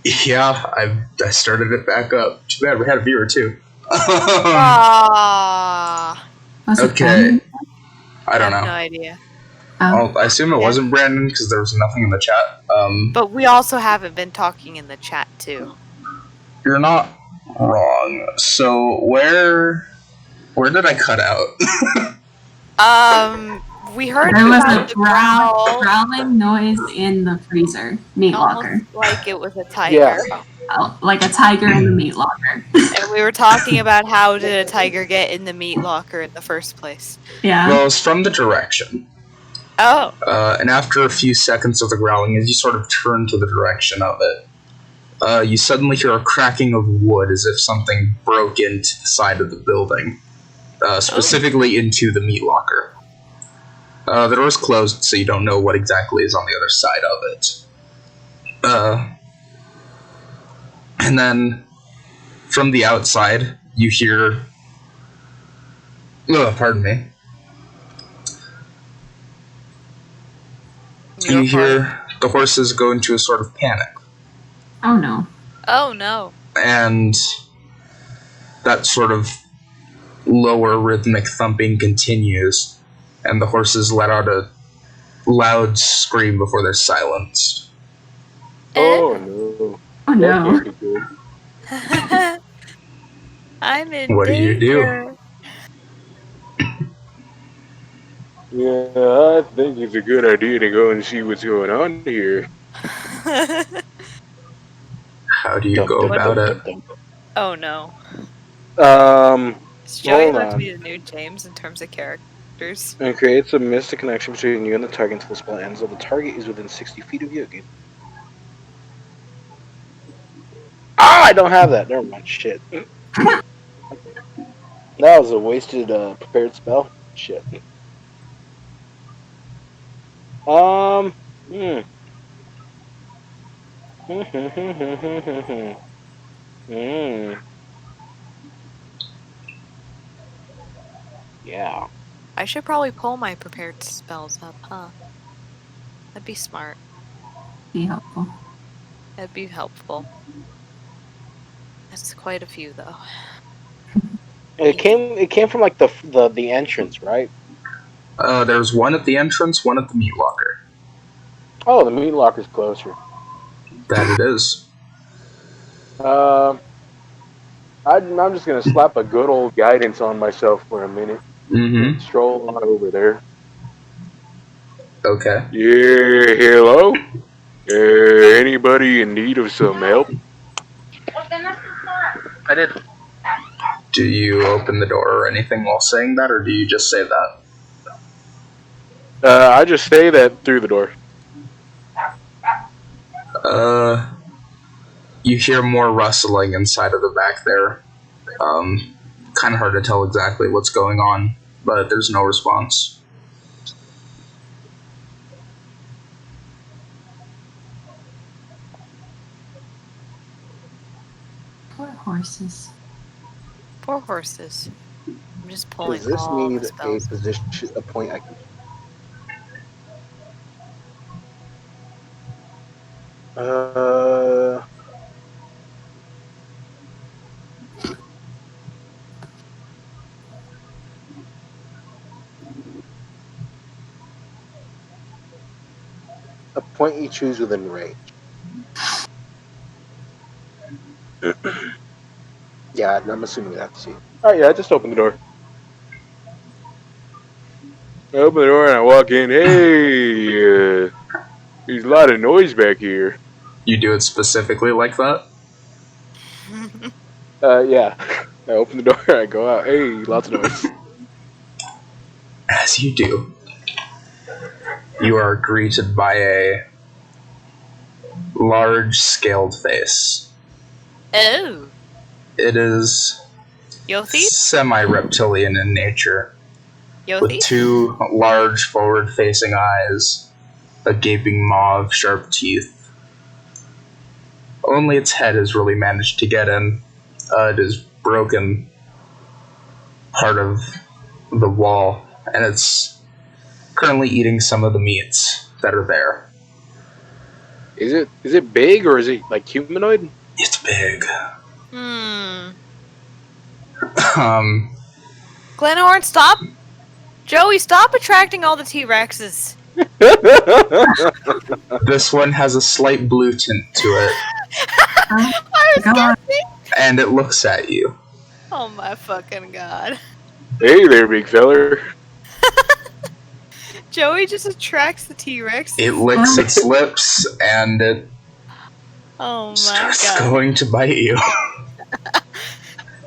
Yeah, I started it back up. Too bad we had a viewer too. Ah, Was it Okay, Brandon? I don't have no know. idea. Well, I assume it Yeah. wasn't Brandon because there was nothing in the chat. But we also haven't been talking in the chat too. You're not wrong. So where did I cut out? We heard There was about a the growl, growling noise in the freezer meat almost locker. like it was a tiger. Like a tiger in the meat locker. And we were talking about how did a tiger get in the meat locker in the first place. Yeah. Well, it's from the direction. Oh. And after a few seconds of the growling, as you sort of turn to the direction of it, you suddenly hear a cracking of wood as if something broke into the side of the building, specifically into the meat locker. The door's closed, so you don't know what exactly is on the other side of it. And then, from the outside, you hear... Oh, pardon me. You hear the horses go into a sort of panic. Oh no. Oh no. And that sort of lower rhythmic thumping continues, and the horses let out a loud scream before they're silenced. Oh no. Oh no. I'm in What do you do? danger. Yeah, I think it's a good idea to go and see what's going on here. How do you go about it? Oh no. Is Joey Hold about to on. be the new James in terms of characters? And creates a mystic connection between you and the target until the spell ends, so the target is within 60 feet of you again. Ah, I don't have that. Never mind. Shit. That was a wasted prepared spell. Shit. Hmm. Yeah. I should probably pull my prepared spells up, huh? That'd be smart. Be helpful. That'd be helpful. That's quite a few though. It came from like the entrance, right? There's one at the entrance, one at the meat locker. Oh, the meat locker's closer. That it is. I'm just gonna slap a good old guidance on myself for a minute. Mm-hmm. Stroll on over there. Okay. Yeah, hello? Anybody in need of some help? I did. Do you open the door or anything while saying that, or do you just say that? I just say that through the door. You hear more rustling inside of the back there. Kind of hard to tell exactly what's going on, but there's no response. Poor horses. Poor horses. I'm just pulling Does this all need the spells. a point I can... A point you choose within range. Yeah, I'm assuming we have to see. Alright, yeah, just open the door. I open the door and I walk in. Hey, there's a lot of noise back here. You do it specifically like that? Yeah. I open the door and I go out. Hey, lots of noise. As you do, you are greeted by a large scaled face. Oh. It is Yothi? semi-reptilian in nature, with Yothi? two large forward-facing eyes, a gaping maw of sharp teeth. Only its head has really managed to get in. It is broken part of the wall, and it's currently eating some of the meats that are there. Is it big or is it like humanoid? It's big. Glenhorn, stop! Joey, stop attracting all the T-Rexes. This one has a slight blue tint to it, I was guessing. and it looks at you. Oh my fucking god. Hey there, big feller. Joey just attracts the T-Rex. It licks its lips, and it Oh my starts god. going to bite you.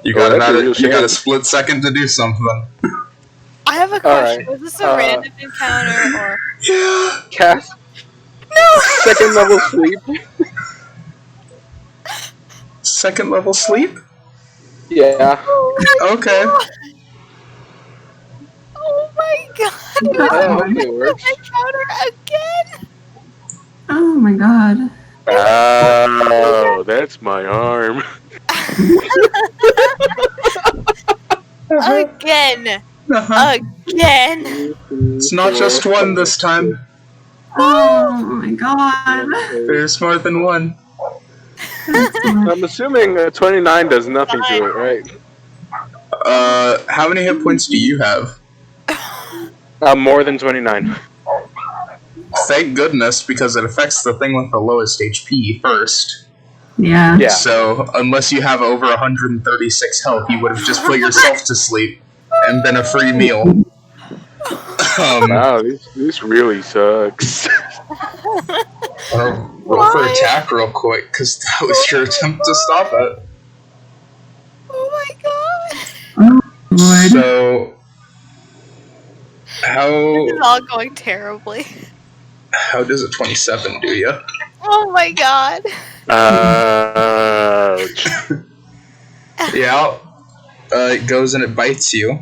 You Oh, got that's a real you got a shame. split second to do something. I have a question. Alright. Was this a random encounter or... Yeah. Cast. No! Second level sleep. Second level sleep? Yeah. Okay. Oh my god. Oh, okay, it works. Encounter again. Oh my god. Oh, that's my arm. Again. Uh-huh. Again. It's not just one this time. Oh my god. There's more than one. I'm assuming 29 does nothing to it, right? How many hit points do you have? More than 29. Thank goodness, because it affects the thing with the lowest HP first. Yeah. Yeah. So, unless you have over 136 health, you would have just put yourself to sleep and been a free meal. Wow, this really sucks. Roll for attack real quick, because that was your attempt to stop it. Oh my god. Lord. So, This is all going terribly. how does a 27 do you? Oh my god. Ouch. Yeah. It goes and it bites you.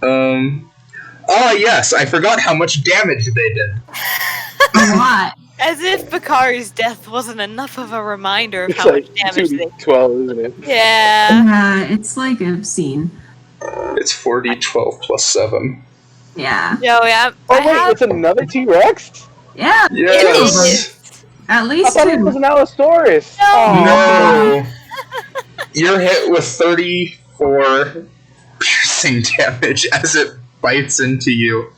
Oh yes, I forgot how much damage they did. A lot. As if Bakari's death wasn't enough of a reminder of It's how like much damage they... 2d12, isn't it? Yeah. Yeah, it's like obscene. It's 4d12 plus 7. Yeah. Joey, I Oh wait, have... it's another T-Rex? Yeah. Yes! At I least thought it was two. an Allosaurus. No. No! You're hit with 34 piercing damage as it bites into you.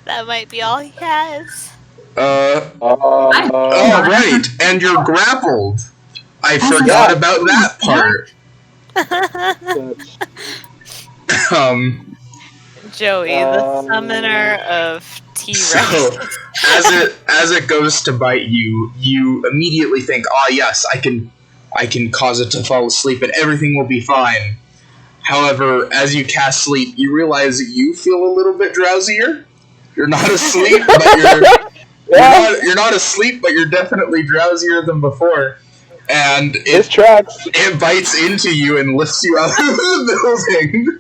That might be all he has. Oh, right, and you're grappled. I forgot about that part. Joey, the summoner of T-Rex. So, as it goes to bite you, you immediately think, "Ah, yes, I can cause it to fall asleep, and everything will be fine." However, as you cast sleep, you realize that you feel a little bit drowsier. You're not asleep, but you're not asleep, but you're definitely drowsier than before. And This tracks. it bites into you and lifts you out of the building.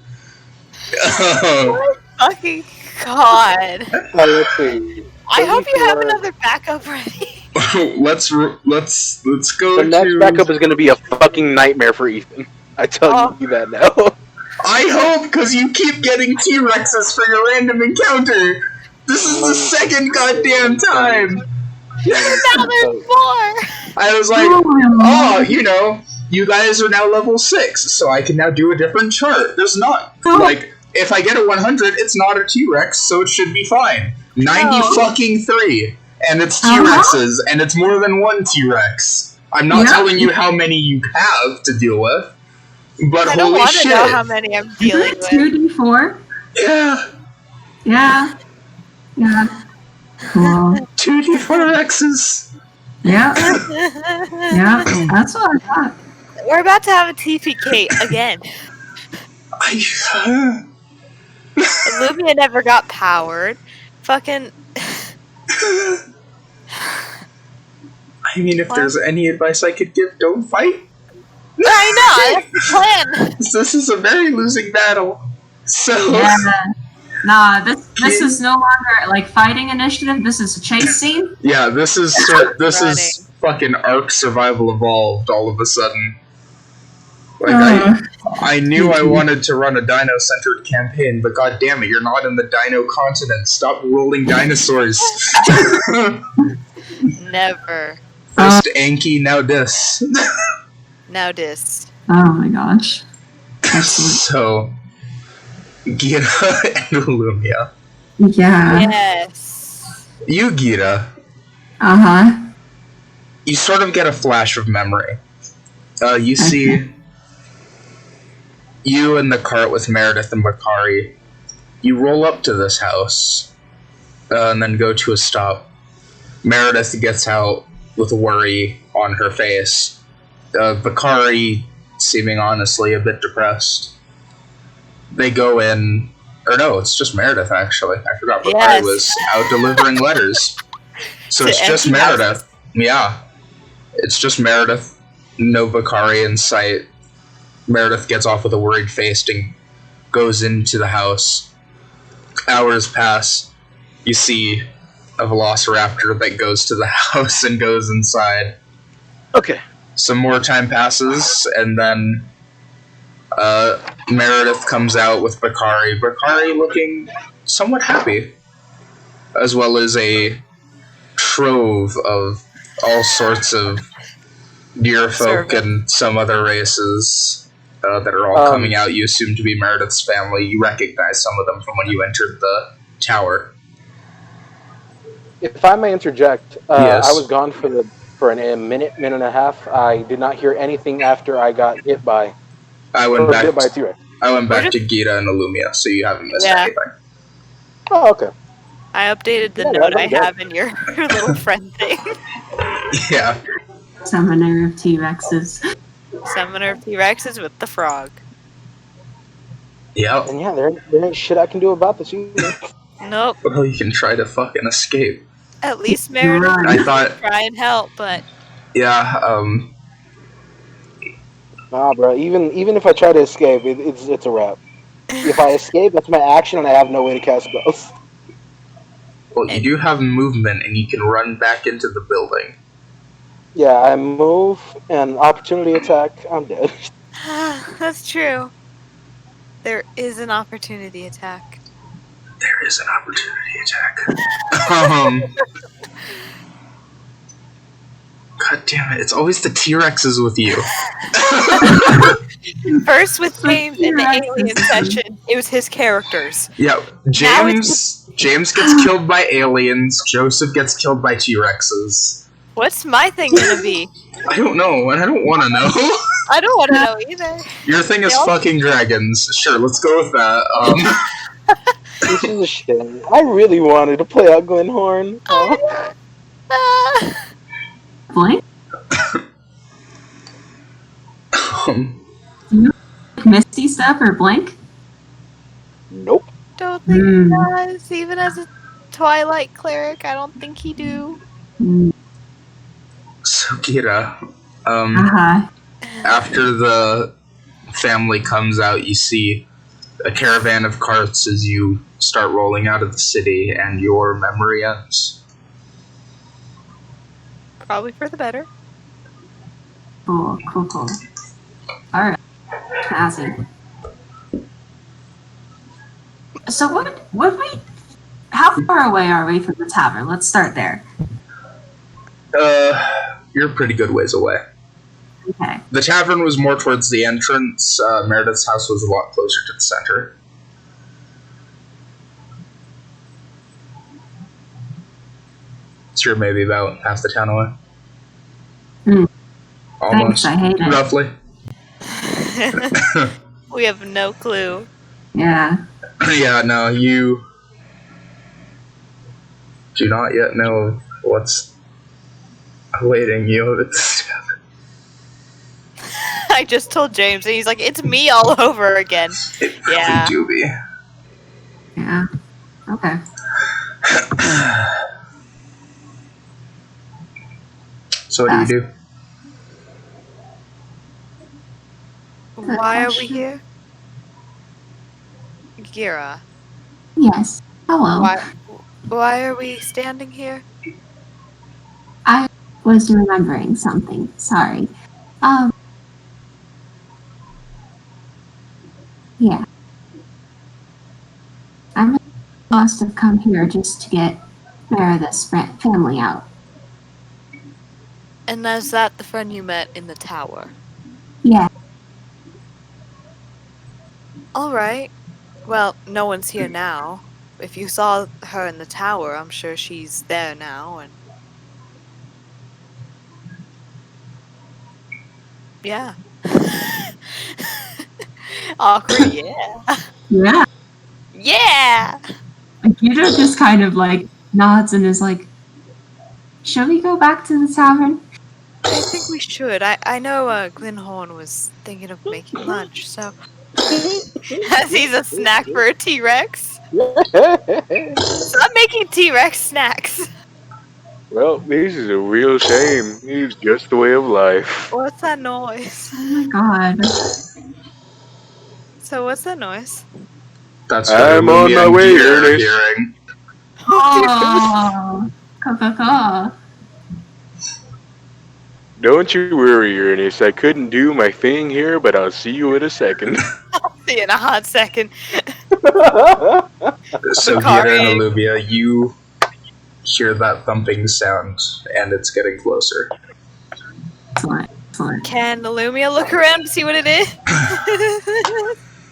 Oh my fucking god. Let's see. I hope you have Before- another backup ready. let's go The next to. backup is going to be a fucking nightmare for Ethan. I tell you that now. I hope, because you keep getting T-Rexes for your random encounter. This is the second goddamn time. Now there's more. I was like, oh, you guys are now level 6, so I can now do a different chart. There's not, like, if I get a 100, it's not a T-Rex, so it should be fine. 93, and it's T-Rexes, and it's more than one T-Rex. I'm not telling you how many you have to deal with, but I don't holy want to shit. know how many I'm Is dealing it with. 2d4? Yeah, Yeah. Yeah. Cool. 2d4Xs. Yeah. Yeah. That's what I thought. We're about to have a T.P.K. again. Lumia never got powered. Fucking... I mean, if there's any advice I could give, don't fight. I know, that's the plan. This is a very losing battle. So, Yeah. Nah, this is no longer like fighting initiative. This is a chase scene. yeah, this is fucking Ark Survival Evolved all of a sudden. Like, I knew I wanted to run a dino-centered campaign, but god damn it, you're not in the dino continent. Stop rolling dinosaurs. Never. First Anki, now dis. Now dis. Oh my gosh. Excellent. So, Gira and Lumia. Yeah. Yes. You, Gira, Uh-huh. you sort of get a flash of memory. You see you in the cart with Meredith and Bakari. You roll up to this house, and then go to a stop. Meredith gets out with worry on her face. Bakari seeming honestly a bit depressed. They go in, or no, it's just Meredith actually. I forgot Bakari was out delivering letters. So it's just Meredith. Houses. Yeah. It's just Meredith, no Bakari in sight. Meredith gets off with a worried face and goes into the house. Hours pass. You see a velociraptor that goes to the house and goes inside. Okay. Some more time passes, and then Meredith comes out with Bakari. Bakari looking somewhat happy, as well as a trove of all sorts of deer folk and some other races that are all coming out. You assume to be Meredith's family. You recognize some of them from when you entered the tower. If I may interject, Yes. I was gone for a minute and a half. I did not hear anything after I got hit by. I went back by a T-Rex. I went back to Gita and Illumia, so you haven't missed anything. Oh, okay. I updated the note I have in your little friend thing. Yeah. Summoner of T-Rexes. Summoner of T-Rexes with the frog. Yep. And yeah, there ain't shit I can do about this either. Nope. Well, you can try to fucking escape. At least Meredith I thought try and help, but yeah. Nah, bro. Even if I try to escape, it's a wrap. If I escape, that's my action, and I have no way to cast spells. Well, you do have movement, and you can run back into the building. Yeah, I move and opportunity attack. I'm dead. That's true. There is an opportunity attack. There is an opportunity attack. God damn it! It's always the T-Rexes with you. First with James in the alien session, it was his characters. Yeah, James gets killed by aliens. Joseph gets killed by T-Rexes. What's my thing gonna be? I don't know, and I don't want to know. I don't want to know either. Your thing is fucking dragons. Sure, let's go with that. This is a shame. I really wanted to play out Glenhorn. Blink? Um, Misty stuff or Blink? Nope. Don't think he does. Even as a Twilight cleric, I don't think he do. So, Kira, Uh-huh. after the family comes out, you see a caravan of carts as you start rolling out of the city, and your memory ends. Probably for the better. Cool. Alright. Snazzy. So how far away are we from the tavern? Let's start there. You're a pretty good ways away. Okay. The tavern was more towards the entrance. Meredith's house was a lot closer to the center. So you're maybe about half the town away. Almost. Thanks, I hate it. Roughly. We have no clue. Yeah. Yeah, no, you do not yet know what's awaiting you at this tavern. I just told James, and he's like, "It's me all over again." It Yeah. really do be. Yeah. Okay. So what do you do? Why are we here? Gira, Yes. Hello. why are we standing here? I was remembering something. Sorry. Yeah. I must have come here just to get Meredith's family out. And is that the friend you met in the tower? Yeah. Alright. Well, no one's here now. If you saw her in the tower, I'm sure she's there now, and... Yeah. Awkward, yeah. Yeah. Yeah! Akira just kind of like nods and is like, shall we go back to the tavern? I think we should. I know Glenhorn was thinking of making lunch, so... As he's a snack for a T-Rex. So I'm making T-Rex snacks. Well, this is a real shame. It's just the way of life. What's that noise? Oh my god. So what's that noise? That's what I'm on Illumia my and way, Gita are Ernest. hearing. Oh, ka. Don't you worry, Ernest. I couldn't do my thing here, but I'll see you in a second. See you in a hot second. So Bakari. Gita and Illumia, you hear that thumping sound, and it's getting closer. Excellent. Can Illumia look around to see what it is?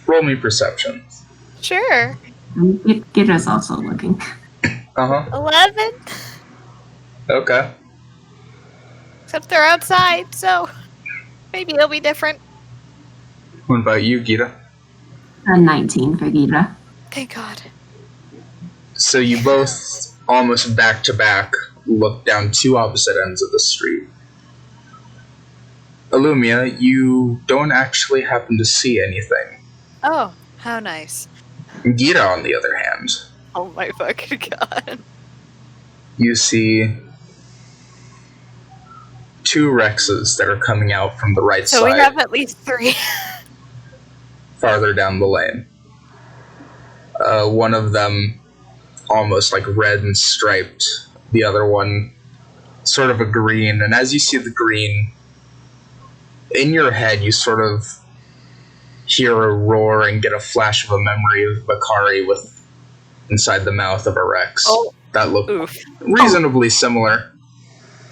Roll me perception. Sure. Gidra's also looking. 11. Okay. Except they're outside, so maybe it'll be different. What about you, Gita? A 19 for Gidra. Thank God. So you both, almost back to back, look down two opposite ends of the street. Illumia, you don't actually happen to see anything. Oh, how nice. Gita, on the other hand, Oh my fucking God. you see two Rexes that are coming out from the right So side, we have at least 3. farther down the lane. One of them almost like red and striped, the other one sort of a green, and as you see the green, in your head you sort of hear a roar and get a flash of a memory of Bakari with inside the mouth of a Rex. Oh. That looked Oof. reasonably similar.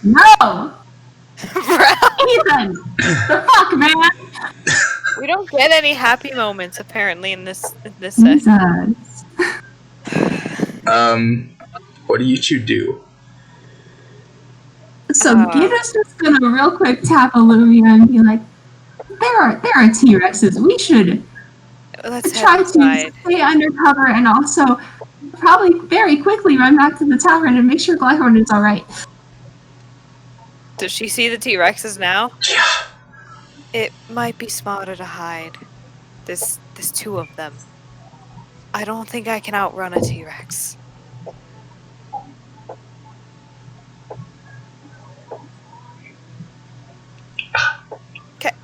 No! Bro, Ethan! The fuck, man? we don't get any happy moments apparently in this session. Jesus. What do you two do? So Gidra's just gonna real quick tap Illumia and be like, there are T-Rexes. We should Let's try head to inside. stay undercover and also probably very quickly run back to the tavern and make sure Glyhorn is alright. Does she see the T-Rexes now? Yeah. It might be smarter to hide. There's 2 of them. I don't think I can outrun a T-Rex.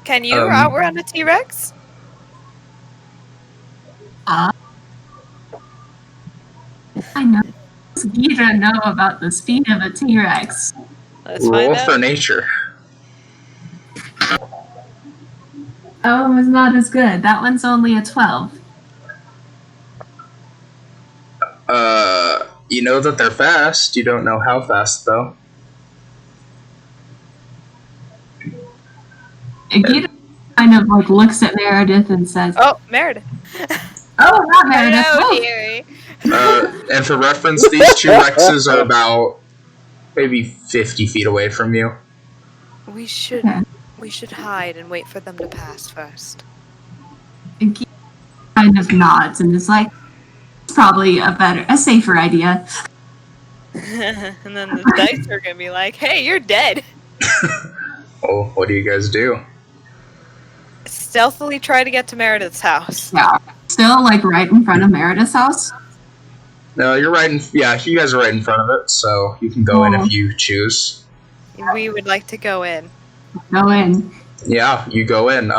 Can you outrun a T-Rex? I know. Does Gidra know about the speed of a T-Rex? Let's Roll find for out. nature. Oh, it's not as good. That one's only a 12. You know that they're fast. You don't know how fast, though. Gidra kind of like looks at Meredith and says, Oh, Meredith. "Oh, not Meredith. Hello, Oh, dearie. And for reference, these two Rexes are about maybe 50 feet away from you. We should Okay. hide and wait for them to pass first. And Gidra kind of nods and is like, it's probably a safer idea. And then the dice are gonna be like, "Hey, you're dead." Oh, what do you guys do? Stealthily try to get to Meredith's house. Yeah. Still like right in front of Meredith's house. No, you're right in... Yeah, you guys are right in front of it, so you can go in if you choose. We would like to go in. Go in. Yeah, you go in.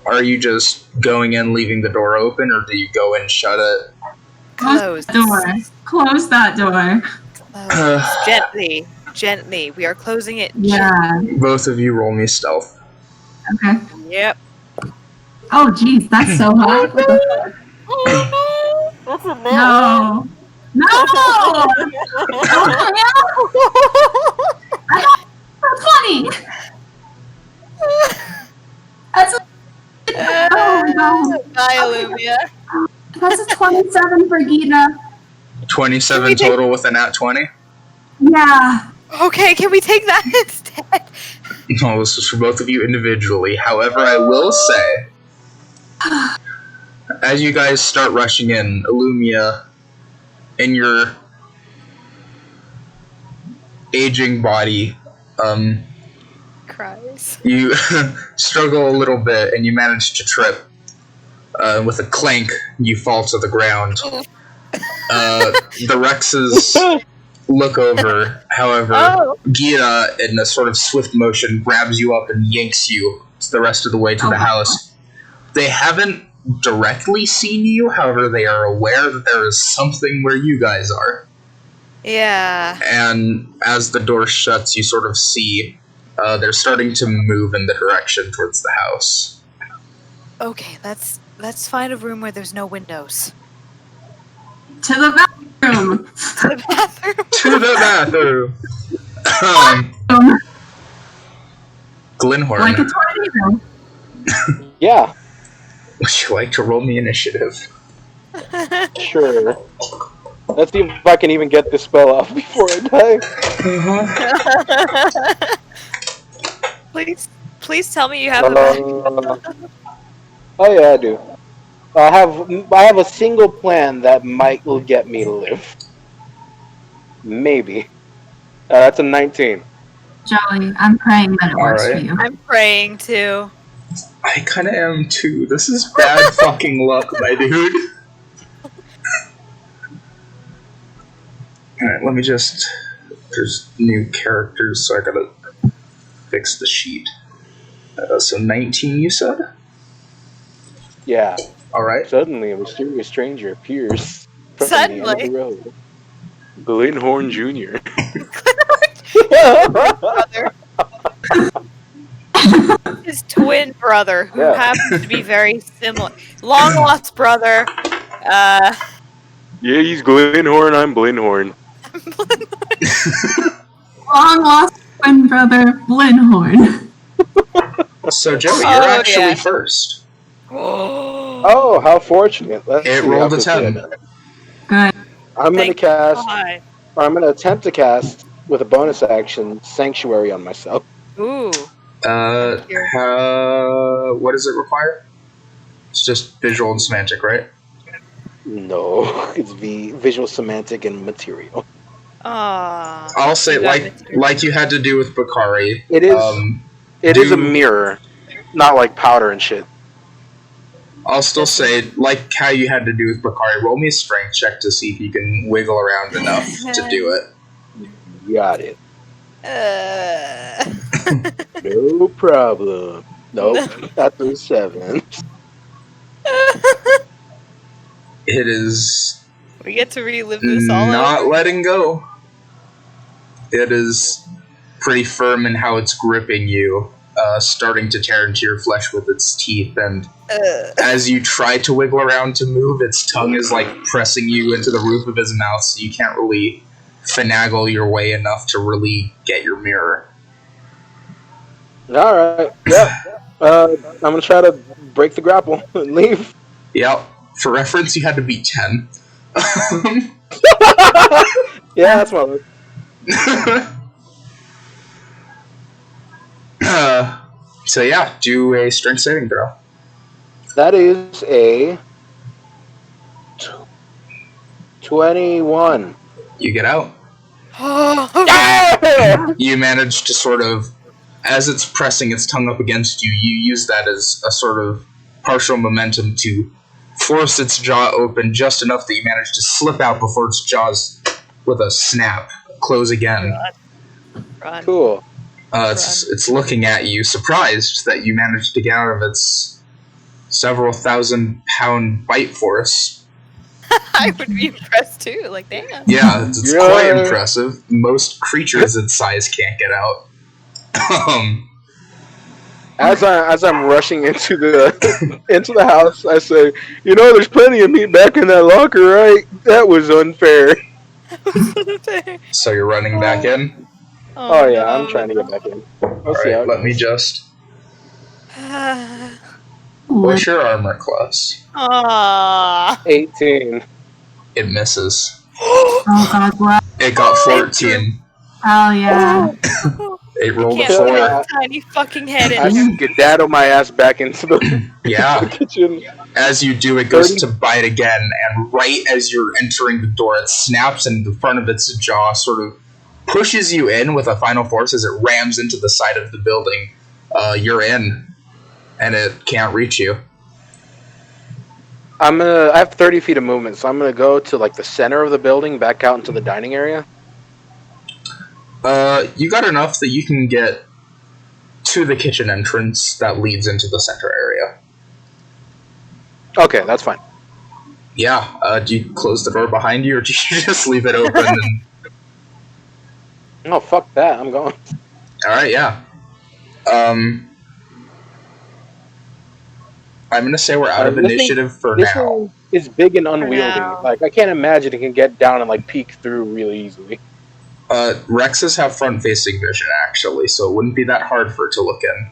Are you just going in, leaving the door open, or do you go in, shut it? Close. that door. Close that door. Close. Gently. We are closing it. Yeah. Both of you roll me stealth. Okay. Yep. Oh, geez, that's so high. What the fuck? Oh no! That's a No. No! I got 20! That's a, Bye, Illumia. that's a 27 for Gita. 27 total with a nat 20? Yeah. Okay, can we take that instead? No, this is for both of you individually. However, I will say, as you guys start rushing in, Illumia, in your aging body, Cries. you struggle a little bit and you manage to trip. With a clank, you fall to the ground. The Rexes look over, however, Gita, in a sort of swift motion, grabs you up and yanks you the rest of the way to the house. They haven't directly seen you, however, they are aware that there is something where you guys are. Yeah. And as the door shuts, you sort of see they're starting to move in the direction towards the house. Okay, let's find a room where there's no windows. To the bathroom. To the bathroom. To the bathroom. Glenhorn, Like a tornado. Yeah, would you like to roll me initiative? sure. Let's see if I can even get this spell off before I die. Please tell me you have the back. Oh yeah, I do. I have a single plan that will get me to live. Maybe. That's a 19. Joey, I'm praying that it works for Alright. you. I'm praying too. I kind of am too. This is bad fucking luck, my dude. Alright, let me just... There's new characters, so I gotta fix the sheet. So 19, you said? Yeah. Alright. Suddenly, a mysterious stranger appears from the end of Suddenly. the road. Glenhorn Jr. Brother. His twin brother, who happens to be very similar. Long lost brother. Yeah, he's Glenhorn, I'm Blinhorn. Long lost twin brother, Blinhorn. So, Joey, you're actually first. Oh, how fortunate. Let's It see rolled how a 10. good. Good. I'm going to Thank cast, God. or I'm going to attempt to cast, with a bonus action, Sanctuary on myself. Ooh. What does it require? It's just visual and semantic, right? No, it's visual, semantic, and material. Aww. I'll say, You got material. like you had to do with Bakari. It is. It is a mirror, not like powder and shit. I'll still say, like how you had to do with Bakari, roll me a strength check to see if you can wiggle around enough to do it. Got it. No problem. Nope, that's a 7. It is We get to relive this all not over. letting go. It is pretty firm in how it's gripping you, starting to tear into your flesh with its teeth, and as you try to wiggle around to move, its tongue is like pressing you into the roof of his mouth, so you can't really finagle your way enough to really get your mirror. Alright, yeah. I'm gonna try to break the grapple and leave. Yep. For reference, you had to beat 10. Yeah, that's my look. So yeah, do a strength saving throw. That is a 21. You get out. Yeah! You manage to sort of, as it's pressing its tongue up against you, you use that as a sort of partial momentum to force its jaw open just enough that you manage to slip out before its jaws, with a snap, close again. Run. Cool. It's looking at you, surprised that you managed to get out of its several thousand-pound bite force. I would be impressed too. Like, damn. Yeah, it's quite impressive. Most creatures its size can't get out. As I'm rushing into the house, I say, "You know, there's plenty of meat back in that locker, right? That was unfair." So you're running back in? Oh yeah, I'm trying to get back in. We'll see how Alright, it let me goes. just... Aww. What's your armor class? 18. It misses. Oh god, what? It got 14. Oh yeah. It rolled a Can't fit 4. his tiny fucking head I in here. skedaddle my ass back into the Yeah. kitchen. As you do, it goes 30. to bite again, and right as you're entering the door, it snaps, and the front of its jaw sort of pushes you in with a final force as it rams into the side of the building. You're in, and it can't reach you. I have 30 feet of movement, so I'm gonna go to like the center of the building, back out into the dining area. You got enough that you can get to the kitchen entrance that leads into the center area. Okay, that's fine. Yeah, do you close the door behind you, or do you just leave it open? And... No, fuck that. I'm going. Alright, yeah. I'm gonna say we're out of initiative for This now. one is big and unwieldy. now. Like, I can't imagine it can get down and like peek through really easily. Rexes have front-facing vision, actually, so it wouldn't be that hard for it to look in.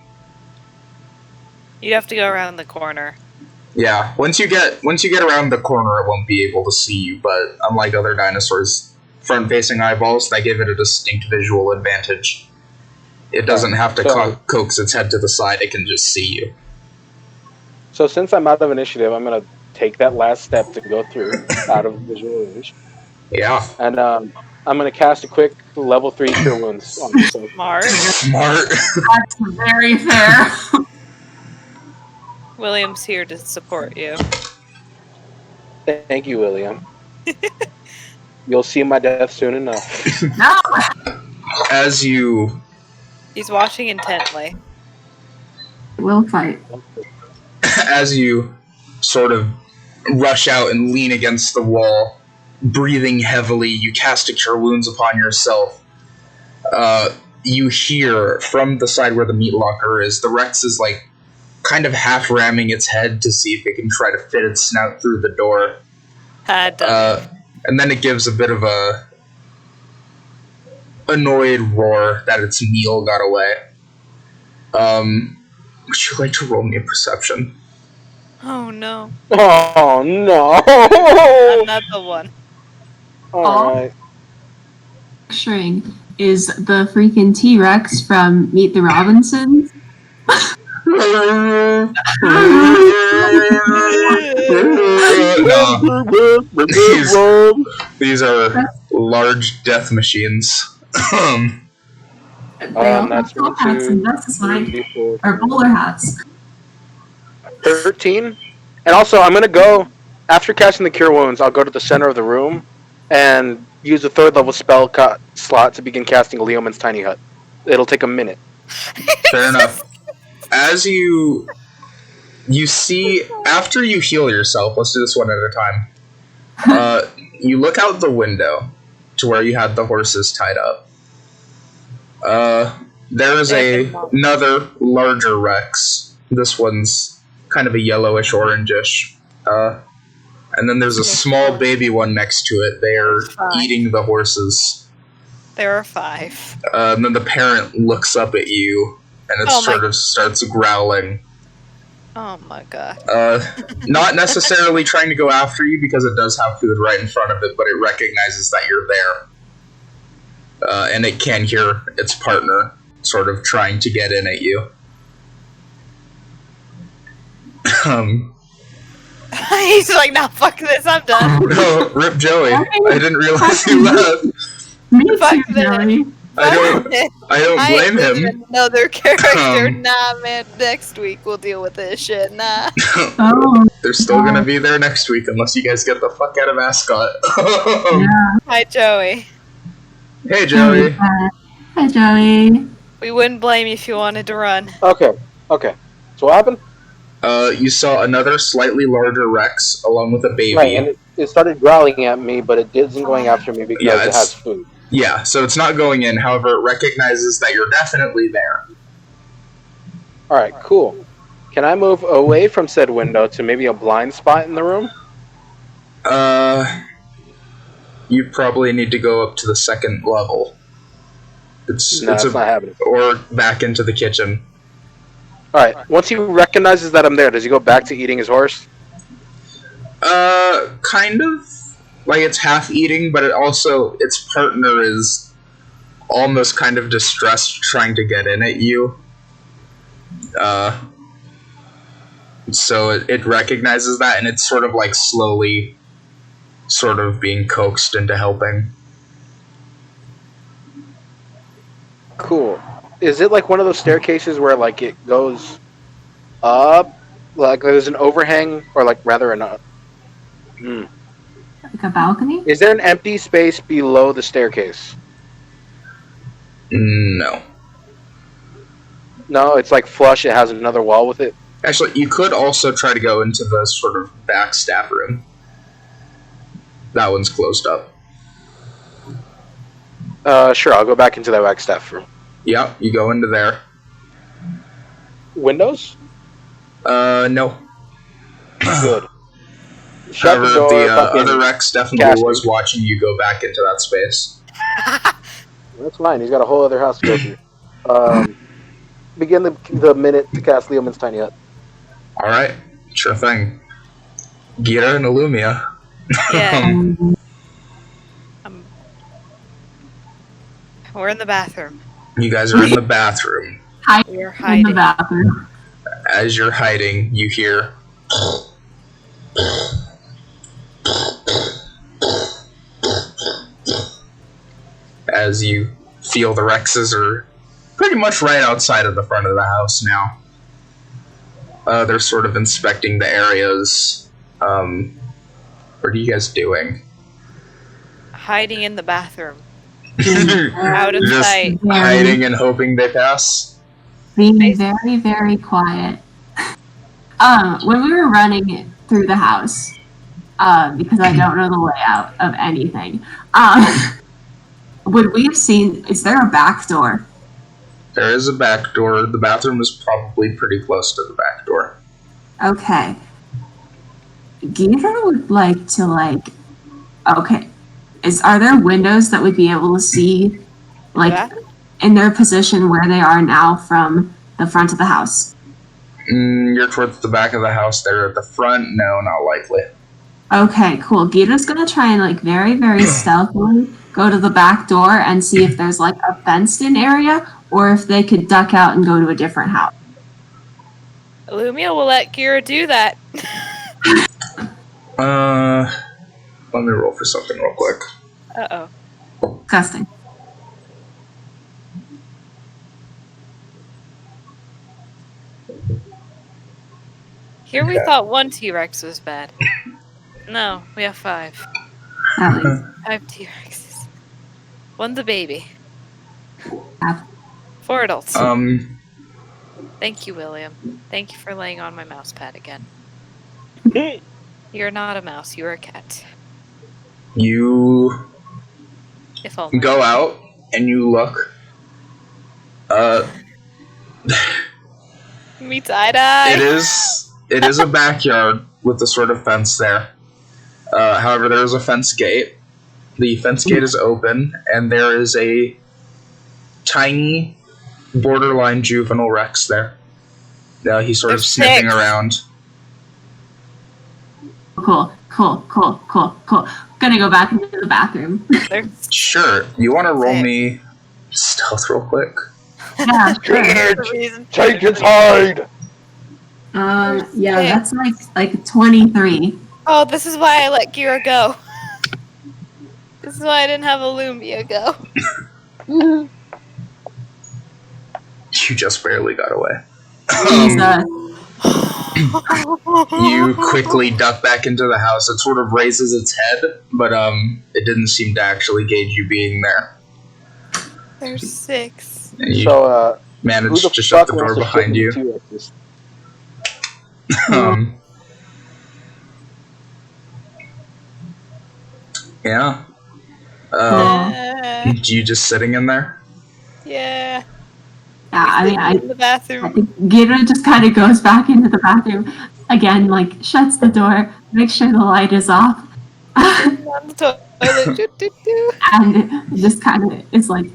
You'd have to go around the corner. Yeah, once you get around the corner, it won't be able to see you. But unlike other dinosaurs, front-facing eyeballs, that give it a distinct visual advantage. It doesn't have to coax its head to the side; it can just see you. So since I'm out of initiative, I'm gonna take that last step to go through out of visual range. Yeah, And I'm gonna cast a quick level 3 cure wounds on myself. Smart. smart. That's very fair. William's here to support you. Thank you, William. You'll see my death soon enough. No. As you He's watching intently. We'll fight. sort of rush out and lean against the wall, breathing heavily, you cast a cure wounds upon yourself. You hear from the side where the meat locker is, the Rex is like kind of half ramming its head to see if it can try to fit its snout through the door. And then it gives a bit of a annoyed roar that its meal got away. Would you like to roll me a perception? Oh no. Oh no! Another one. Alright. Picturing is the freaking T-Rex from Meet the Robinsons. These are large death machines. They all That's have top hats and vests like, or bowler hats. 13. And also, I'm gonna go after casting the cure wounds. I'll go to the center of the room and use a 3rd level spell slot to begin casting Leoman's tiny hut. It'll take a minute. Fair enough. As you see, after you heal yourself, let's do this one at a time. You look out the window to where you had the horses tied up. There is another larger Rex. This one's kind of a yellowish, orangish. And then there's a small baby one next to it. They are eating the horses. There are 5. And then the parent looks up at you, and it sort of starts growling. Oh my god. Not necessarily trying to go after you because it does have food right in front of it, but it recognizes that you're there. And it can hear its partner sort of trying to get in at you. He's like, nah, fuck this, I'm done. No, rip Joey. I didn't realize you left. Me Fuck too, this. Joey. I don't blame him. Another character. Nah, man. Next week we'll deal with this shit. Nah. Oh, They're still gonna be there next week unless you guys get the fuck out of Ascot. yeah. Hi, Joey. Hey, Joey. Hi, Joey. We wouldn't blame you if you wanted to run. Okay. So what happened? You saw another slightly larger Rex along with a baby. Right, and it started growling at me, but it isn't going after me because it has food. Yeah, so it's not going in. However, it recognizes that you're definitely there. Alright, cool. Can I move away from said window to maybe a blind spot in the room? You probably need to go up to the second level. It's not happening. Or back into the kitchen. Alright, once he recognizes that I'm there, does he go back to eating his horse? Kind of. Like, it's half eating, but its partner is almost kind of distressed trying to get in at you. So it recognizes that, and it's sort of like slowly sort of being coaxed into helping. Cool. Is it like one of those staircases where like it goes up, like there's an overhang, or like rather like a balcony? Is there an empty space below the staircase? No. No, it's like flush. It has another wall with it. Actually, you could also try to go into the sort of back staff room. That one's closed up. Sure, I'll go back into that back staff room. Yep, you go into there. Windows? No. Good. Shut However, the door, the other Rex definitely was watching you go back into that space. That's fine. He's got a whole other house to go through. Begin the minute to cast Leoman's Tiny Hut. Alright, sure thing. Gira and Illumia. Yeah. We're in the bathroom. You guys are in the bathroom. We're hiding. In the bathroom. As you're hiding, you hear... As you feel the Rexes are pretty much right outside of the front of the house now. They're sort of inspecting the areas. What are you guys doing? Hiding in the bathroom. Out of Just sight. hiding and hoping they pass? Being very, very quiet. When we were running through the house, because I don't know the layout of anything, would we have seen, is there a back door? There is a back door. The bathroom is probably pretty close to the back door. Okay. Gira would like to, okay. Are there windows that we'd be able to see, in their position where they are now from the front of the house? You're towards the back of the house. They're at the front. No, not likely. Okay, cool. Gita's gonna try and, very, very stealthily go to the back door and see if there's, a fenced-in area, or if they could duck out and go to a different house. Illumia will let Gira do that. Let me roll for something real quick. Uh-oh. Disgusting. Here we thought one T-Rex was bad. No, we have 5. At least. 5 T-Rexes. One's a baby. Yeah. 4 adults. Thank you, William. Thank you for laying on my mouse pad again. You're not a mouse, you're a cat. You If only. go out and you look. Me tie-dye. It is a backyard with the sort of fence there. However, there is a fence gate. The fence gate is open, and there is a tiny, borderline juvenile Rex there. He's sort of There's sniffing 6. around. Cool. Gonna go back into the bathroom. Sure. You want to roll me stealth real quick? Yeah, sure. Take its hide! Yeah, that's like 23. Oh, this is why I let Gira go. This is why I didn't have Illumia go. You just barely got away. Jesus. You quickly duck back into the house. It sort of raises its head, but it didn't seem to actually gauge you being there. There's 6. And you So, managed to shut the door behind you. Yeah. You just sitting in there? Yeah. Yeah, I mean, in the bathroom. I think Gira just kind of goes back into the bathroom again, shuts the door, makes sure the light is off, On the toilet. Doo, doo, doo. And just kind of is like,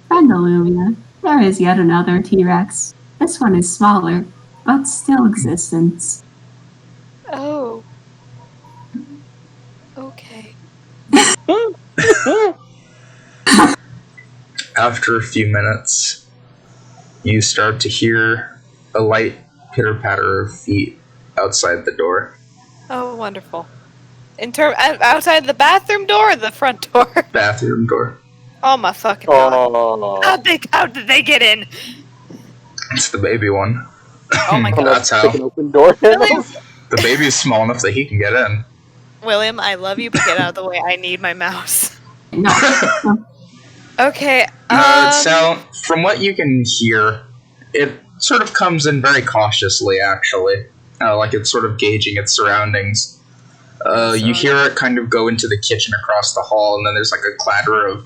Friend Illumia, there is yet another T-Rex. This one is smaller, but still existence. Oh. Okay. After a few minutes, you start to hear a light pitter-patter of feet outside the door. Oh, wonderful. Outside the bathroom door or the front door? Bathroom door. Oh my fucking god. Oh. How did they get in? It's the baby one. Oh my god. That's how. Take an open door handle. The baby is small enough that he can get in. William, I love you, but get out of the way. I need my mouse. No. Okay. From what you can hear, it sort of comes in very cautiously, actually. Like it's sort of gauging its surroundings. You hear it kind of go into the kitchen across the hall, and then there's like a clatter of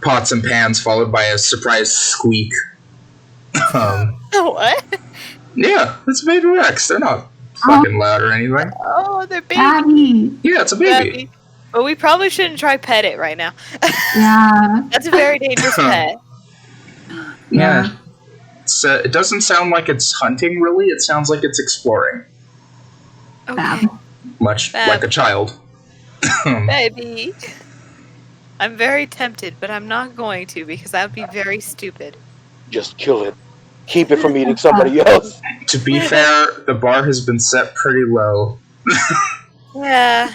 pots and pans, followed by a surprised squeak. What? Yeah, it's a baby Rex. They're not fucking loud or anything. Oh, they're baby. Daddy. Yeah, it's a baby. But we probably shouldn't try pet it right now. Yeah. That's a very dangerous pet. Yeah. It doesn't sound like it's hunting, really. It sounds like it's exploring. Okay. Much Bab. like a child. Baby. I'm very tempted, but I'm not going to because that would be very stupid. Just kill it. Keep it from eating somebody else. To be fair, the bar has been set pretty low. Yeah.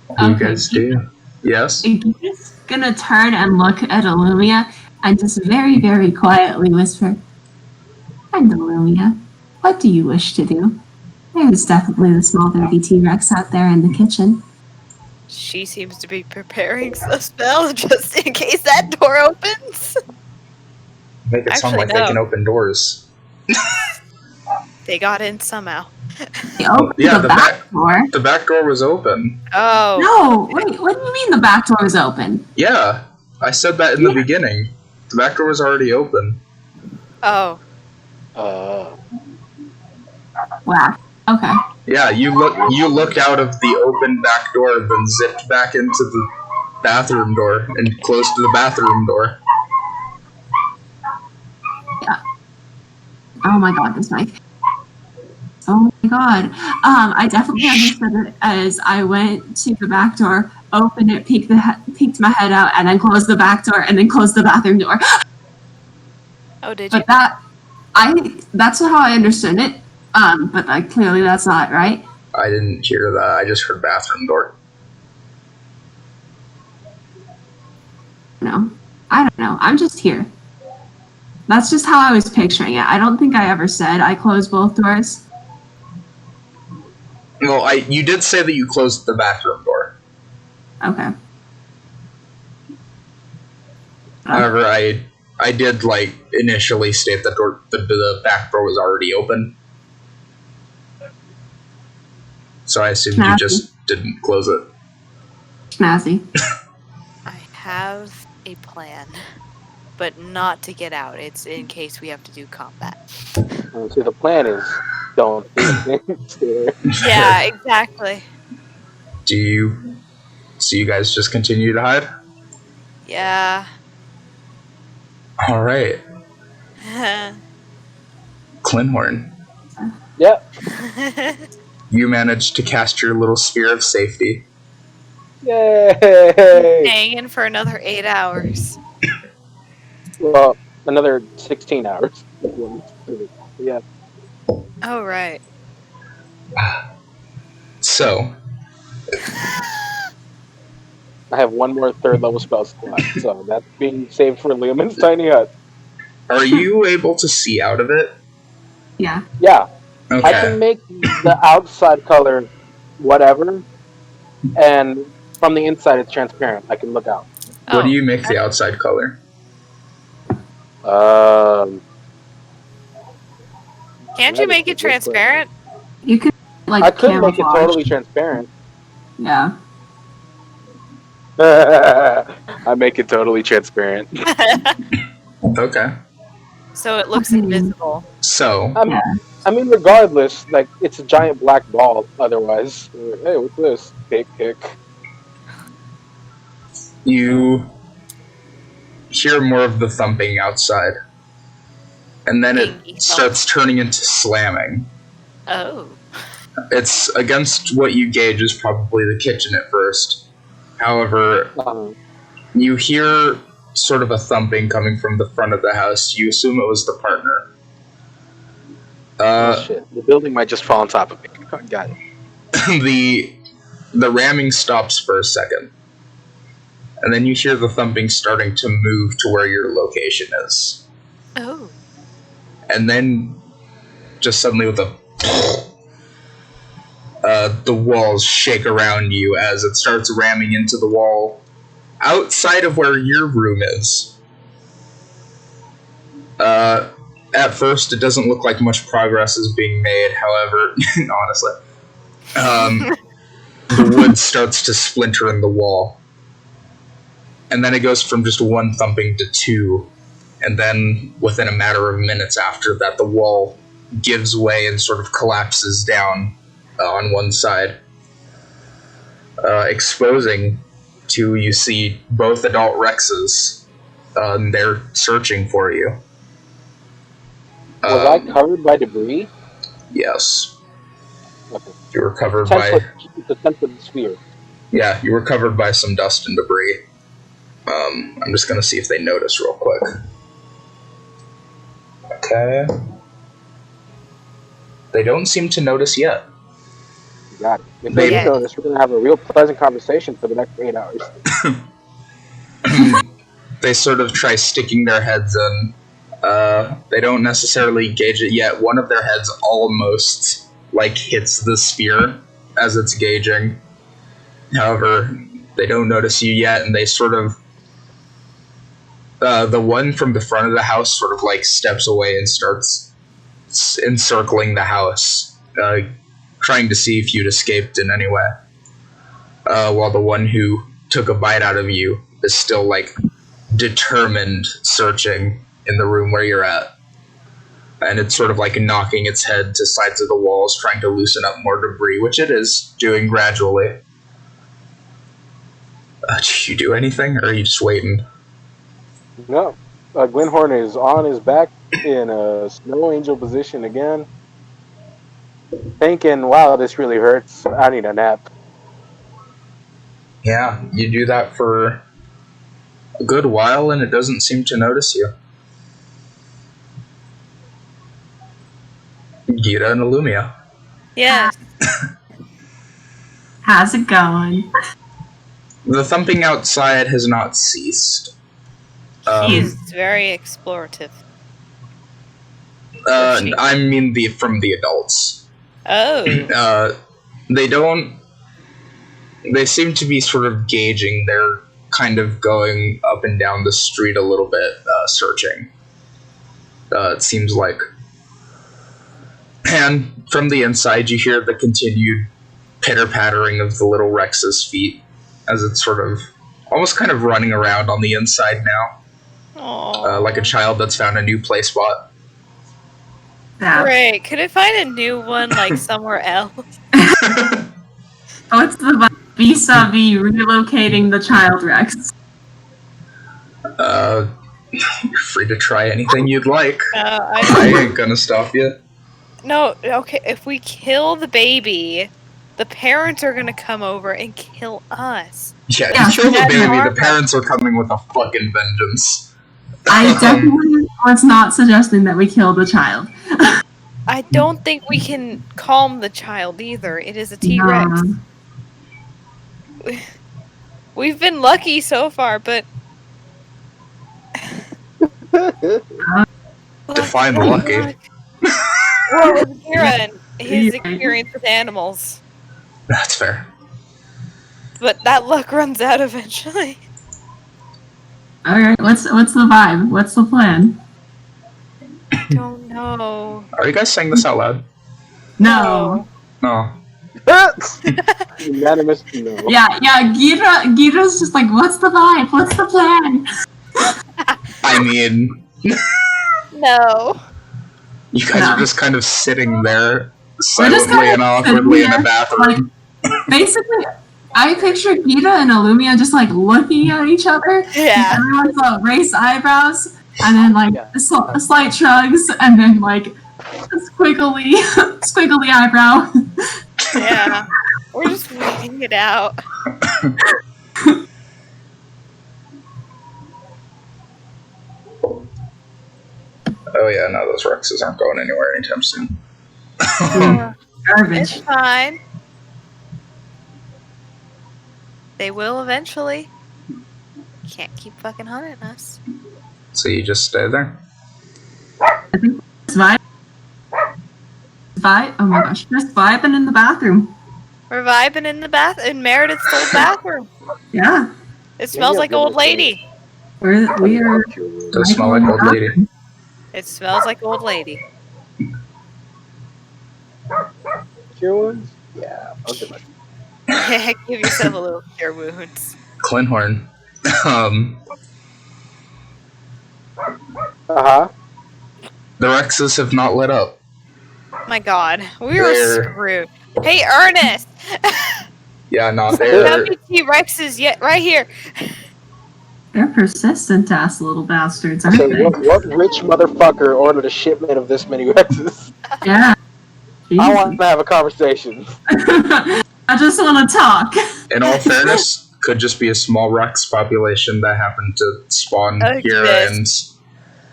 What do you guys do? Yes? I'm just gonna turn and look at Illumia and just very, very quietly whisper, Friend Illumia, what do you wish to do? There's definitely the small baby T-Rex out there in the kitchen. She seems to be preparing a spell just in case that door opens. Make it sound Actually, like they no. can open doors. They got in somehow. They opened yeah, the back door. The back door was open. Oh. No, wait, what do you mean the back door is open? Yeah, I said that in the beginning. The back door was already open. Oh. Wow. Okay. Yeah, you looked out of the open back door, then zipped back into the bathroom door and closed the bathroom door. Yeah. Oh my god, this mic. Oh my god. I definitely understood it as I went to the back door, opened it, peeked my head out, and then closed the back door, and then closed the bathroom door. Oh, did you? But that's how I understood it. But like clearly that's not right. I didn't hear that. I just heard bathroom door. No. I don't know. I'm just here. That's just how I was picturing it. I don't think I ever said I closed both doors. Well, you did say that you closed the bathroom door. Okay. However, I did like initially state that the back door was already open. So I assumed you just didn't close it. Snazzy. I have a plan, but not to get out. It's in case we have to do combat. See, the plan is don't do anything. Stay there. Yeah, exactly. So you guys just continue to hide? Yeah. All right. Klinhorn, Yep. you managed to cast your little sphere of safety. Yay! Hanging for another 8 hours. Well, another 16 hours. Yeah. Oh, right. So, I have one more third level spell slot, so that's being saved for Leoman's tiny hut. are you able to see out of it? Yeah. Yeah, Okay. I can make the outside color whatever, and from the inside it's transparent. I can look out. What do you make the outside color? Can't you make it transparent? You could like I could make it camouflage. totally transparent. Yeah. I make it totally transparent. Okay. So it looks Okay. invisible. So, I mean, regardless, like it's a giant black ball. Otherwise, hey, what's this? T.P.K. you hear more of the thumping outside. And then Pinky it starts turning into slamming. Oh. It's against what you gauge is probably the kitchen at first. However, you hear sort of a thumping coming from the front of the house. You assume it was the partner. Oh shit! The building might just fall on top of me. Got it. The ramming stops for a second. And then you hear the thumping starting to move to where your location is. Oh. And then, just suddenly with a the walls shake around you as it starts ramming into the wall outside of where your room is. At first, it doesn't look like much progress is being made. However, honestly, the wood starts to splinter in the wall. And then it goes from just one thumping to two. And then, within a matter of minutes after that, the wall gives way and sort of collapses down on one side, exposing to, you see, both adult Rexes. They're searching for you. Was I covered by debris? Yes. Okay. You were covered by... The sense of the sphere. Yeah, you were covered by some dust and debris. I'm just going to see if they notice real quick. Okay. They don't seem to notice yet. Got it. If they do notice, we're going to have a real pleasant conversation for the next 8 hours. They sort of try sticking their heads in. They don't necessarily gauge it yet. One of their heads almost, hits the sphere as it's gauging. However, they don't notice you yet, and they sort of... the one from the front of the house sort of, steps away and starts encircling the house, trying to see if you'd escaped in any way. While the one who took a bite out of you is still, determined searching in the room where you're at. And it's sort of knocking its head to sides of the walls, trying to loosen up more debris, which it is doing gradually. Did you do anything, or are you just waiting? No. Glenhorn is on his back in a snow angel position again. Thinking, wow, this really hurts. I need a nap. Yeah, you do that for a good while, and it doesn't seem to notice you. Gira and Illumia. Yes. How's it going? The thumping outside has not ceased. He's very explorative. I mean from the adults. Oh. They seem to be sort of gauging. They're kind of going up and down the street a little bit, searching. It seems like. And from the inside, you hear the continued pitter-pattering of the little Rex's feet as it's sort of almost kind of running around on the inside now. Like a child that's found a new play spot. Yeah. Great. Could it find a new one, somewhere else? What's the vis-a-vis relocating the child Rex? You're free to try anything you'd like. I ain't gonna stop you. No, okay, if we kill the baby, the parents are gonna come over and kill us. Yeah, if you kill the baby, the parents are coming with a fucking vengeance. I definitely was not suggesting that we kill the child. I don't think we can calm the child either. It is a T-Rex. We've been lucky so far, but... Define lucky. Well, with Kira and his experience with animals. That's fair. But that luck runs out eventually. Alright, what's the vibe? What's the plan? Don't know. Are you guys saying this out loud? No. No. Unanimous no. Yeah, Gira's just like, what's the vibe? What's the plan? I mean... No. You guys No. are just kind of sitting there We're just silently and kind of awkwardly in sitting a here, bathroom. Basically, I picture Gita and Illumia just like looking at each other. Yeah. Everyone's raised eyebrows, and then slight shrugs, and then a squiggly eyebrow. Yeah. We're just waiting it out. Oh yeah, no, those Rexes aren't going anywhere anytime soon. Garbage. It's fine. They will eventually. Can't keep fucking hunting us. So you just stay there? I think it's vibe. Oh my gosh, just vibing in the bathroom. We're vibing in the in Meredith's old bathroom. Yeah, It smells like old lady. we are. Does smell like old lady. It smells like old lady. Cure wounds? Yeah, I'll get my. Give yourself a little cure wounds. Clinhorn. Uh-huh. The Rexes have not lit up. My god, we were They're- screwed. Hey, Ernest! Yeah, no, How they're... many T-Rexes yet? Right here. They're persistent ass little bastards, So aren't they? what rich motherfucker ordered a shipment of this many Rexes? Yeah. I want to have a conversation. I just want to talk. In all fairness, could just be a small Rex population that happened to spawn here, and...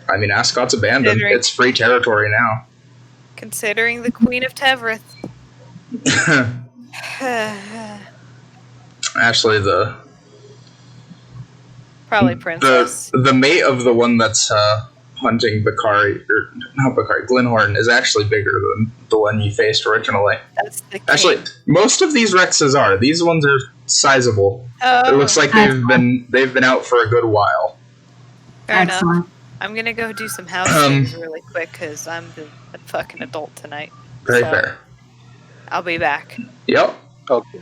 I mean, Ascot's abandoned. It's free territory now. Considering the Queen of Tevrith. Actually, Probably Princess. the mate of the one that's hunting Bakari, or not Bakari, Glinhorn, is actually bigger than the one you faced originally. That's the king. Actually, most of these Rexes are. These ones are sizable. Oh, It looks like they've been out for a good while. fair enough. Excellent. I'm gonna go do some house things really quick because I'm the fucking adult tonight. Very So, fair. I'll be back. Yep. Okay.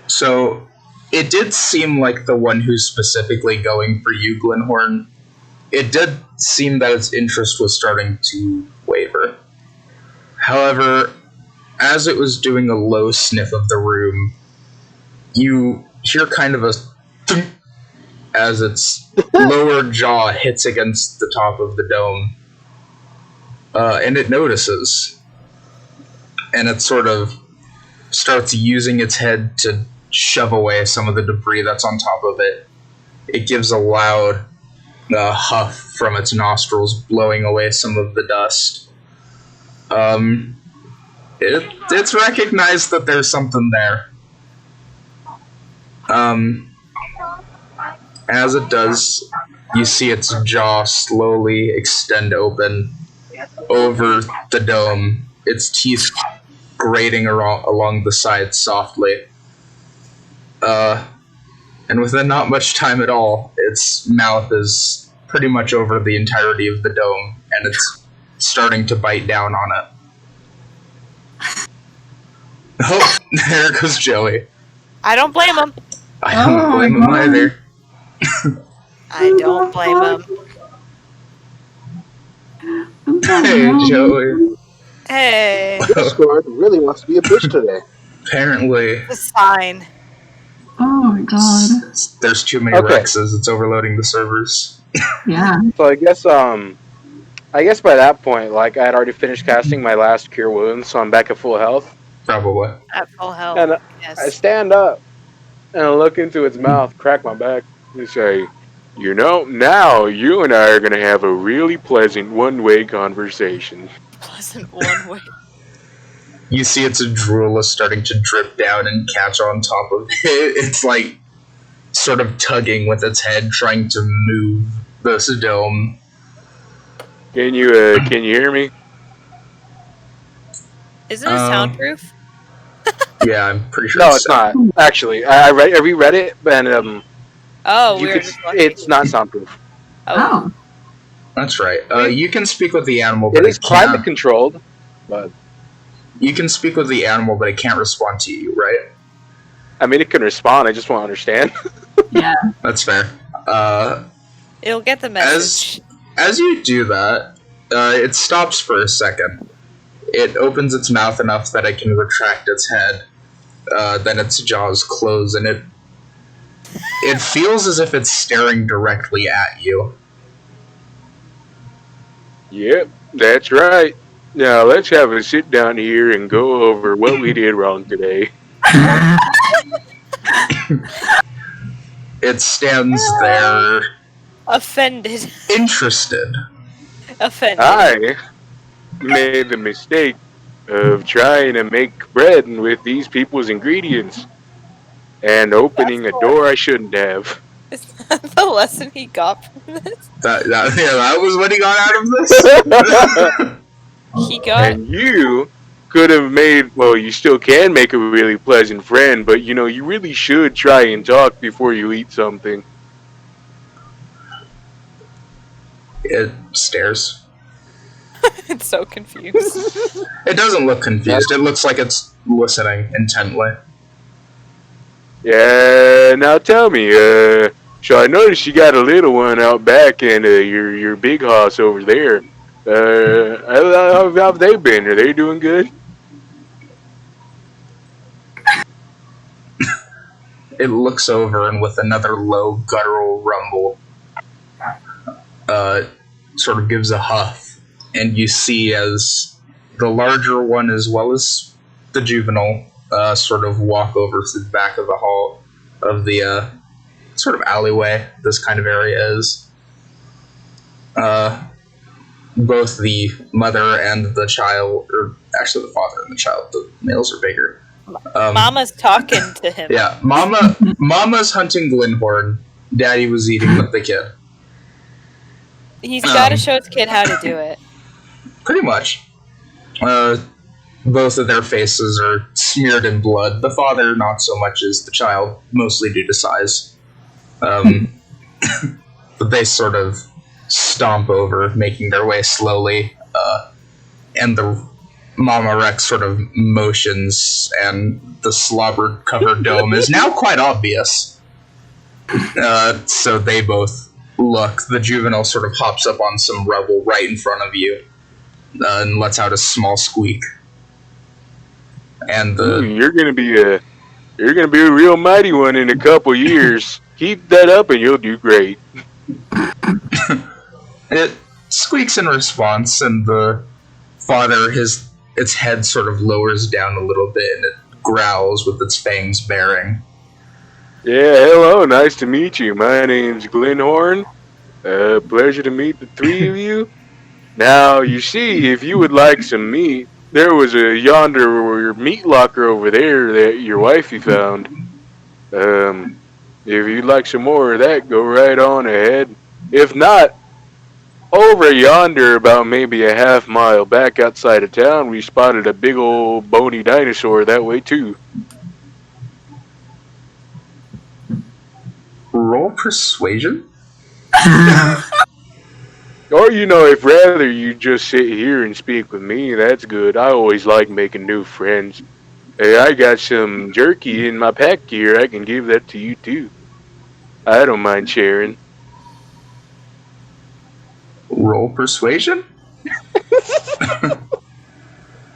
So, it did seem like the one who's specifically going for you, Glinhorn, it did seem that its interest was starting to waver. However, as it was doing a low sniff of the room, you hear kind of a thunk as its lower jaw hits against the top of the dome. And it notices. And it sort of starts using its head to shove away some of the debris that's on top of it. It gives a loud huff from its nostrils, blowing away some of the dust. It's recognized that there's something there. As it does, you see its jaw slowly extend open over the dome, its teeth grating along the sides softly. And within not much time at all, its mouth is pretty much over the entirety of the dome, and it's starting to bite down on it. Oh, there goes Joey. I don't blame him. I don't blame him either. I don't blame him. Hey, Joey. Hey, Discord really wants to be a bitch today. Apparently, the sign. Oh my god. there's too many Okay. Rexes. It's overloading the servers. Yeah. So I guess by that point, like I had already finished casting my last cure wounds, so I'm back at full health. Probably. At full health. And I Yes. stand up and I look into its mouth, crack my back, and say, "You know, now you and I are gonna have a really pleasant one-way conversation." Pleasant one way. You see its drool is starting to drip down and catch on top of it. It's like sort of tugging with its head, trying to move this dome. Can you hear me? Isn't it soundproof? Yeah, I'm pretty sure. No, it's not. Actually, I reread it, and Oh, you we're could, just lucky. it's not soundproof. Oh. That's right. You can speak with the animal, It but is climate controlled, but you can speak with the animal, but it can't respond to you, right? I mean, it can respond. I just won't understand. Yeah. That's fair. It'll get the message. As you do that, It stops for a second. It opens its mouth enough that it can retract its head. Then its jaws close, and it feels as if it's staring directly at you. Yep, that's right. Now let's have a sit down here and go over what we did wrong today. It stands there, Offended. interested. Offended. I made the mistake of trying to make bread with these people's ingredients and opening a door I shouldn't have. Is that the lesson he got from this? That was what he got out of this? He got. And you could have made, well, you still can make a really pleasant friend, but you really should try and talk before you eat something. It stares. It's so confused. It doesn't look confused. It looks like it's listening intently. Yeah, now tell me, so I noticed you got a little one out back and your big hoss over there. How have they been? Are they doing good? It looks over and with another low guttural rumble, sort of gives a huff, and you see as the larger one as well as the juvenile sort of walk over to the back of the hall of the sort of alleyway this kind of area is. Both the mother and the child, or actually the father and the child, the males are bigger. Mama's talking to him. Yeah, Mama's hunting Glenhorn. Daddy was eating with the kid. He's got to show his kid how to do it. Pretty much. Both of their faces are smeared in blood. The father, not so much as the child, mostly due to size. But they sort of stomp over, making their way slowly, and the Mama Rex sort of motions, and the slobber-covered dome is now quite obvious. So they both look. The juvenile sort of hops up on some rubble right in front of you, and lets out a small squeak. And You're gonna be a real mighty one in a couple years. Keep that up, and you'll do great. It squeaks in response, and the father, its head sort of lowers down a little bit, and it growls with its fangs baring. Yeah, hello, nice to meet you. My name's Glenhorn. Pleasure to meet the three of you. Now, you see, if you would like some meat, there was a yonder meat locker over there that your wifey found. If you'd like some more of that, go right on ahead. If not, over yonder, about maybe a half mile back outside of town, we spotted a big old bony dinosaur that way too. Roll persuasion? Or, if rather you just sit here and speak with me, that's good. I always like making new friends. Hey, I got some jerky in my pack here. I can give that to you too. I don't mind sharing. Roll persuasion?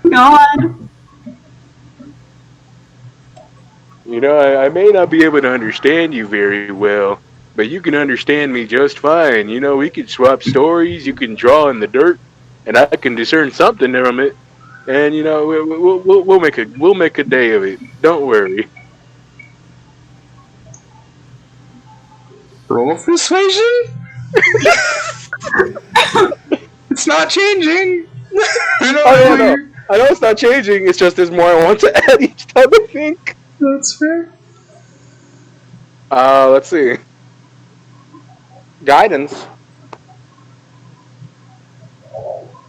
God. I may not be able to understand you very well, but you can understand me just fine. We could swap stories, you can draw in the dirt, and I can discern something from it. And we'll make a day of it. Don't worry. Roll persuasion? It's not changing. I know it's not changing. It's just there's more I want to add each time I think. That's fair. Let's see. Guidance.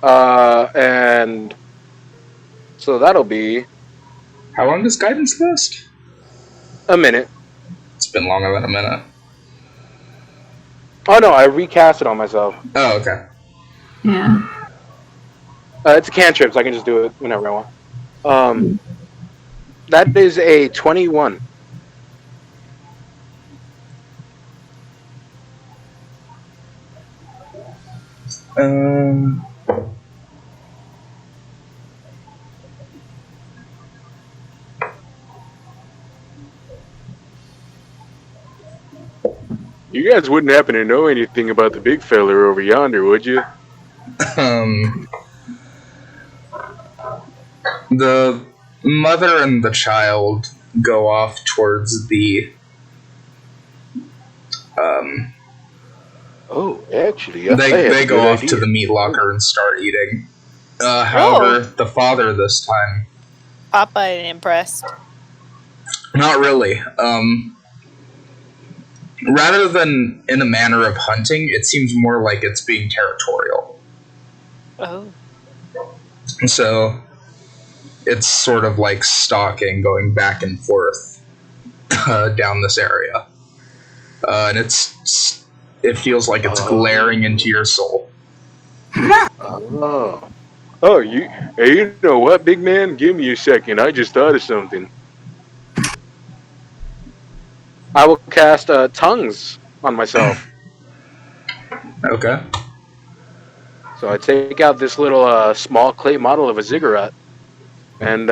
And so that'll be How long does guidance last? a minute. It's been longer than a minute. Oh no, I recast it on myself. Oh, okay. Yeah. It's a cantrip, so I can just do it whenever I want. That is a 21. You guys wouldn't happen to know anything about the big feller over yonder, would you? The mother and the child go off towards the Oh, actually, I have they a go good off idea. to the meat locker and start eating. However, the father this time, Papa ain't impressed. not really. Rather than in a manner of hunting, it seems more like it's being territorial. Oh. So it's sort of like stalking, going back and forth down this area, and it feels like it's glaring into your soul. Oh, hey, you know what, big man? Give me a second. I just thought of something. I will cast tongues on myself. Okay. So I take out this little small clay model of a ziggurat, and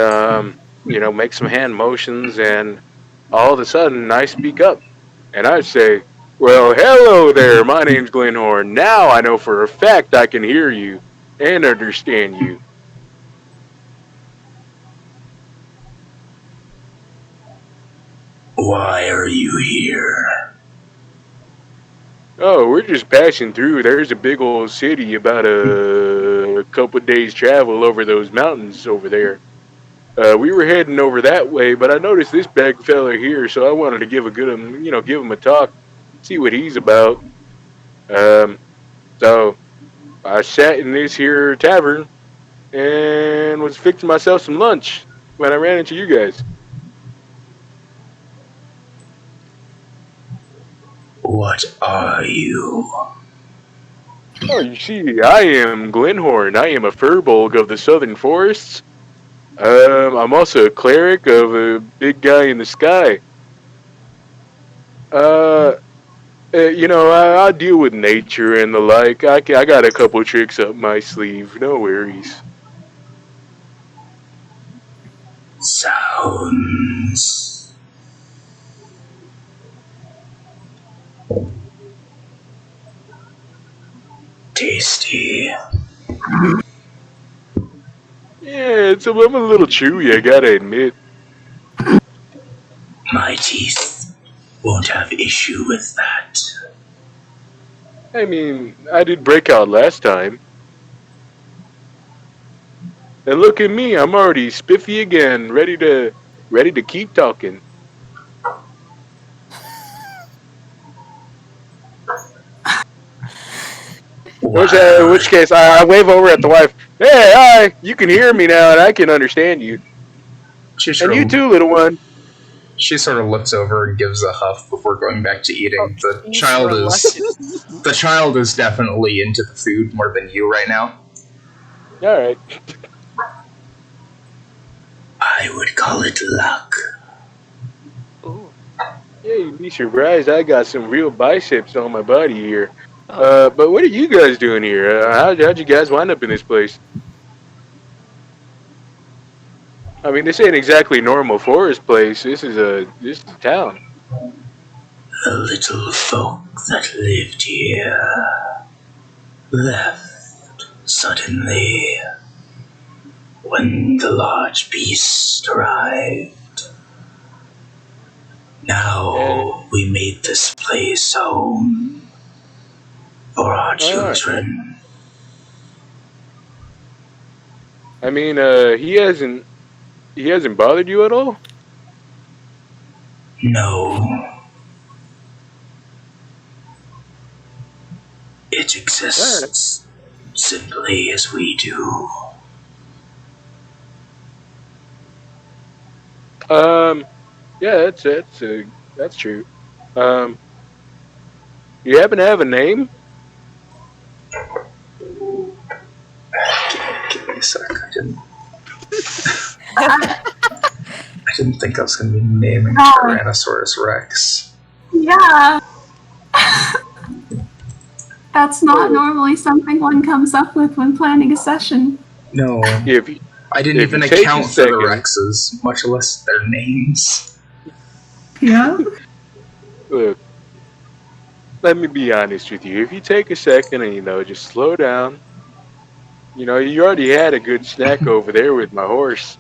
make some hand motions, and all of a sudden I speak up, and I say, "Well, hello there. My name's Glenhorn. Now I know for a fact I can hear you and understand you." Why are you here? Oh, we're just passing through. There's a big old city about a couple days travel over those mountains over there. We were heading over that way, but I noticed this big fella here, so I wanted to give him a talk, see what he's about. So I sat in this here tavern and was fixing myself some lunch when I ran into you guys. What are you? Oh, you see, I am Glenhorn. I am a furbolg of the southern forests. I'm also a cleric of a big guy in the sky. I deal with nature and the like. I got a couple tricks up my sleeve. No worries. Sounds tasty. Yeah, I'm a little chewy, I gotta admit. My teeth won't have issue with that. I mean, I did break out last time. And look at me, I'm already spiffy again, ready to keep talking. In which case, I wave over at the wife. Hey, hi! You can hear me now, and I can understand you. And you too, little one. She sort of looks over and gives a huff before going back to eating. Oh, The child reluctant. is definitely into the food more than you right now. All right. I would call it luck. Ooh. Yeah, you'd be surprised. I got some real biceps on my body here. Oh. But what are you guys doing here? How'd you guys wind up in this place? I mean, this ain't exactly normal forest place. This is a town. The little folk that lived here left suddenly when the large beast arrived. Now we made this place home for our children. I mean, he hasn't bothered you at all? No. It exists simply as we do. Yeah, that's true. You happen to have a name? Give me a sec. I didn't think I was going to be naming Tyrannosaurus Rex. Yeah. That's not normally something one comes up with when planning a session. No. I didn't even account for the Rexes, much less their names. Yeah. Look, let me be honest with you. If you take a second and just slow down, you already had a good snack over there with my horse.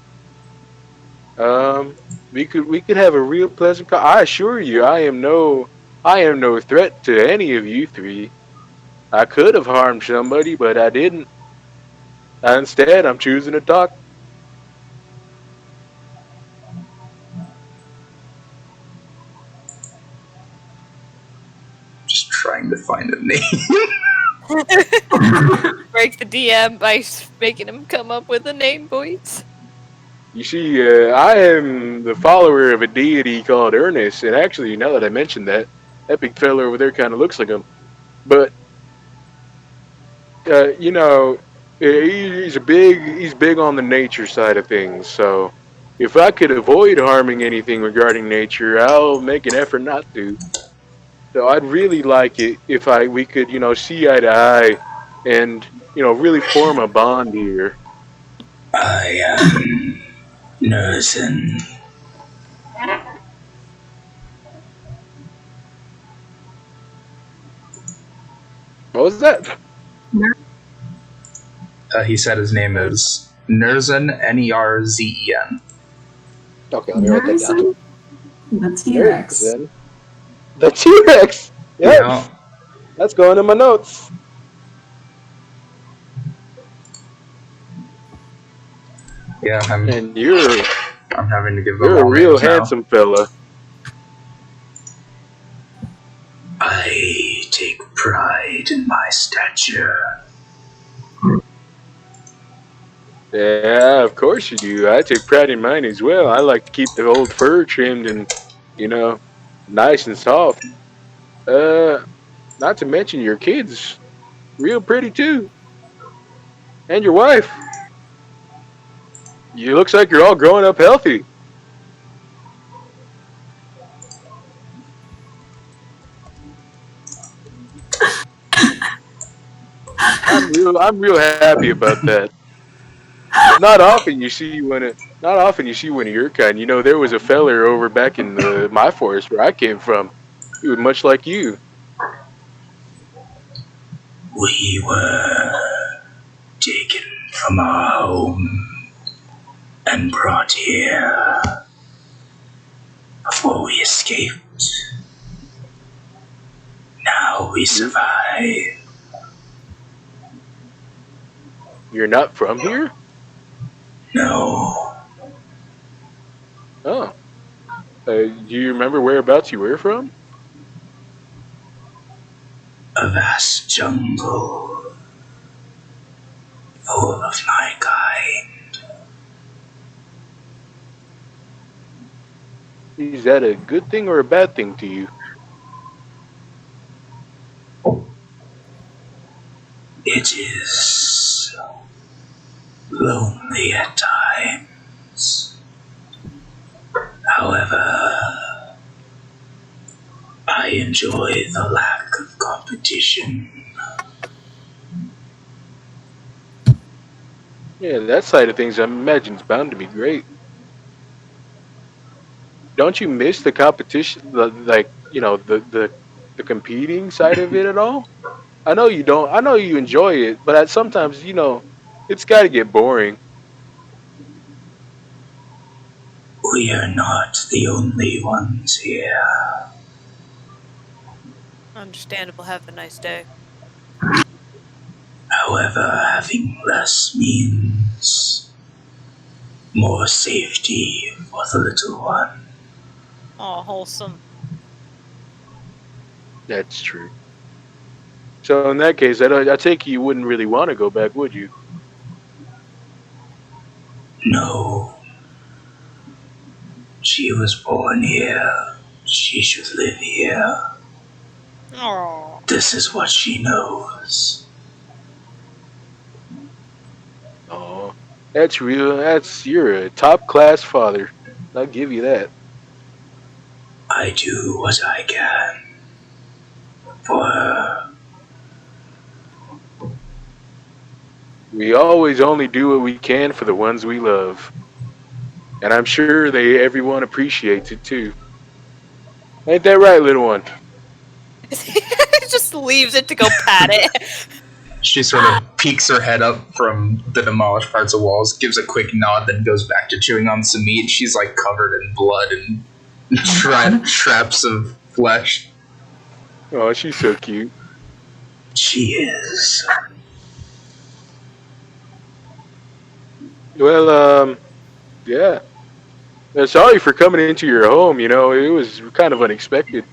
Um, we could have a real pleasant. I assure you, I am no threat to any of you three. I could have harmed somebody, but I didn't. Instead, I'm choosing to talk. Just trying to find a name. Break the DM by making him come up with a name, boys. You see, I am the follower of a deity called Ernest, and actually, now that I mentioned that, that big fella over there kind of looks like him. But you know, he's big on the nature side of things. So, if I could avoid harming anything regarding nature, I'll make an effort not to. So, I'd really like it if we could, see eye to eye, and really form a bond here. I am Nursing. What was that? He said his name is Nerzen, Nerzen. Okay, let me write that down. The T-Rex. Nerzen. The T-Rex. Yep. Yeah, That's going in my notes. yeah. And you're I'm having to give the you're a long real names now. handsome fella. I take pride in my stature. Yeah, of course you do. I take pride in mine as well. I like to keep the old fur trimmed and, you know, nice and soft. Uh, Not to mention your kids, real pretty too, and your wife. You looks like you're all growing up healthy. I'm real happy about that. Not often you see one of your kind. There was a feller over back in my forest where I came from. He was much like you. We were taken from our home and brought here before we escaped. Now we survive. You're not from here? No, Oh. Do you remember whereabouts you were from? a vast jungle full of my kind. Is that a good thing or a bad thing to you? It is lonely at times. However, I enjoy the lack of competition. Yeah, that side of things I imagine is bound to be great. Don't you miss the competition, like the competing side of it at all? I know you don't. I know you enjoy it, but sometimes it's got to get boring. We are not the only ones here. Understandable. Have a nice day. However, having less means more safety for the little one. Oh, wholesome. That's true. So in that case, I take it you wouldn't really want to go back, would you? No, she was born here. She should live here. Oh. This is what she knows. Oh, that's real. You're a top class father. I'll give you that. I do what I can for her. We always only do what we can for the ones we love, and I'm sure everyone appreciates it too. Ain't that right, little one? Just leaves it to go pat it. She sort of peeks her head up from the demolished parts of walls, gives a quick nod, then goes back to chewing on some meat. She's like covered in blood and traps of flesh. Oh, she's so cute. She is. Well, yeah. Sorry for coming into your home. You know, it was kind of unexpected.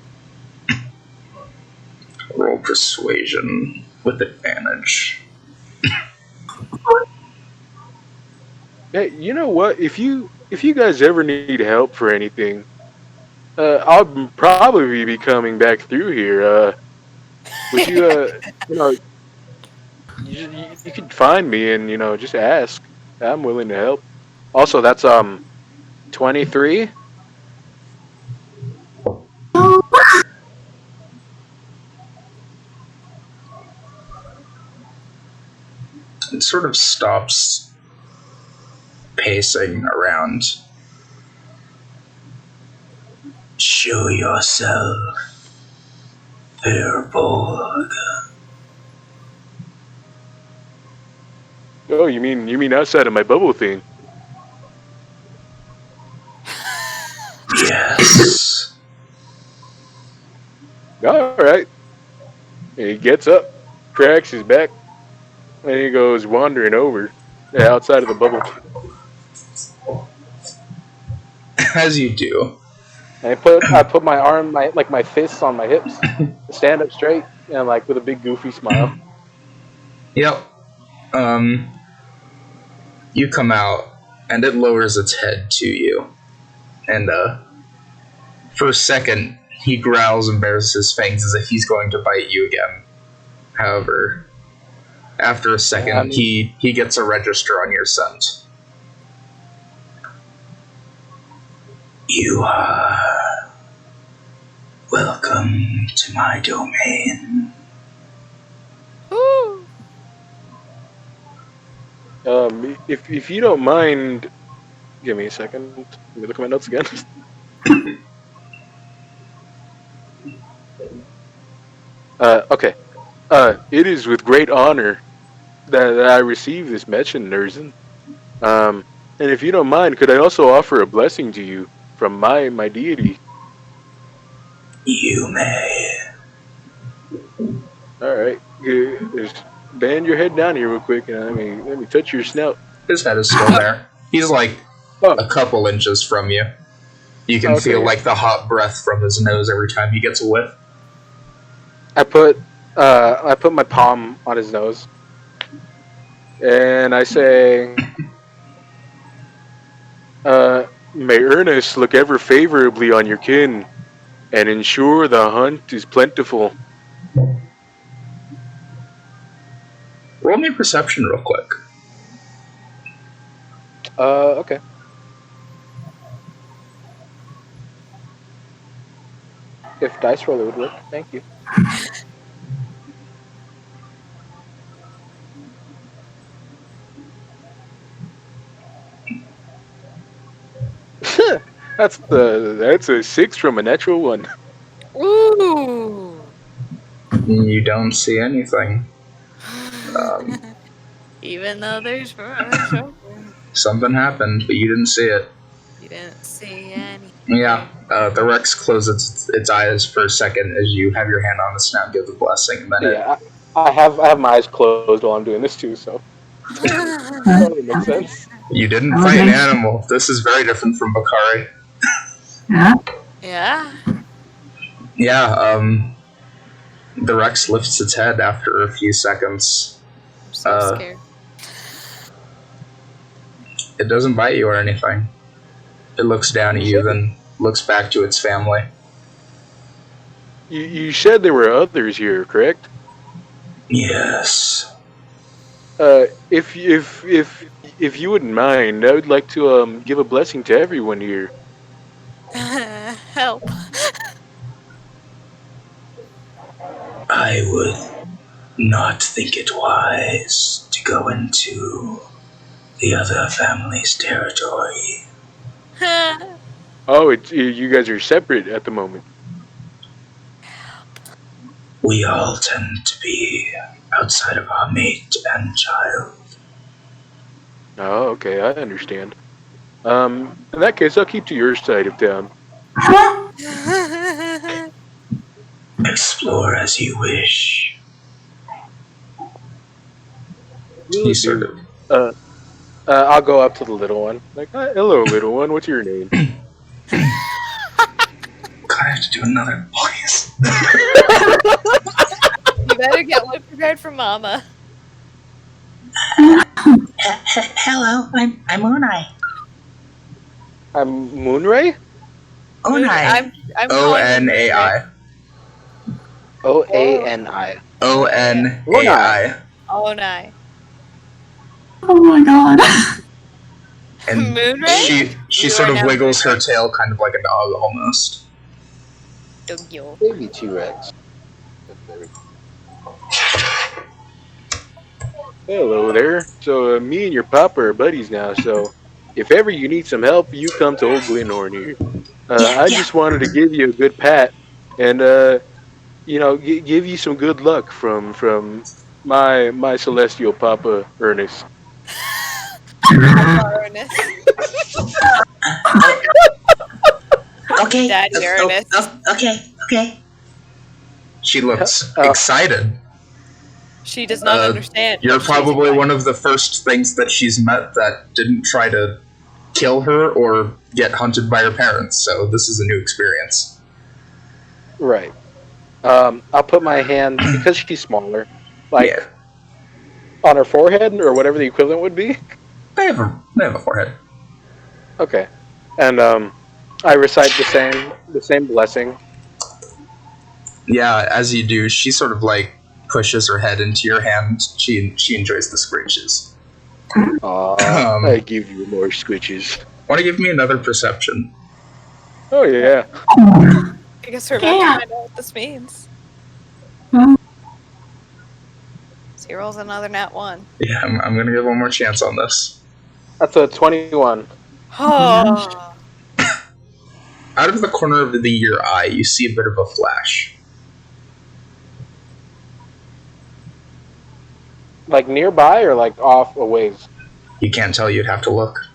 Roll persuasion with advantage. Hey, you know what? If you guys ever need help for anything, I'll probably be coming back through here. Would you, you know, you could find me and just ask. I'm willing to help. Also, that's 23. It sort of stops pacing around. Show yourself, Fairborg. Oh, you mean outside of my bubble thing? Yes. All right. And he gets up, cracks his back, and he goes wandering over outside of the bubble. As you do. And I put my arm, my fists on my hips, stand up straight, and like with a big goofy smile. Yep. You come out, and it lowers its head to you. And, for a second, he growls and bares his fangs as if he's going to bite you again. However, after a second, he gets a register on your scent. You are welcome to my domain. Ooh. If you don't mind, give me a second. Let me look at my notes again. Okay. It is with great honor that I receive this mention, Nurzin. And if you don't mind, could I also offer a blessing to you from my deity? You may. All right. Just bend your head down here real quick, and let me touch your snout. His head is still there. He's like a couple inches from you. You can feel like the hot breath from his nose every time he gets a whiff. I put my palm on his nose, and I say, may Ernest look ever favorably on your kin, and ensure the hunt is plentiful. Roll me perception real quick. Okay. If dice roller would work, thank you. That's a 6 from a natural 1. Ooh. You don't see anything. Even though there's Something happened, but you didn't see it. You didn't see anything. Yeah, the Rex closes its eyes for a second as you have your hand on the snout, give the blessing, and then I have my eyes closed while I'm doing this too, so totally makes sense. You didn't fight an animal. This is very different from Bakari. Yeah? Yeah. Yeah, the Rex lifts its head after a few seconds. I'm so scared. It doesn't bite you or anything. It looks down at you, then looks back to its family. You said there were others here, correct? Yes. If you wouldn't mind, I would like to give a blessing to everyone here. Help. I would not think it wise to go into the other family's territory. Oh, you guys are separate at the moment. We all tend to be outside of our mate and child. Oh, okay, I understand. In that case, I'll keep to your side of town. Explore as you wish. Will You sort do. of. I'll go up to the little one. Like, hello, little one. What's your name? God, I have to do another voice. You better get one prepared for Mama. Hello, I'm Unai. I'm Moonray. Unai. I'm calling him ONAI. OANI. ONAI. Onai. Oh my god. And Moonray? she You sort are of now wiggles her Moonray. tail kind of like a dog almost. Dogyo. Baby T-Rex. Hello there. So, me and your papa are buddies now, so if ever you need some help, you come to old Glenhorn here. I Yeah. just wanted to give you a good pat and, give you some good luck from my celestial papa, Ernest. Ernest. Okay. Daddy Ernest. Okay. She looks Oh. excited. She does not understand. You're but she's probably excited. one of the first things that she's met that didn't try to kill her or get hunted by her parents, so this is a new experience. Right. I'll put my hand because she's smaller, like Yeah, on her forehead or whatever the equivalent would be. they have a forehead. Okay. And I recite the same blessing. Yeah, as you do, she sort of like pushes her head into your hand. She enjoys the screeches. Aw. I give you more squitches. Want to give me another perception? Oh, yeah. I guess we're about Yeah. to find out what this means. Hmm. So he rolls another nat 1. Yeah, I'm gonna give one more chance on this. That's a 21. Oh. Out of the corner of your eye, you see a bit of a flash. Like nearby or like off a ways? You can't tell, you'd have to look.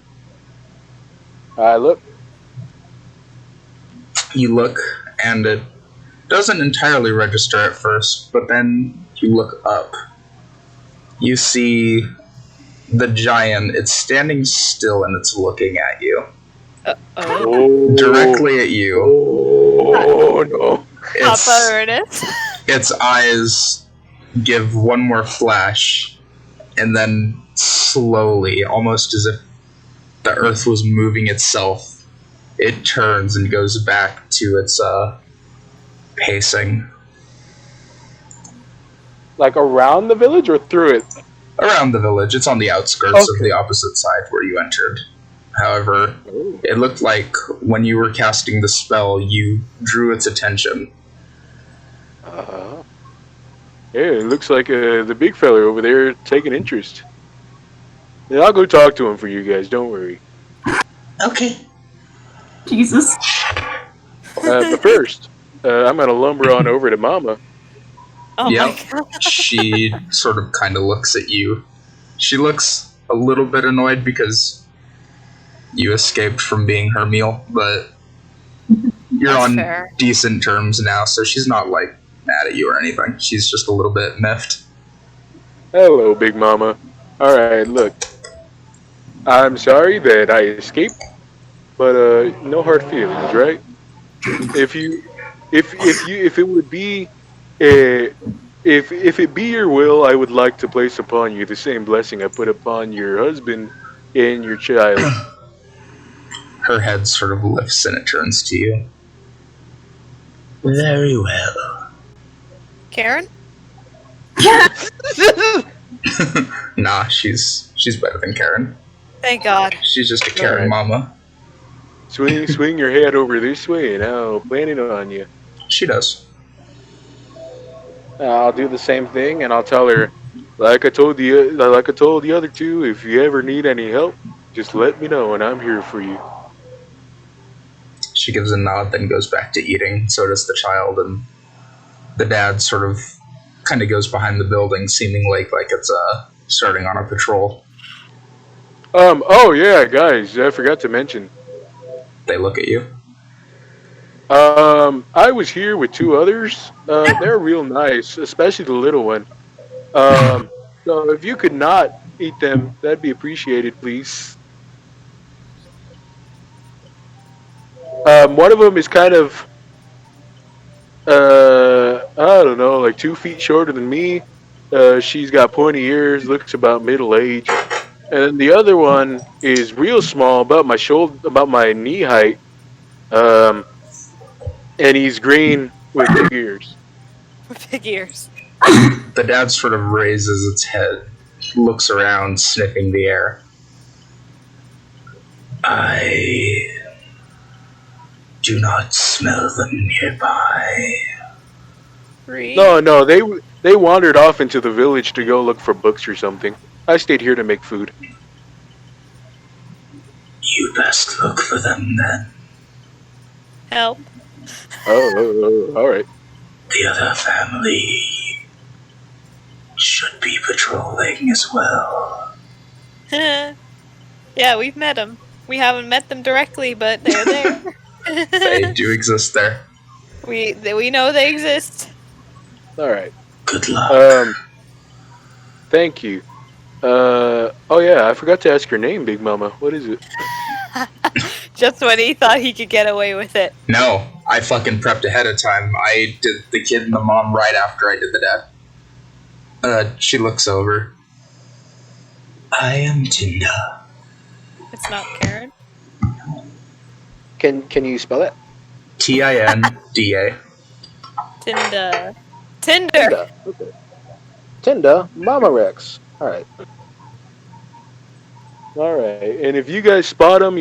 I look. You look, and it doesn't entirely register at first, but then you look up. You see the giant. It's standing still and it's looking at you. Oh. Oh. Directly at you. Oh, no. Papa Ernest. Its eyes give one more flash, and then slowly, almost as if the earth was moving itself, it turns and goes back to its pacing. Like around the village or through it? Around the village. It's on the outskirts of the opposite side where you entered. However, it looked like when you were casting the spell, you drew its attention. Yeah, it looks like the big fella over there taking interest. Yeah, I'll go talk to him for you guys. Don't worry. Okay. Jesus. But first, I'm gonna lumber on over to Mama. Oh Yep. my god. She sort of kind of looks at you. She looks a little bit annoyed because you escaped from being her meal, but you're That's on fair. decent terms now, so she's not like mad at you or anything. She's just a little bit miffed. Hello, Big Mama. All right, look. I'm sorry that I escaped, but no hard feelings, right? If it would be, if it be your will, I would like to place upon you the same blessing I put upon your husband and your child. Her head sort of lifts and it turns to you. Very well. Karen? Nah, she's better than Karen. Thank God. She's just a Karen Alright. mama. Swing your head over this way, and I'll plan it on you. She does. I'll do the same thing, and I'll tell her. Like I told the other two, if you ever need any help, just let me know, and I'm here for you. She gives a nod, then goes back to eating. So does the child, and The dad sort of kind of goes behind the building, seeming like it's starting on a patrol. Oh yeah, guys, I forgot to mention. They look at you. I was here with 2 others. They're real nice, especially the little one. So if you could not eat them, that'd be appreciated, please. One of them is kind of, I don't know, like 2 feet shorter than me. She's got pointy ears, looks about middle age, and the other one is real small, about my shoulder, about my knee height. Um, and he's green with big ears. Big ears. The dad sort of raises its head, looks around, sniffing the air. I do not smell them nearby. No, they wandered off into the village to go look for books or something. I stayed here to make food. You best look for them then. Help. Oh, all right. The other family should be patrolling as well. Yeah, we've met them. We haven't met them directly, but they're there. They do exist there. We know they exist. All right. Good luck. Thank you. Oh yeah, I forgot to ask your name, Big Mama. What is it? Just when he thought he could get away with it. No, I fucking prepped ahead of time. I did the kid and the mom right after I did the dad. She looks over. I am Tinda. It's not Karen. Can you spell it? Tinda. Tinder. Tinda. Okay. Tinda, Mama Rex. All right. And if you guys spot them,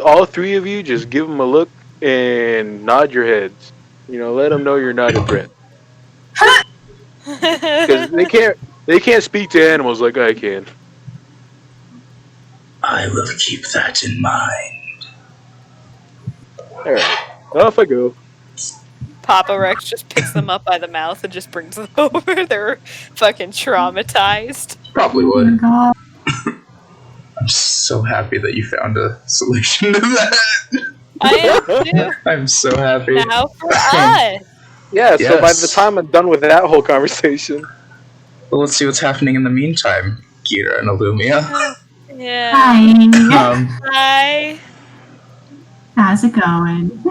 all 3 of you just give them a look and nod your heads. Let them know you're not a threat. Because they can't speak to animals like I can. I will keep that in mind. All right, off I go. Papa Rex just picks them up by the mouth and just brings them over. They're fucking traumatized. Probably Oh would. my god. I'm so happy that you found a solution to that. I am too. I'm so happy. Now for us. Yeah, so by Yes. the time I'm done with that whole conversation. Well, let's see what's happening in the meantime, Gira and Illumia. Yeah. Hi. Hi. How's it going?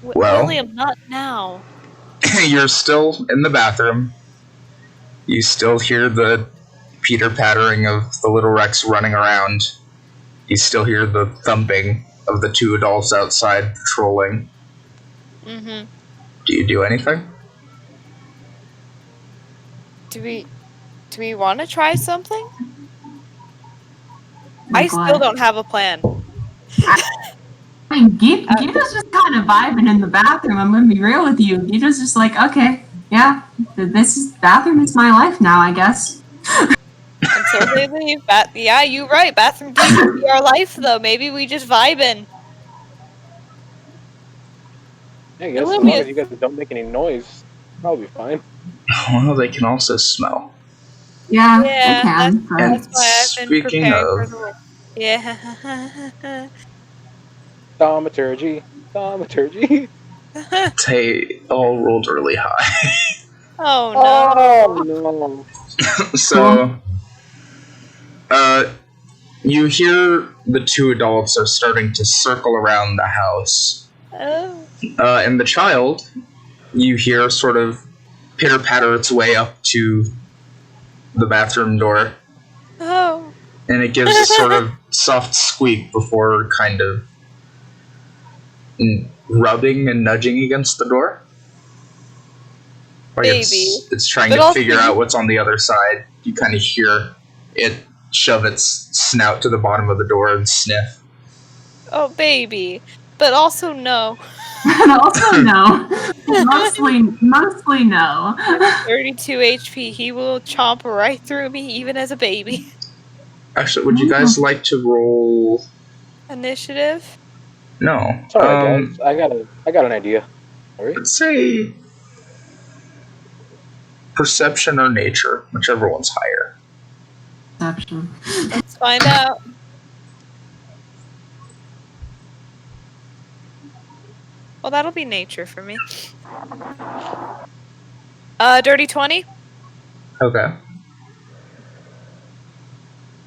Well. William, not now. You're still in the bathroom. You still hear the pitter-pattering of the little Rex running around. You still hear the thumping of the 2 adults outside patrolling. Mm-hmm. Do you do anything? Do we want to try something? Like I still what? don't have a plan. I mean, Gita's just kind of vibing in the bathroom. I'm gonna be real with you. Gita's just like, okay, yeah, bathroom is my life now, I guess. Until they leave. Yeah, you're right. Bathroom can be our life, though. Maybe we just vibing. I guess as long as you guys don't make any noise, probably fine. Well, they can also smell. Yeah, Yeah, they can. but- That's why I've been Speaking preparing of- for the Yeah. Thaumaturgy. They all rolled really high. Oh no. Oh no. So, you hear the 2 adults are starting to circle around the house. Oh. And the child, you hear sort of pitter-patter its way up to the bathroom door. Oh. And it gives a sort of soft squeak before kind of rubbing and nudging against the door. Like Baby. it's trying But to also figure you- out what's on the other side. You kind of hear it shove its snout to the bottom of the door and sniff. Oh, baby. But also no. And also no. Mostly no. 32 HP. He will chomp right through me, even as a baby. Actually, would you guys like to roll... Initiative. No. Sorry, guys. I got an idea. All right. Let's say perception or nature, whichever one's higher. Perception. Let's find out. Well, that'll be nature for me. Dirty 20? Okay.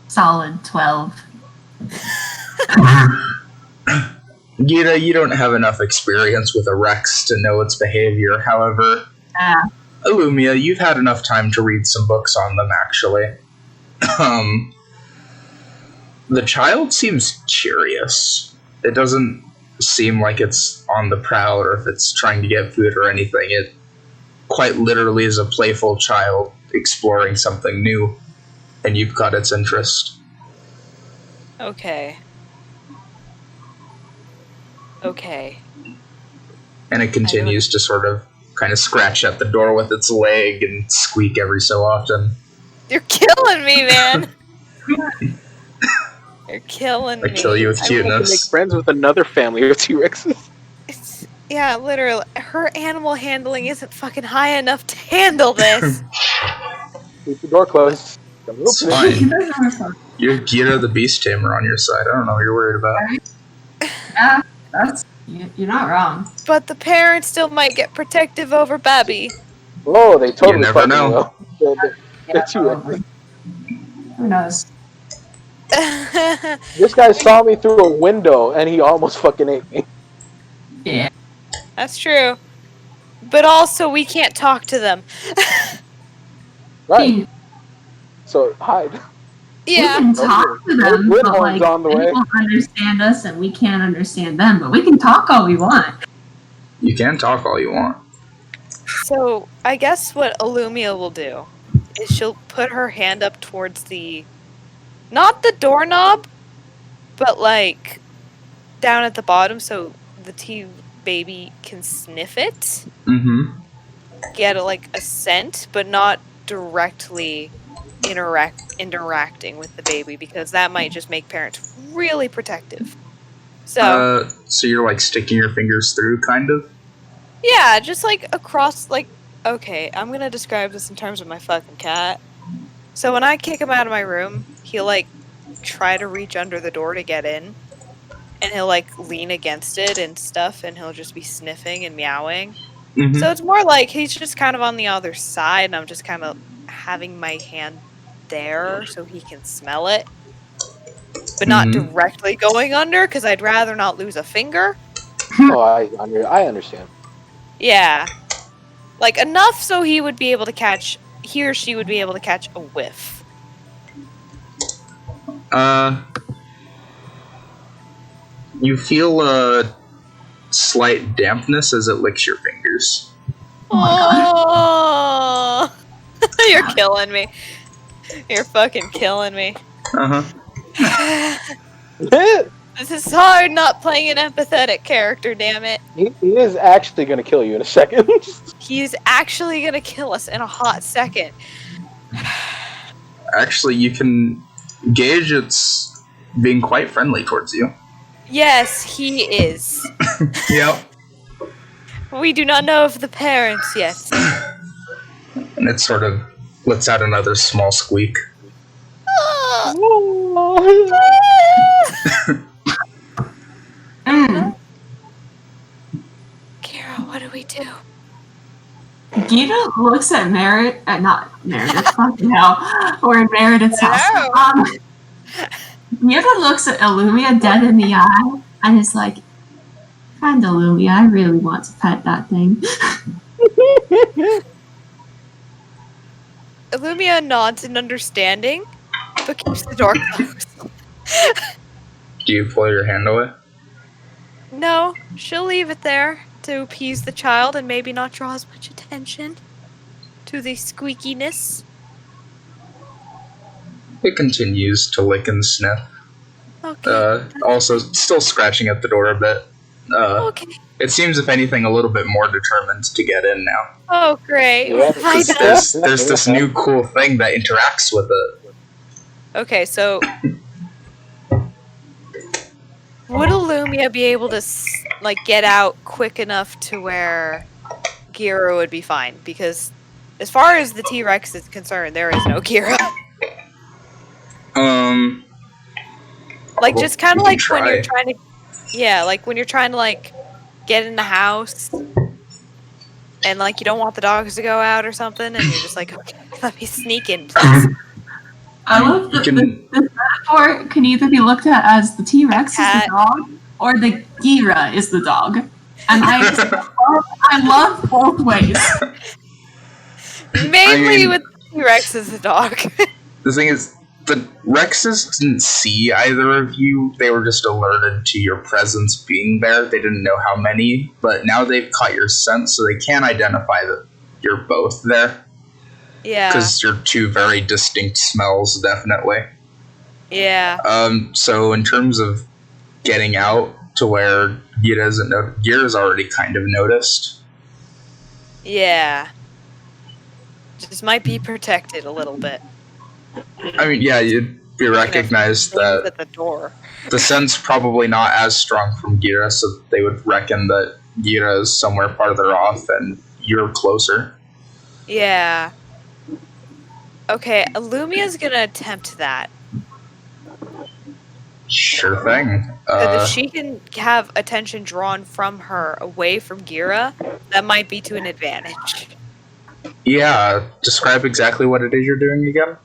Solid 12. Gita, you don't have enough experience with a Rex to know its behavior. However, Illumia, you've had enough time to read some books on them, actually. The child seems curious. It doesn't seem like it's on the prowl or if it's trying to get food or anything. It quite literally is a playful child exploring something new, and you've got its interest. Okay. Okay. And it continues to sort of kind of scratch at the door with its leg and squeak every so often. You're killing me, man! You're killing me. I kill you with I want to make cuteness. friends with another family of T-Rexes. Yeah, literally. Her animal handling isn't fucking high enough to handle this. Keep the door closed. Don't It's open it. fine. You're Gira the Beast Tamer on your side. I don't know what you're worried about. Yeah, you're not wrong. But the parents still might get protective over Babby. Oh, they totally never fucking know. will. Yeah, T-Rex. probably. Who knows? This guy saw me through a window and he almost fucking ate me. Yeah. That's true. But also, we can't talk to them. Right. So hide. Yeah. We can talk to them, but Woodhorn's like, on the they way. won't understand us and we can't understand them, but we can talk all we want. You can talk all you want. So, I guess what Illumia will do is she'll put her hand up towards the... Not the doorknob, but like down at the bottom so the T-baby can sniff it. Mm-hmm. Get like a scent, but not directly interacting with the baby because that might just make parents really protective. So So you're like sticking your fingers through, kind of? yeah, just like across, like, okay, I'm gonna describe this in terms of my fucking cat. So when I kick him out of my room, he'll like try to reach under the door to get in, and he'll like lean against it and stuff, and he'll just be sniffing and meowing. Mm-hmm. So it's more like he's just kind of on the other side, and I'm just kind of having my hand there so he can smell it, but not directly going under because I'd rather not lose a finger. Oh, I understand. Yeah, like enough so he or she would be able to catch a whiff. You feel a slight dampness as it licks your fingers. Oh, you're killing me. You're fucking killing me. Uh-huh. This is hard not playing an empathetic character, damn it. He is actually going to kill you in a second. He's actually gonna kill us in a hot second. Actually, you can gauge it's being quite friendly towards you. Yes, he is. Yep. We do not know of the parents yet. And it sort of lets out another small squeak. Kara, what do we do? Gita looks at not Meredith, fucking hell, or in Meredith's house. Gita looks at Illumia dead in the eye and is like, "Friend Illumia, I really want to pet that thing." Illumia nods in understanding, but keeps the door closed. Do you pull your hand away? No, she'll leave it there to appease the child and maybe not draw as much attention to the squeakiness. It continues to lick and sniff. Okay. Also, still scratching at the door a bit. Okay. It seems, if anything, a little bit more determined to get in now. Oh, great. Yeah. There's this new cool thing that interacts with it. Okay, so Would Illumia be able to get out quick enough to where Gira would be fine? Because as far as the T-Rex is concerned, there is no Gira. Well, just kind you of can like when you're try. trying to, yeah, like when you're trying to get in the house, and you don't want the dogs to go out or something, and you're just like, okay, let me sneak in, please. I love You the, can- the metaphor can either be looked at as the T-Rex is the cat. dog or the Gira is the dog. And I love both ways. Mainly with T-Rex as a dog. The thing is, the Rexes didn't see either of you. They were just alerted to your presence being there. They didn't know how many, but now they've caught your scent, so they can identify that you're both there. Yeah. Because you're two very distinct smells, definitely. Yeah. So in terms of getting out to where Gira's already kind of noticed. Yeah. Just might be protected a little bit. I mean, yeah, you'd be recognized that at the door. the scent's probably not as strong from Gira, so they would reckon that Gira is somewhere farther off and you're closer. Yeah. Okay, Illumia's gonna attempt that. Sure thing. Because if she can have attention drawn from her away from Gira, that might be to an advantage. Yeah, describe exactly what it is you're doing again.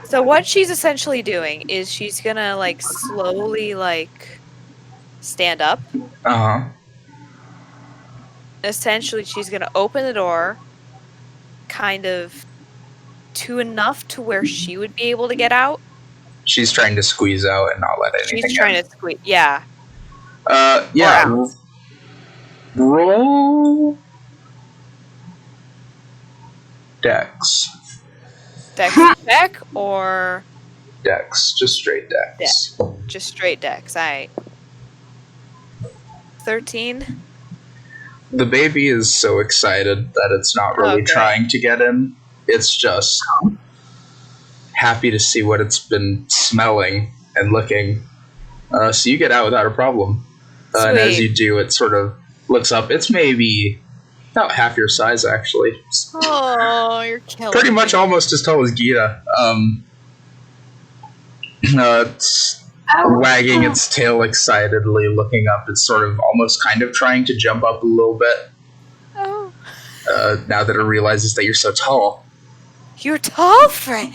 So what she's essentially doing is she's gonna slowly stand up. Uh-huh. Essentially she's gonna open the door kind of to enough to where she would be able to get out. She's trying to squeeze out and not let anything She's trying to squeeze, yeah. Yeah. Roll Dex. Dex check or Dex, just straight Dex. Yeah. Just straight Dex. Alright. 13. The baby is so excited that it's not really trying to get in. It's just happy to see what it's been smelling and looking. So you get out without a problem. And as you do, it sort of looks up. It's maybe about half your size, actually. Oh, you're killing Pretty me. much almost as tall as Gira. It's wagging its tail excitedly, looking up. It's sort of almost kind of trying to jump up a little bit. Oh. Now that it realizes that you're so tall. You're tall, friend.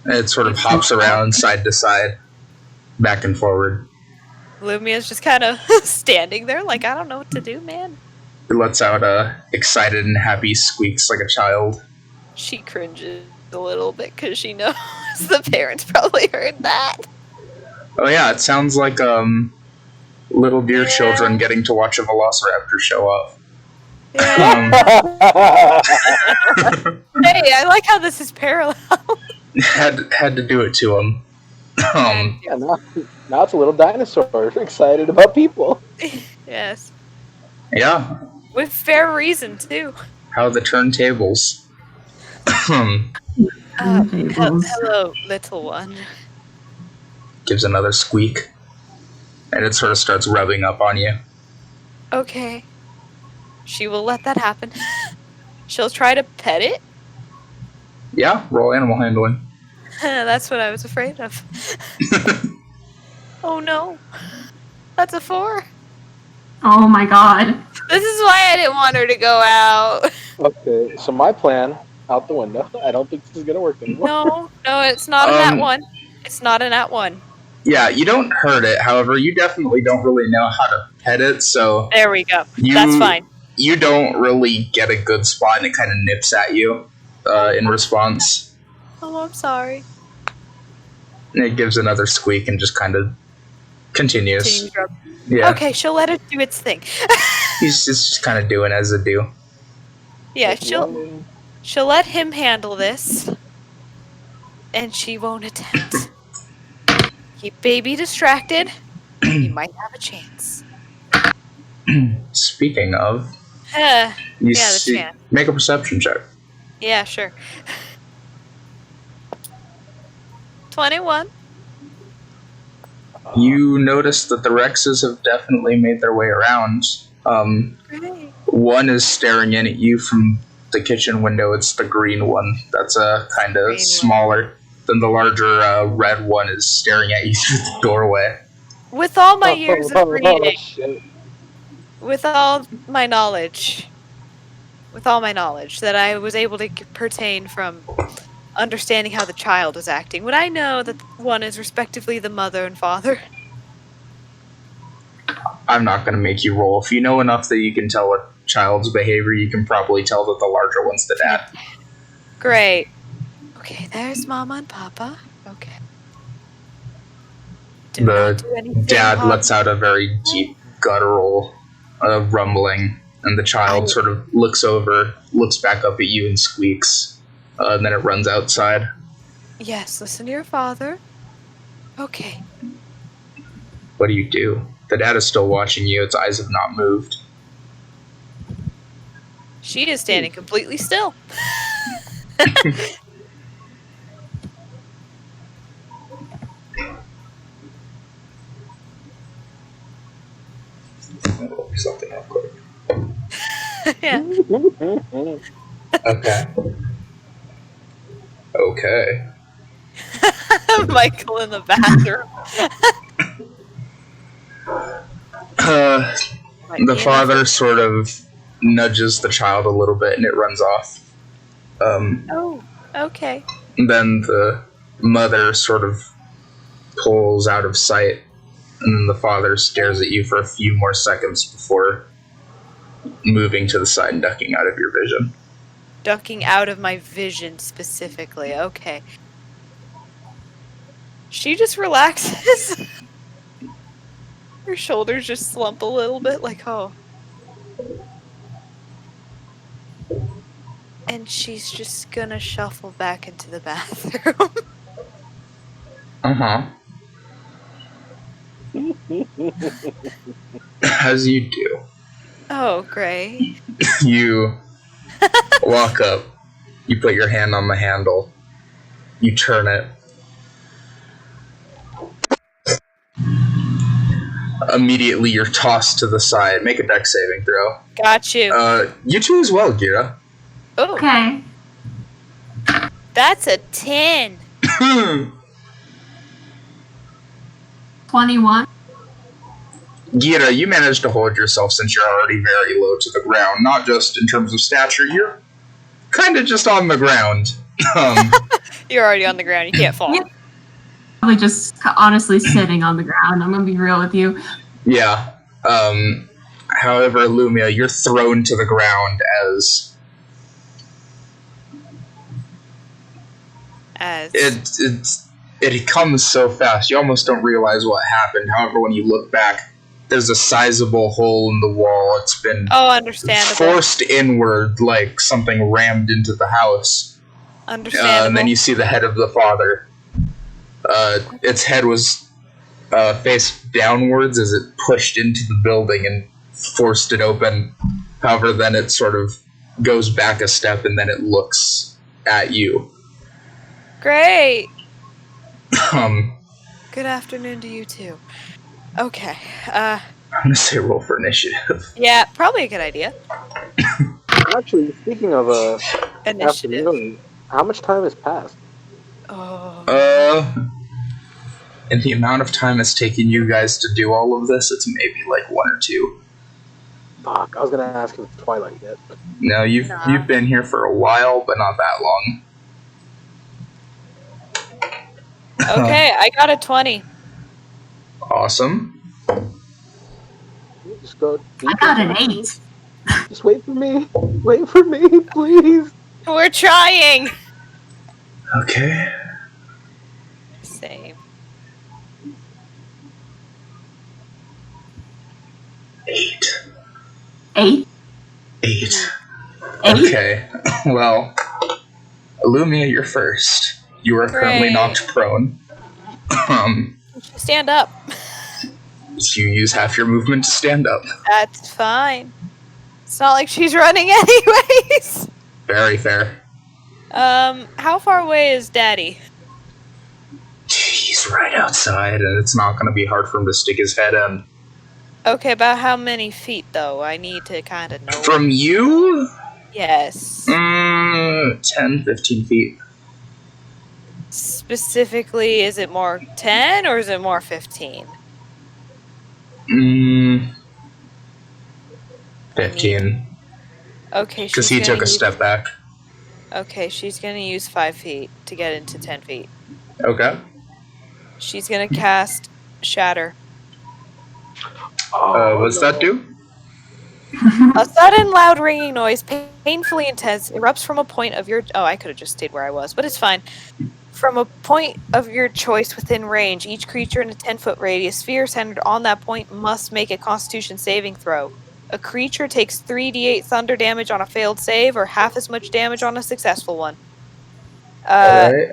And it sort of hops around side to side, back and forward. Lumia's just kind of standing there I don't know what to do, man. It lets out excited and happy squeaks like a child. She cringes a little bit because she knows the parents probably heard that. Oh yeah, it sounds like little dear children getting to watch a velociraptor show off. Yeah. Hey, I like how this is parallel. Had to do it to him. Yeah, now it's a little dinosaur excited about people. Yes. Yeah. With fair reason, too. How the turntables. Hello, little one. Gives another squeak. And it sort of starts rubbing up on you. Okay. She will let that happen. She'll try to pet it. Yeah, roll animal handling. That's what I was afraid of. Oh no. That's a 4. Oh my god. This is why I didn't want her to go out. Okay, so my plan out the window. I don't think this is gonna work anymore. No, it's not in that one. It's not in that one. Yeah, you don't hurt it. However, you definitely don't really know how to pet it, so... There we go. That's fine. You don't really get a good spot, and it kind of nips at you in response. Oh, I'm sorry. And it gives another squeak and just kind of continues. Yeah. Okay, she'll let it do its thing. He's just kind of doing as it do. Yeah, she'll let him handle this. And she won't attempt. Keep baby distracted. You might have a chance. Speaking of, The chance. make a perception check. Yeah, sure. 21. You notice that the Rexes have definitely made their way around. Great. One is staring in at you from the kitchen window. It's the green one. That's kind Green of one. smaller than the larger red one is staring at you through the doorway. With all my years of reading, shit. with all my knowledge that I was able to pertain from understanding how the child was acting, would I know that one is respectively the mother and father? I'm not going to make you roll. If you know enough that you can tell a child's behavior, you can probably tell that the larger one's the dad. Great. Okay, there's Mama and Papa. Okay. Do not do The anything dad harmful. lets out a very deep guttural rumbling, and the child sort of looks over, looks back up at you and squeaks, and then it runs outside. Yes, listen to your father. Okay. What do you do? The dad is still watching you. Its eyes have not moved. She is standing completely still. I'll look something up quick. Yeah. Okay. Okay. Michael in the bathroom. The father sort of nudges the child a little bit and it runs off. Oh, okay. Then the mother sort of pulls out of sight, and then the father stares at you for a few more seconds before moving to the side and ducking out of your vision. Ducking out of my vision specifically. Okay. She just relaxes. Her shoulders just slump a little bit, like, oh. And she's just gonna shuffle back into the bathroom. Uh-huh. As you do, Oh, great. you walk up, you put your hand on the handle, you turn it. Immediately you're tossed to the side. Make a dex saving throw. Got you. You too as well, Gira. Oh, Okay. that's a 10. 21. Gira, you managed to hold yourself since you're already very low to the ground. Not just in terms of stature, you're kind of just on the ground. You're already on the ground. You can't fall. Yeah. Probably just honestly sitting on the ground. I'm gonna be real with you. Yeah. However, Lumia, you're thrown to the ground as it comes so fast. You almost don't realize what happened. However, when you look back, there's a sizable hole in the wall. It's been understandable. forced inward, like something rammed into the house. Understandable. And then you see the head of the father. Its head was face downwards as it pushed into the building and forced it open. However, then it sort of goes back a step and then it looks at you. Great. Good afternoon to you too. Okay. I'm gonna say roll for initiative. Yeah, probably a good idea. Actually, speaking of Initiative. afternoon, how much time has passed? Oh. In the amount of time it's taken you guys to do all of this, it's maybe like 1 or 2. Fuck, I was gonna ask if it's twilight yet. No, you've been here for a while, but not that long. Okay, I got a 20. Awesome. Just go. I got an 8. Just wait for me. Wait for me, please. We're trying. Okay. Same. 8. 8. 8. 8. Okay. Well, Illumia, you're first. You are currently Great. knocked prone. Stand up. You use half your movement to stand up. That's fine. It's not like she's running anyways. Very fair. How far away is Daddy? He's It's right outside, and it's not going to be hard for him to stick his head in. Okay, about how many feet, though? I need to kind of know. From you? Yes. 10, 15 feet. Specifically, is it more 10 or is it more 15? 15. Okay, Because he took a step back. Okay, she's gonna use 5 feet to get into 10 feet. Okay. She's gonna cast Shatter. What's that do? A sudden loud ringing noise, painfully intense, erupts from a point of your... Oh, I could have just stayed where I was, but it's fine. From a point of your choice within range, each creature in a 10-foot radius sphere centered on that point must make a Constitution saving throw. A creature takes 3d8 thunder damage on a failed save, or half as much damage on a successful one. Alright.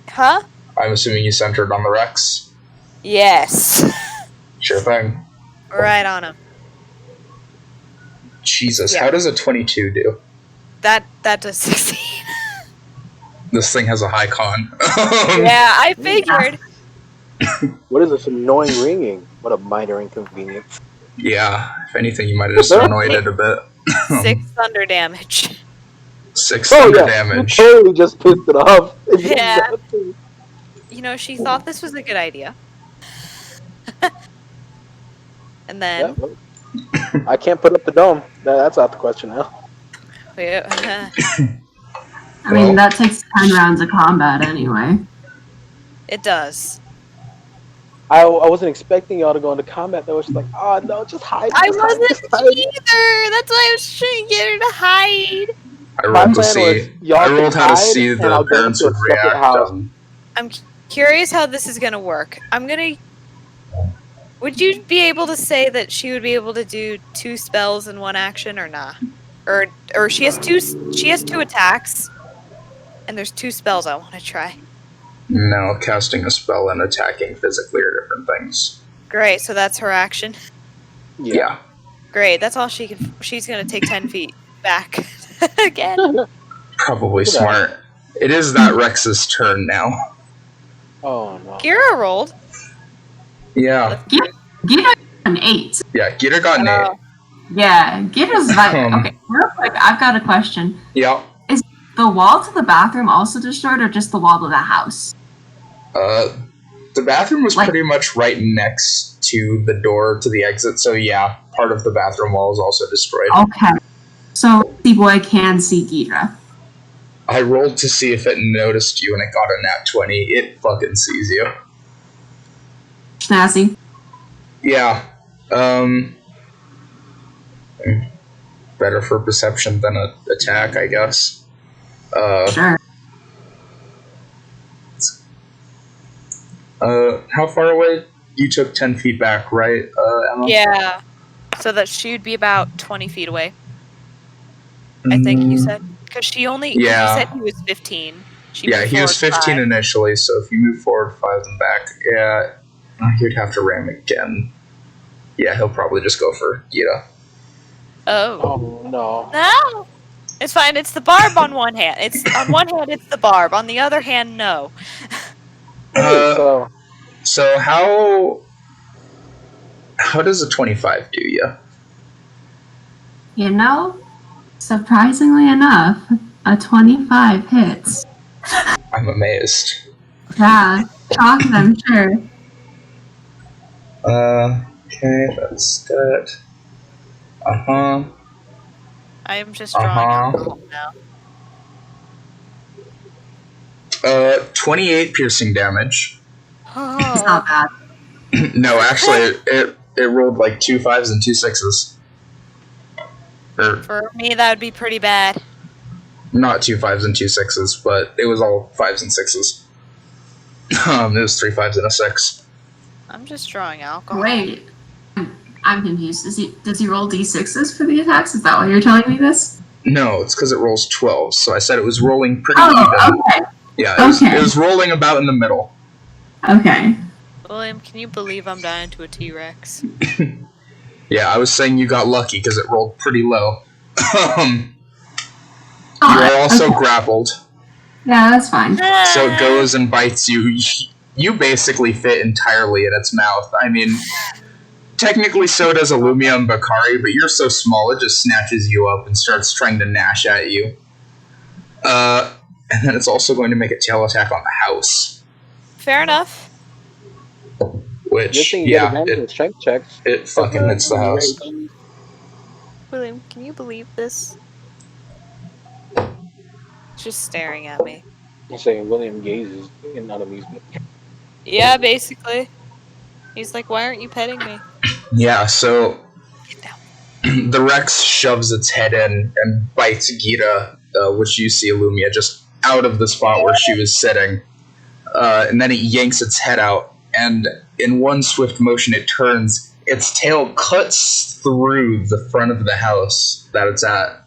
Huh? I'm assuming you centered on the Rex. Yes. Sure thing. Right on him. Jesus, Yeah. how does a 22 do? That does succeed. This thing has a high con. Yeah, I figured. What is this annoying ringing? What a minor inconvenience. Yeah, if anything, you might have just annoyed it a bit. 6 thunder damage. 6 thunder damage. You totally just pissed it off. Yeah. You know, she thought this was a good idea. And then... Yeah, I can't put up the dome. That's out the question now. Yeah. I mean, that takes 10 rounds of combat anyway. It does. I wasn't expecting y'all to go into combat. That was just like, oh no, just hide. I just hide, wasn't just hide. either! That's why I was trying to get her to hide. I My rolled to plan was, see. y'all I can rolled how to hide, see and the I'll go parents into a would separate react. house. I'm curious how this is gonna work. Would you be able to say that she would be able to do 2 spells in 1 action or not? Or she has 2 attacks, and there's 2 spells I want to try. No, casting a spell and attacking physically are different things. Great, so that's her action. Yeah. Great, that's all she can. She's gonna take 10 feet back again. Probably smart. It is that Rex's turn now. Oh no. Kira rolled. Yeah. Gita got an 8. Yeah, Gita got an 8. Yeah, Gita's okay, real quick, I've got a question. Yeah. Is the wall to the bathroom also destroyed, or just the wall to the house? The bathroom was pretty much right next to the door to the exit, so yeah, part of the bathroom wall is also destroyed. Okay. So, the boy can see Gita. I rolled to see if it noticed you, and it got a nat 20. It fucking sees you. Snazzy. Yeah. Better for perception than an attack, I guess. Sure. How far away? You took 10 feet back, right, Emma? Yeah. So that she'd be about 20 feet away. I think you said. Because she only. Yeah. You said he was 15. Yeah, he was 15 initially, so if you move forward 5 and back, yeah, he'd have to ram again. Yeah, he'll probably just go for Gita. Oh. Oh no. No! It's fine, it's the barb on one hand. On one hand, it's the barb. On the other hand, no. So how does a 25 do you? You know, surprisingly enough, a 25 hits. I'm amazed. Yeah, shocked, I'm sure. Okay, that's that. Uh-huh. I am just drawing out now. 28 piercing damage. It's not bad. No, actually, it rolled like 2 5s and 2 6s. For me, that would be pretty bad. Not 2 5s and 2 6s, but it was all 5s and 6s. It was 3 5s and a 6. I'm just drawing alcohol. Wait, I'm confused. Does he roll d6s for the attacks? Is that why you're telling me this? No, it's because it rolls 12, so I said it was rolling pretty even. Okay. Yeah, it was rolling about in the middle. Okay. William, can you believe I'm dying to a T-Rex? Yeah, I was saying you got lucky because it rolled pretty low. You are also grappled. Yeah, that's fine. So it goes and bites you. You basically fit entirely in its mouth. I mean, technically so does Illumia and Bakari, but you're so small it just snatches you up and starts trying to gnash at you. And then it's also going to make a tail attack on the house. Fair enough. Which, Good thing you get advantage of strength checks. it fucking hits the house. William, can you believe this? He's just staring at me. You're saying William gazes in amusement. Yeah, basically. He's like, why aren't you petting me? Yeah, so Get down. the Rex shoves its head in and bites Gita, which you see Illumia just out of the spot where she was sitting. And then it yanks its head out, and in one swift motion it turns. Its tail cuts through the front of the house that it's at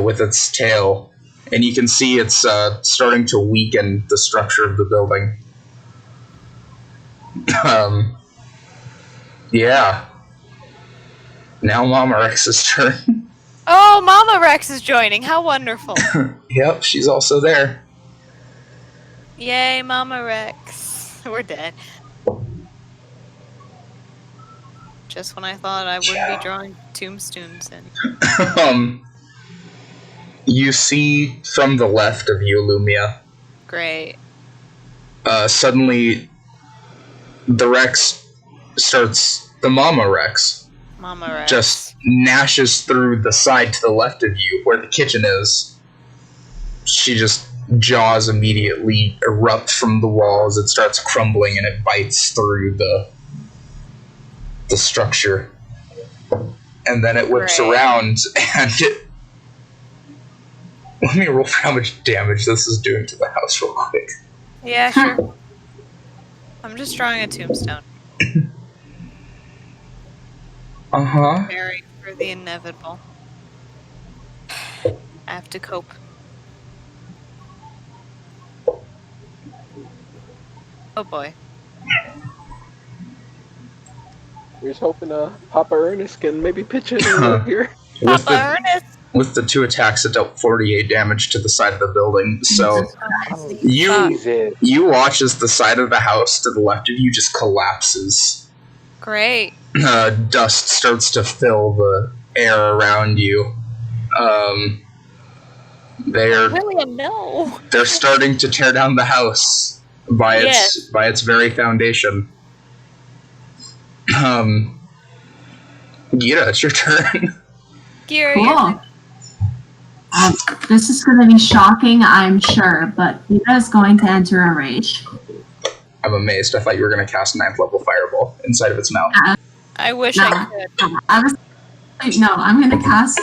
with its tail, and you can see it's starting to weaken the structure of the building. Yeah. Now Mama Rex's turn. Oh, Mama Rex is joining. How wonderful. Yep, she's also there. Yay, Mama Rex. We're dead. Just when I thought I wouldn't be drawing tombstones in. You see from the left of you, Illumia. Great. Suddenly, the Rex starts. The Mama Rex Mama Rex. just gnashes through the side to the left of you, where the kitchen is. She just jaws immediately erupt from the walls. It starts crumbling and it bites through the structure. And then it whips Great. around and it... Let me roll for how much damage this is doing to the house real quick. Yeah, sure. I'm just drawing a tombstone. Uh-huh. Preparing for the inevitable. I have to cope. Oh boy. We're just hoping Papa Ernest can maybe pitch in here. Papa Ernest! With the 2 attacks, it dealt 48 damage to the side of the building. So you watch as the side of the house to the left of you just collapses. Great. Dust starts to fill the air around you. William, no! They're starting to tear down the house by its very foundation. Gita, it's your turn. Gira, Cool. This is going to be shocking, I'm sure, but Gita is going to enter a rage. I'm amazed. I thought you were going to cast 9th level fireball inside of its mouth. I wish I could. I'm going to cast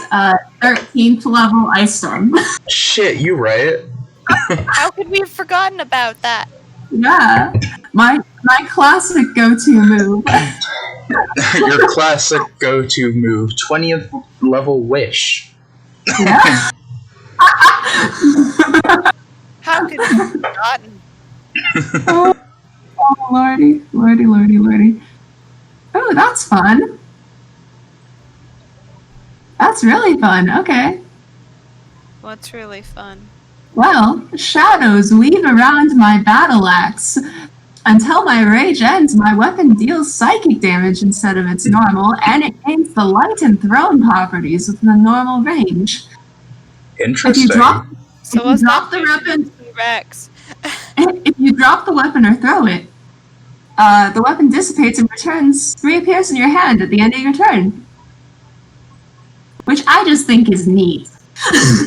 13th level Ice Storm. Shit, you right. How could we have forgotten about that? Yeah, my classic go-to move. Your classic go-to move, 20th level wish. Yeah. How could we have forgotten? Oh, lordy. Oh, that's fun. That's really fun. Okay. What's really fun? Well, shadows weave around my battle axe. Until my rage ends, my weapon deals psychic damage instead of its normal, and it gains the light and thrown properties within the normal range. Interesting. If you drop the weapon, Rex. if you drop the weapon or throw it, the weapon dissipates and reappears in your hand at the end of your turn. Which I just think is neat.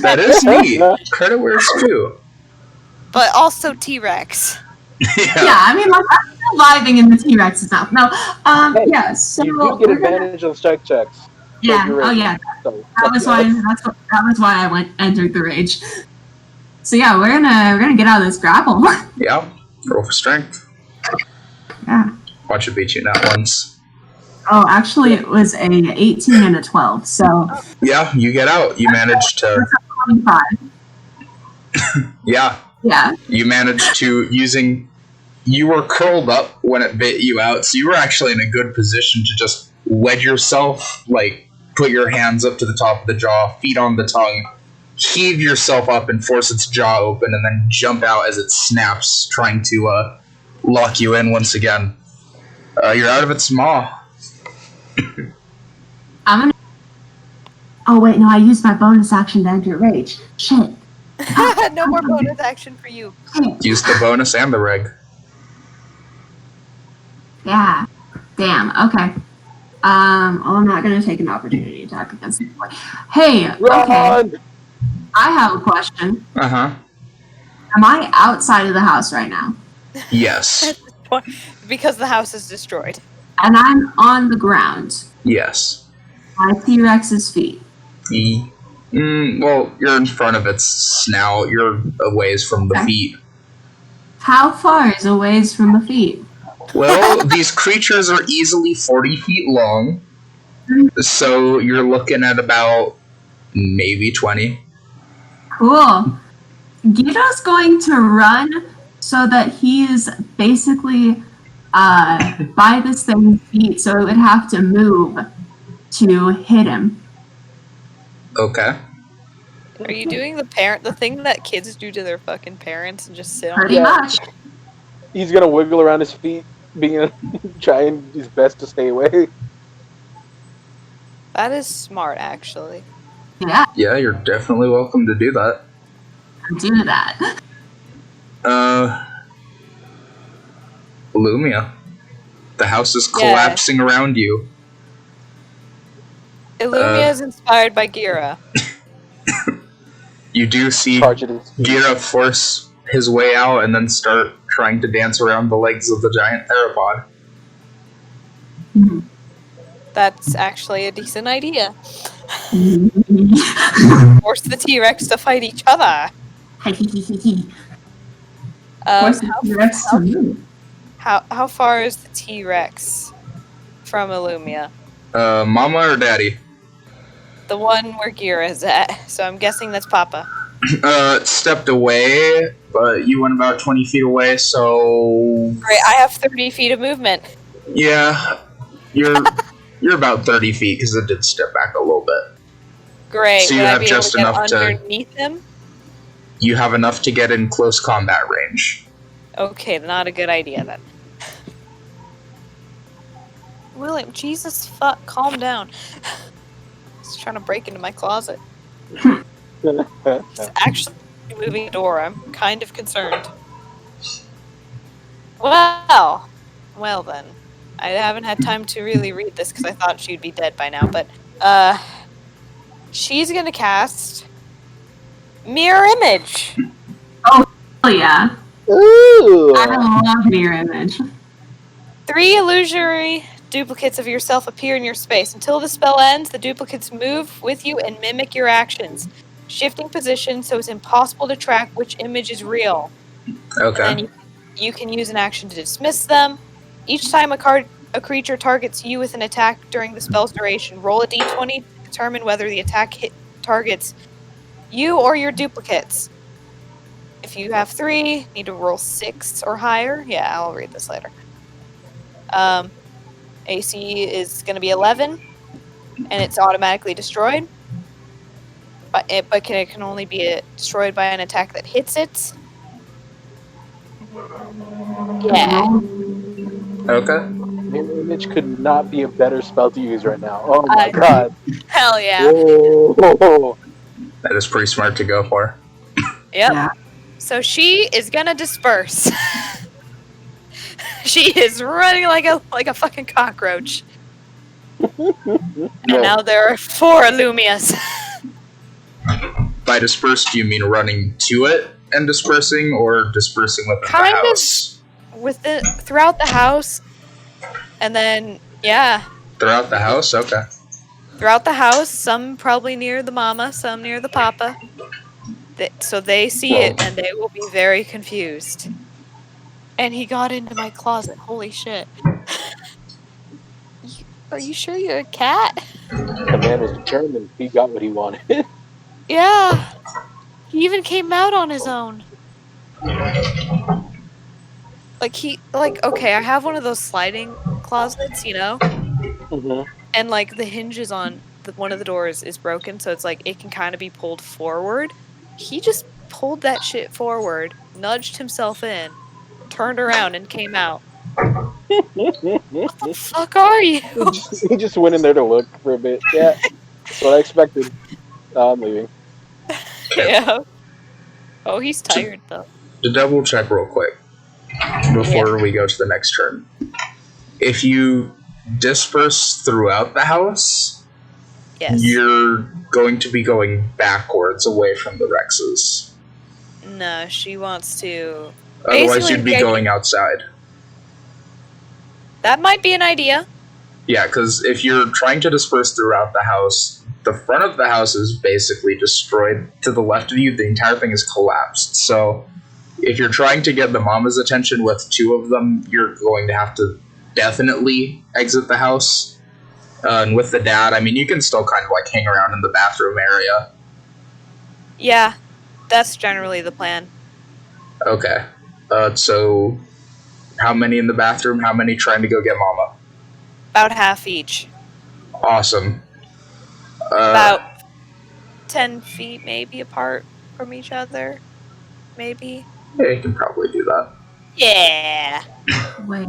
That is neat. Credit where it's due. But also T-Rex. Yeah, I mean, like, I'm still vibing in the T-Rex's mouth. No, Hey, yeah, so you do get advantage on strike checks. Yeah, you're oh ready. yeah, So, that was why I entered the rage. So yeah, we're gonna get out of this grapple. Yeah, roll for strength. Yeah. Watch it beat you not once. Oh, actually, it was a 18 and a 12. So Yeah, you get out. You manage to. that's a 25. Yeah, Yeah. you managed to you were curled up when it bit you out, so you were actually in a good position to just wedge yourself, like put your hands up to the top of the jaw, feet on the tongue, heave yourself up and force its jaw open, and then jump out as it snaps, trying to lock you in once again. You're out of its maw. I'm gonna. Oh wait, no! I used my bonus action to enter rage. Shit. No more bonus action for you. Use the bonus and the reg. Yeah. Damn. Okay. I'm not gonna take an opportunity attack against the boy. Hey. Okay. Run! I have a question. Uh-huh. Am I outside of the house right now? Yes. Because the house is destroyed. And I'm on the ground. Yes. At T-Rex's feet. Well, you're in front of its snout. You're a ways from the feet. How far is a ways from the feet? Well, these creatures are easily 40 feet long. So you're looking at about maybe 20. Cool. Guido's going to run so that he is basically by this thing's feet, so it would have to move to hit him. Okay. Are you doing the thing that kids do to their fucking parents and just sit on Pretty it? much. He's gonna wiggle around his feet, trying his best to stay away. That is smart, actually. Yeah, Yeah, you're definitely welcome to do that. do that. Lumia. The house is collapsing around you. Illumia is inspired by Gira. You do see Charge it. Gira force his way out and then start trying to dance around the legs of the giant theropod. That's actually a decent idea. Force the T-Rex to fight each other. Force the T-Rex to move. How far is the T-Rex from Illumia? Mama or Daddy? The one where Gira is at. So I'm guessing that's Papa. It stepped away, but you went about 20 feet away, so... Great, I have 30 feet of movement. Yeah, you're about 30 feet, because it did step back a little bit. Great, So you would I have be just able to enough get to- underneath him? You have enough to get in close combat range. Okay, not a good idea then. William, Jesus fuck, calm down. He's trying to break into my closet. He's actually moving the door. I'm kind of concerned. Well then. I haven't had time to really read this because I thought she'd be dead by now, but she's gonna cast Mirror Image. Oh yeah. Ooh. I love mirror image. 3 illusory duplicates of yourself appear in your space. Until the spell ends, the duplicates move with you and mimic your actions, shifting position so it's impossible to track which image is real. Okay. And then you can use an action to dismiss them. Each time a creature targets you with an attack during the spell's duration, roll a d20 to determine whether the attack targets you or your duplicates. If you have 3, need to roll 6 or higher. Yeah, I'll read this later. AC is going to be 11, and it's automatically destroyed. But it can only be destroyed by an attack that hits it. Yeah. Okay. Mirror Image could not be a better spell to use right now. Oh my god. Hell yeah. Whoa. That is pretty smart to go for. Yep. Yeah. So she is gonna disperse. She is running like a fucking cockroach. And now there are 4 Illumias. By disperse, do you mean running to it and dispersing, or dispersing within Kind the of. house? Throughout the house, and then Throughout the house? Okay. throughout the house. Some probably near the mama, some near the papa. So they see it and they will be very confused. And he got into my closet. Holy shit! Are you sure you're a cat? The man was determined. He got what he wanted. Yeah. He even came out on his own. Okay, I have one of those sliding closets, you know? Mm-hmm. And, the hinge is on one of the doors is broken, so it's like it can kind of be pulled forward. He just pulled that shit forward, nudged himself in, turned around, and came out. What the fuck are you? He just went in there to look for a bit. Yeah, that's what I expected. I'm leaving. Yeah. Oh, he's tired though. To double check real quick before we go to the next turn. If you disperse throughout the house, Yes. you're going to be going backwards away from the Rexes. No, she wants to. Otherwise, Basically, you'd be the going outside. That might be an idea. Yeah, because if you're trying to disperse throughout the house, the front of the house is basically destroyed. To the left of you, the entire thing is collapsed. So if you're trying to get the mama's attention with two of them, you're going to have to definitely exit the house. And with the dad, I mean, you can still kind of like hang around in the bathroom area. Yeah, that's generally the plan. Okay. So how many in the bathroom? How many trying to go get mama? About half each. Awesome. About 10 feet maybe apart from each other. Maybe. Yeah, you can probably do that. Yeah. Wait.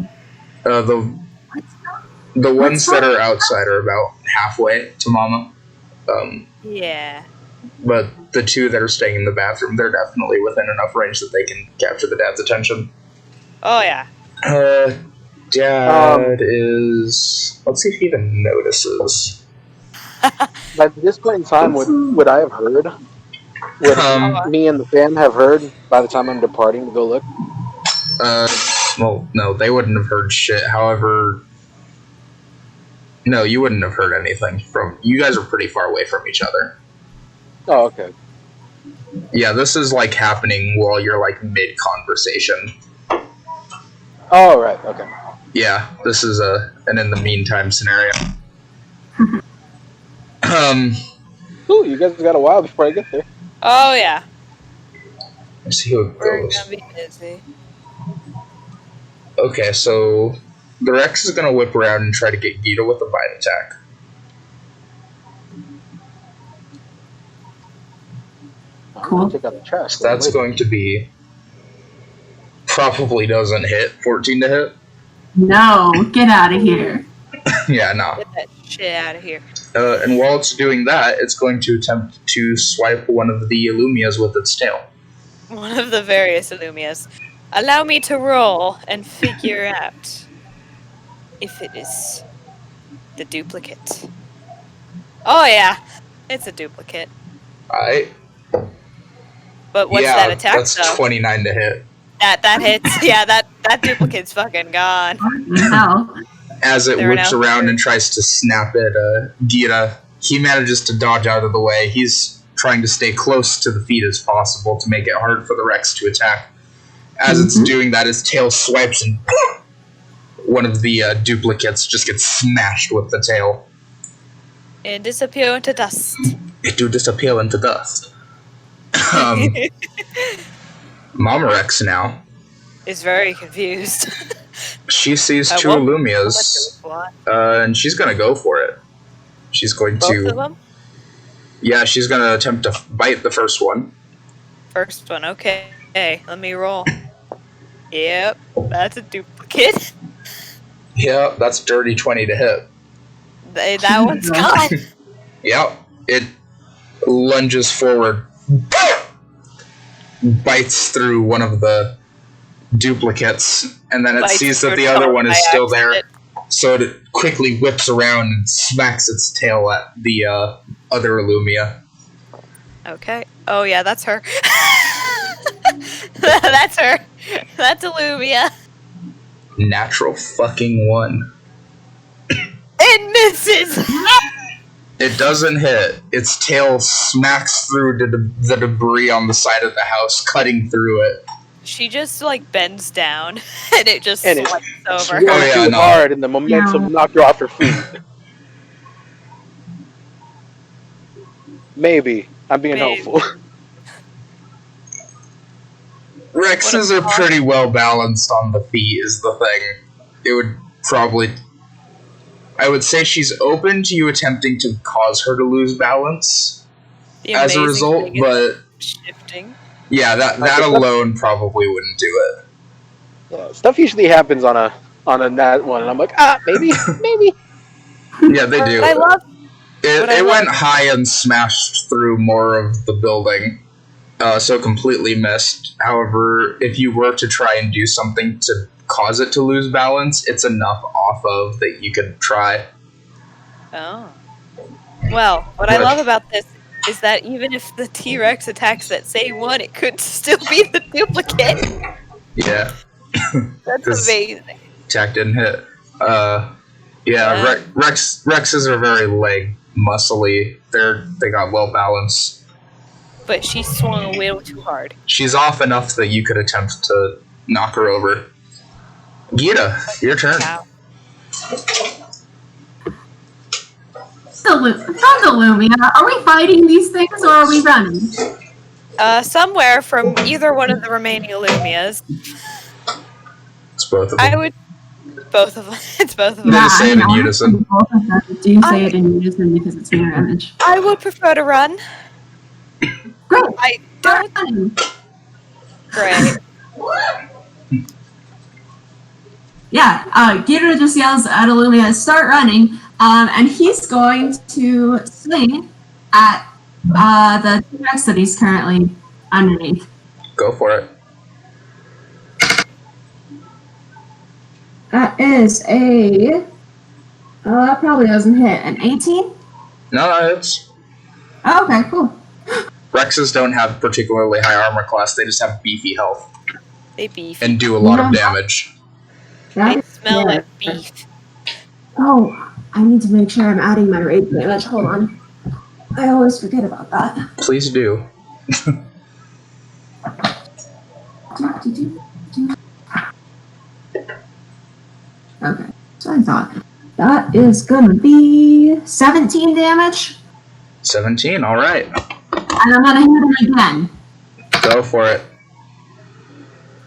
The ones that are outside are about halfway to mama. Yeah. But the two that are staying in the bathroom, they're definitely within enough range that they can capture the dad's attention. Oh, yeah. Dad is... Let's see if he even notices. By this point in time, would I have heard? Would me and the fam have heard by the time I'm departing to go look? Well, no, they wouldn't have heard shit. However... No, you wouldn't have heard anything from... You guys are pretty far away from each other. Oh, okay. Yeah, this is, like, happening while you're, like, mid-conversation. Oh, right, okay. Yeah, this is an in the meantime scenario. Ooh, you guys got a while before I get there. Oh, yeah. Let's see how it We're goes. gonna be busy. Okay, so the Rex is going to whip around and try to get Gita with a bite attack. Cool. Check out the trash. So that's going to be... Probably doesn't hit. 14 to hit? No, get out of here. Yeah, no. Get that shit out of here. And while it's doing that, it's going to attempt to swipe one of the Illumias with its tail. One of the various Illumias. Allow me to roll and figure out if it is the duplicate. Oh, yeah. It's a duplicate. Alright. But what's that attack, that's though? 29 to hit. That hits. Yeah, that duplicate's fucking gone. No. As it They're whips now around and tries to snap at Gita, he manages to dodge out of the way. He's trying to stay close to the feet as possible to make it hard for the Rex to attack. As it's doing that, his tail swipes and one of the duplicates just gets smashed with the tail. And disappear into dust. It do disappear into dust. Mama Rex now. Is very confused. She sees two What Illumias, and she's gonna go for it. She's going Both to... of them? Yeah, she's gonna attempt to bite the first one. First one, okay. Hey, let me roll. Yep, that's a duplicate. Yeah, that's dirty 20 to hit. That one's gone. Yep, it lunges forward, bites through one of the duplicates, and then it Bites sees that your the other tongue one is by still there, accident. so it quickly whips around and smacks its tail at the other Illumia. Okay. Oh yeah, that's her. That's her. That's Illumia. Natural fucking 1. It misses! It doesn't hit. Its tail smacks through the debris on the side of the house, cutting through it. She just like bends down and it just And it swipes over swung her. too hard, and the momentum knocked her off her feet. Maybe. I'm being helpful. Rexes are pretty well balanced on the feet, is the thing. It would probably... I would say she's open to you attempting to cause her to lose balance as a result, but shifting. Yeah, that alone probably wouldn't do it. Yeah, stuff usually happens on a nat one, and I'm like, maybe. Yeah, they do. I love. It went high and smashed through more of the building, so completely missed. However, if you were to try and do something to cause it to lose balance, it's enough off of that you could try. Oh. Well, what I love about this is that even if the T-Rex attacks that same one, it could still be the duplicate. Yeah. That's amazing. Attack didn't hit. Rexes are very leg muscly. They got well balanced. But she swung a little too hard. She's off enough that you could attempt to knock her over. Gita, your turn. Wow. The Lumia. Are we fighting these things or are we running? Somewhere from either one of the remaining Lumias. It's both of them. Both of them. It's both of them. They just say it in unison. Both of them do say it in unison because it's mirror image. I would prefer to run. Great. I don't. Great. Yeah, Gita just yells at Illumia, start running, and he's going to swing at the T-Rex that he's currently underneath. Go for it. That is that probably doesn't hit. An 18? No, it's... Oh, okay, cool. Rexes don't have particularly high armor class, they just have beefy health. They beef. And do a lot of damage. They smell like beef. Oh, I need to make sure I'm adding my rage damage. Hold on. I always forget about that. Please do. Okay, so I thought that is gonna be 17 damage. 17, alright. And I'm gonna hit him again. Go for it.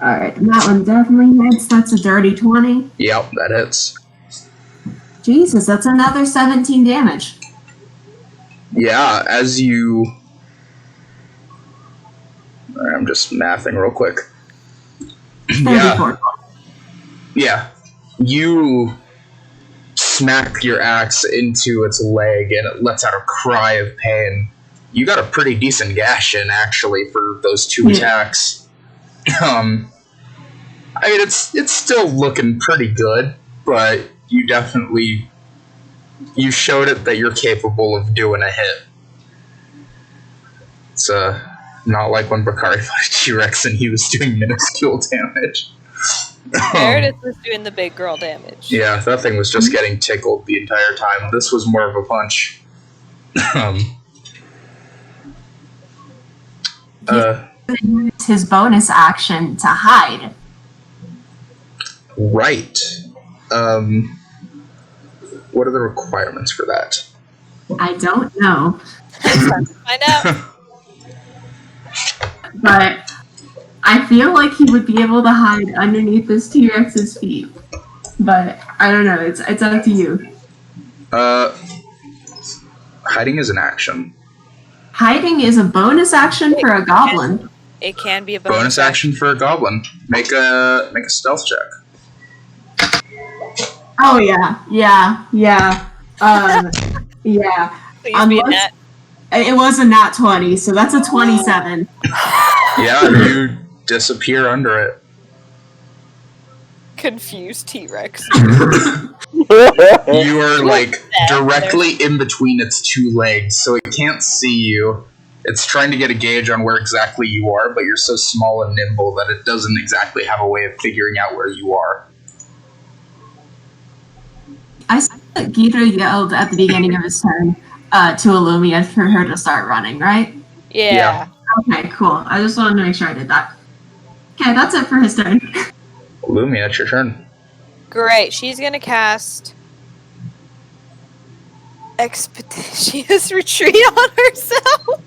Alright, that one definitely hits. That's a dirty 20. Yep, that hits. Jesus, that's another 17 damage. Yeah, as you... I'm just mathing real quick. Yeah. You smack your axe into its leg and it lets out a cry of pain. You got a pretty decent gash in, actually, for those two attacks. I mean, it's still looking pretty good, but you definitely... You showed it that you're capable of doing a hit. It's not like when Bakari fought T-Rex and he was doing minuscule damage. Meredith was doing the big girl damage. Yeah, that thing was just getting tickled the entire time. This was more of a punch. His bonus action to hide. Right. What are the requirements for that? I don't know. Find out. But I feel like he would be able to hide underneath this T-Rex's feet. But I don't know. It's up to you. Hiding is an action. Hiding is a bonus action for a goblin. It can be a Bonus action for a goblin. Make a stealth check. Oh yeah. Yeah. Please be a nat. It was a nat 20, so that's a 27. Yeah, you disappear under it. Confused T-Rex. You are like directly in between its two legs, so it can't see you. It's trying to get a gauge on where exactly you are, but you're so small and nimble that it doesn't exactly have a way of figuring out where you are. I saw that Gita yelled at the beginning of his turn to Illumia for her to start running, right? Yeah. Okay, cool. I just wanted to make sure I did that. Okay, that's it for his turn. Illumia, it's your turn. Great. She's gonna cast Expeditious Retreat on herself.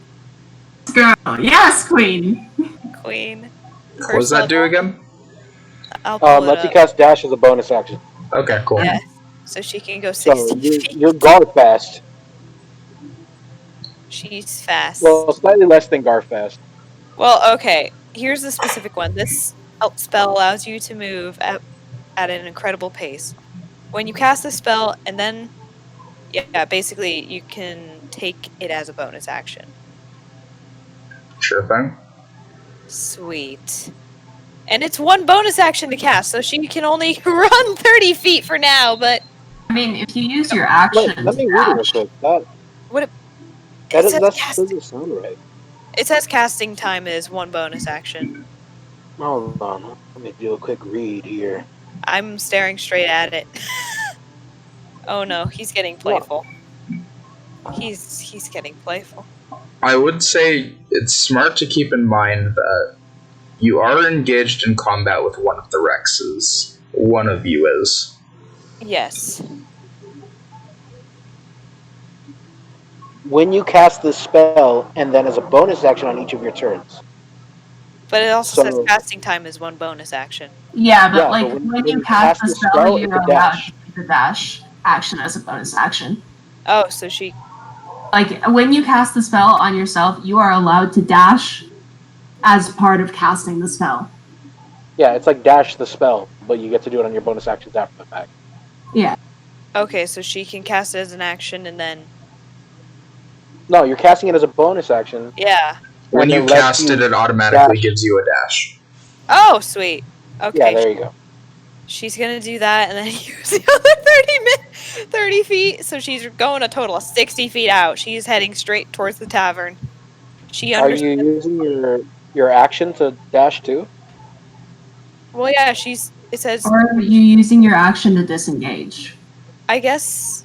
Girl, yes, queen. Queen. What does that do again? I'll pull it up. Multicast dash is a bonus action. Okay, cool. Yes. So she can go 60 So feet. you're guard fast. She's fast. Well, slightly less than guard fast. Well, okay. Here's the specific one. This spell allows you to move at an incredible pace. When you cast a spell, and then, yeah, basically you can take it as a bonus action. Sure thing. Sweet. And it's one bonus action to cast, so she can only run 30 feet for now, but... I mean, if you use your action Wait, let me read it real quick. That doesn't sound right. It says casting time is one bonus action. Hold on. Let me do a quick read here. I'm staring straight at it. Oh no, he's getting playful. He's getting playful. I would say it's smart to keep in mind that you are engaged in combat with one of the Rexes. One of you is. Yes. When you cast this spell, and then as a bonus action on each of your turns. But it also says casting time is one bonus action. Yeah, but when you cast the spell, you're allowed to do the dash action as a bonus action. Oh, so she... Like, when you cast the spell on yourself, you are allowed to dash as part of casting the spell. Yeah, it's like dash the spell, but you get to do it on your bonus actions after the fact. Yeah. Okay, so she can cast it as an action and then... No, you're casting it as a bonus action. Yeah. When you cast it, it automatically gives you a dash. Oh, sweet. Okay. Yeah, there you go. She's gonna do that and then use the other 30 feet. So she's going a total of 60 feet out. She's heading straight towards the tavern. Are you using your action to dash too? Well, yeah, it says... Or are you using your action to disengage? I guess...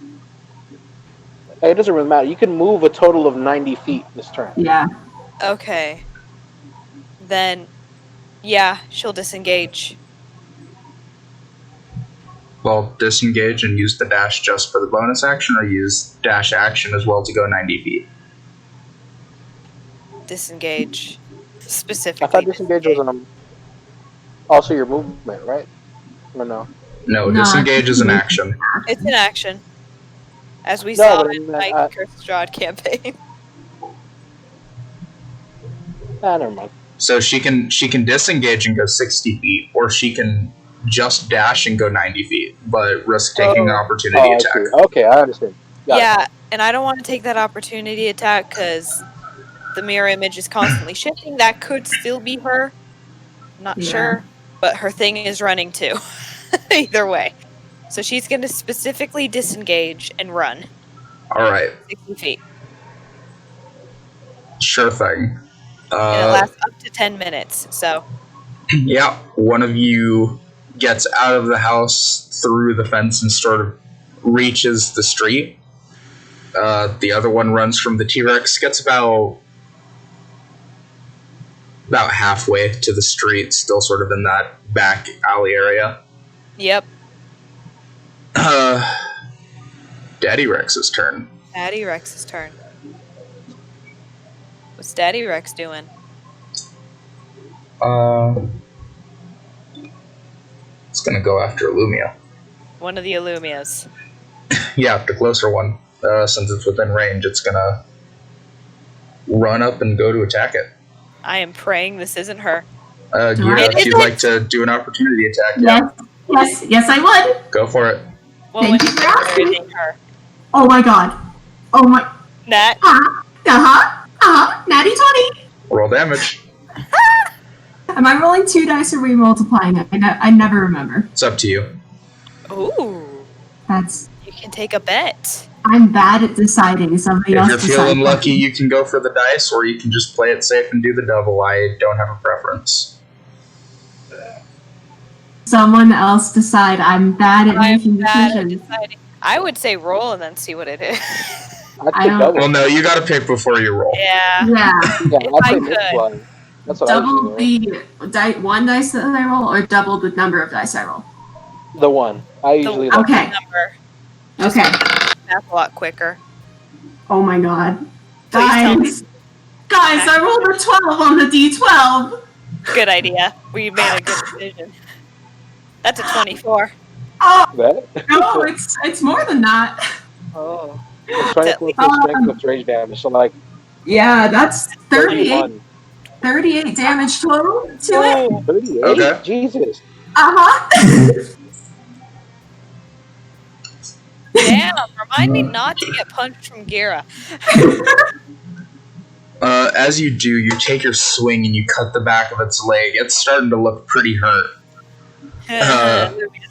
It doesn't really matter. You can move a total of 90 feet this turn. Yeah. Okay. Then, yeah, she'll disengage. Well, disengage and use the dash just for the bonus action, or use dash action as well to go 90 feet? Disengage. Specifically. I thought disengage was also your movement, right? Or no? No, disengage is an action. It's an action. As we saw in my Curse Strahd campaign. Never mind. So she can disengage and go 60 feet, or she can just dash and go 90 feet, but risk taking an opportunity attack. Okay, I understand. Got it. And I don't want to take that opportunity attack because the mirror image is constantly shifting. That could still be her. Not sure. But her thing is running too. Either way. So she's going to specifically disengage and run. Alright. 60 feet. Sure thing. And it lasts up to 10 minutes, so... Yeah, one of you gets out of the house through the fence and sort of reaches the street. The other one runs from the T-Rex, gets about halfway to the street, still sort of in that back alley area. Yep. Daddy Rex's turn. Daddy Rex's turn. What's Daddy Rex doing? It's gonna go after Illumia. One of the Illumias. Yeah, the closer one. Since it's within range, it's gonna run up and go to attack it. I am praying this isn't her. If you'd like to do an opportunity attack, Yes, I would. Go for it. Well, Thank you for asking. her. Oh my god. Oh my... Nat? Natty 20. Roll damage. Am I rolling 2 dice or re-multiplying it? I never remember. It's up to you. Ooh. You can take a bet. I'm bad at deciding. Somebody else If you're feeling lucky, you can go for the dice, or you can just play it safe and do the double. I don't have a preference. Someone else decide. I'm bad at making decisions. I would say roll and then see what it is. Well, no, you gotta pick before you roll. Yeah. If I could. That's what double the one dice that I roll, or double the number of dice I roll? The one. I usually okay. Number. Okay. That's a lot quicker. Oh my god. Please Guys, I rolled a 12 on the D12. Good idea. We made a good decision. That's a 24. Oh, That? no, it's more than that. Oh. It's 20 plus strength plus range damage, so like Yeah, that's 31. 38 damage total to it. 38? Okay. Jesus. Uh-huh. Damn, remind me not to get punched from Gira. As you do, you take your swing and you cut the back of its leg. It's starting to look pretty hurt.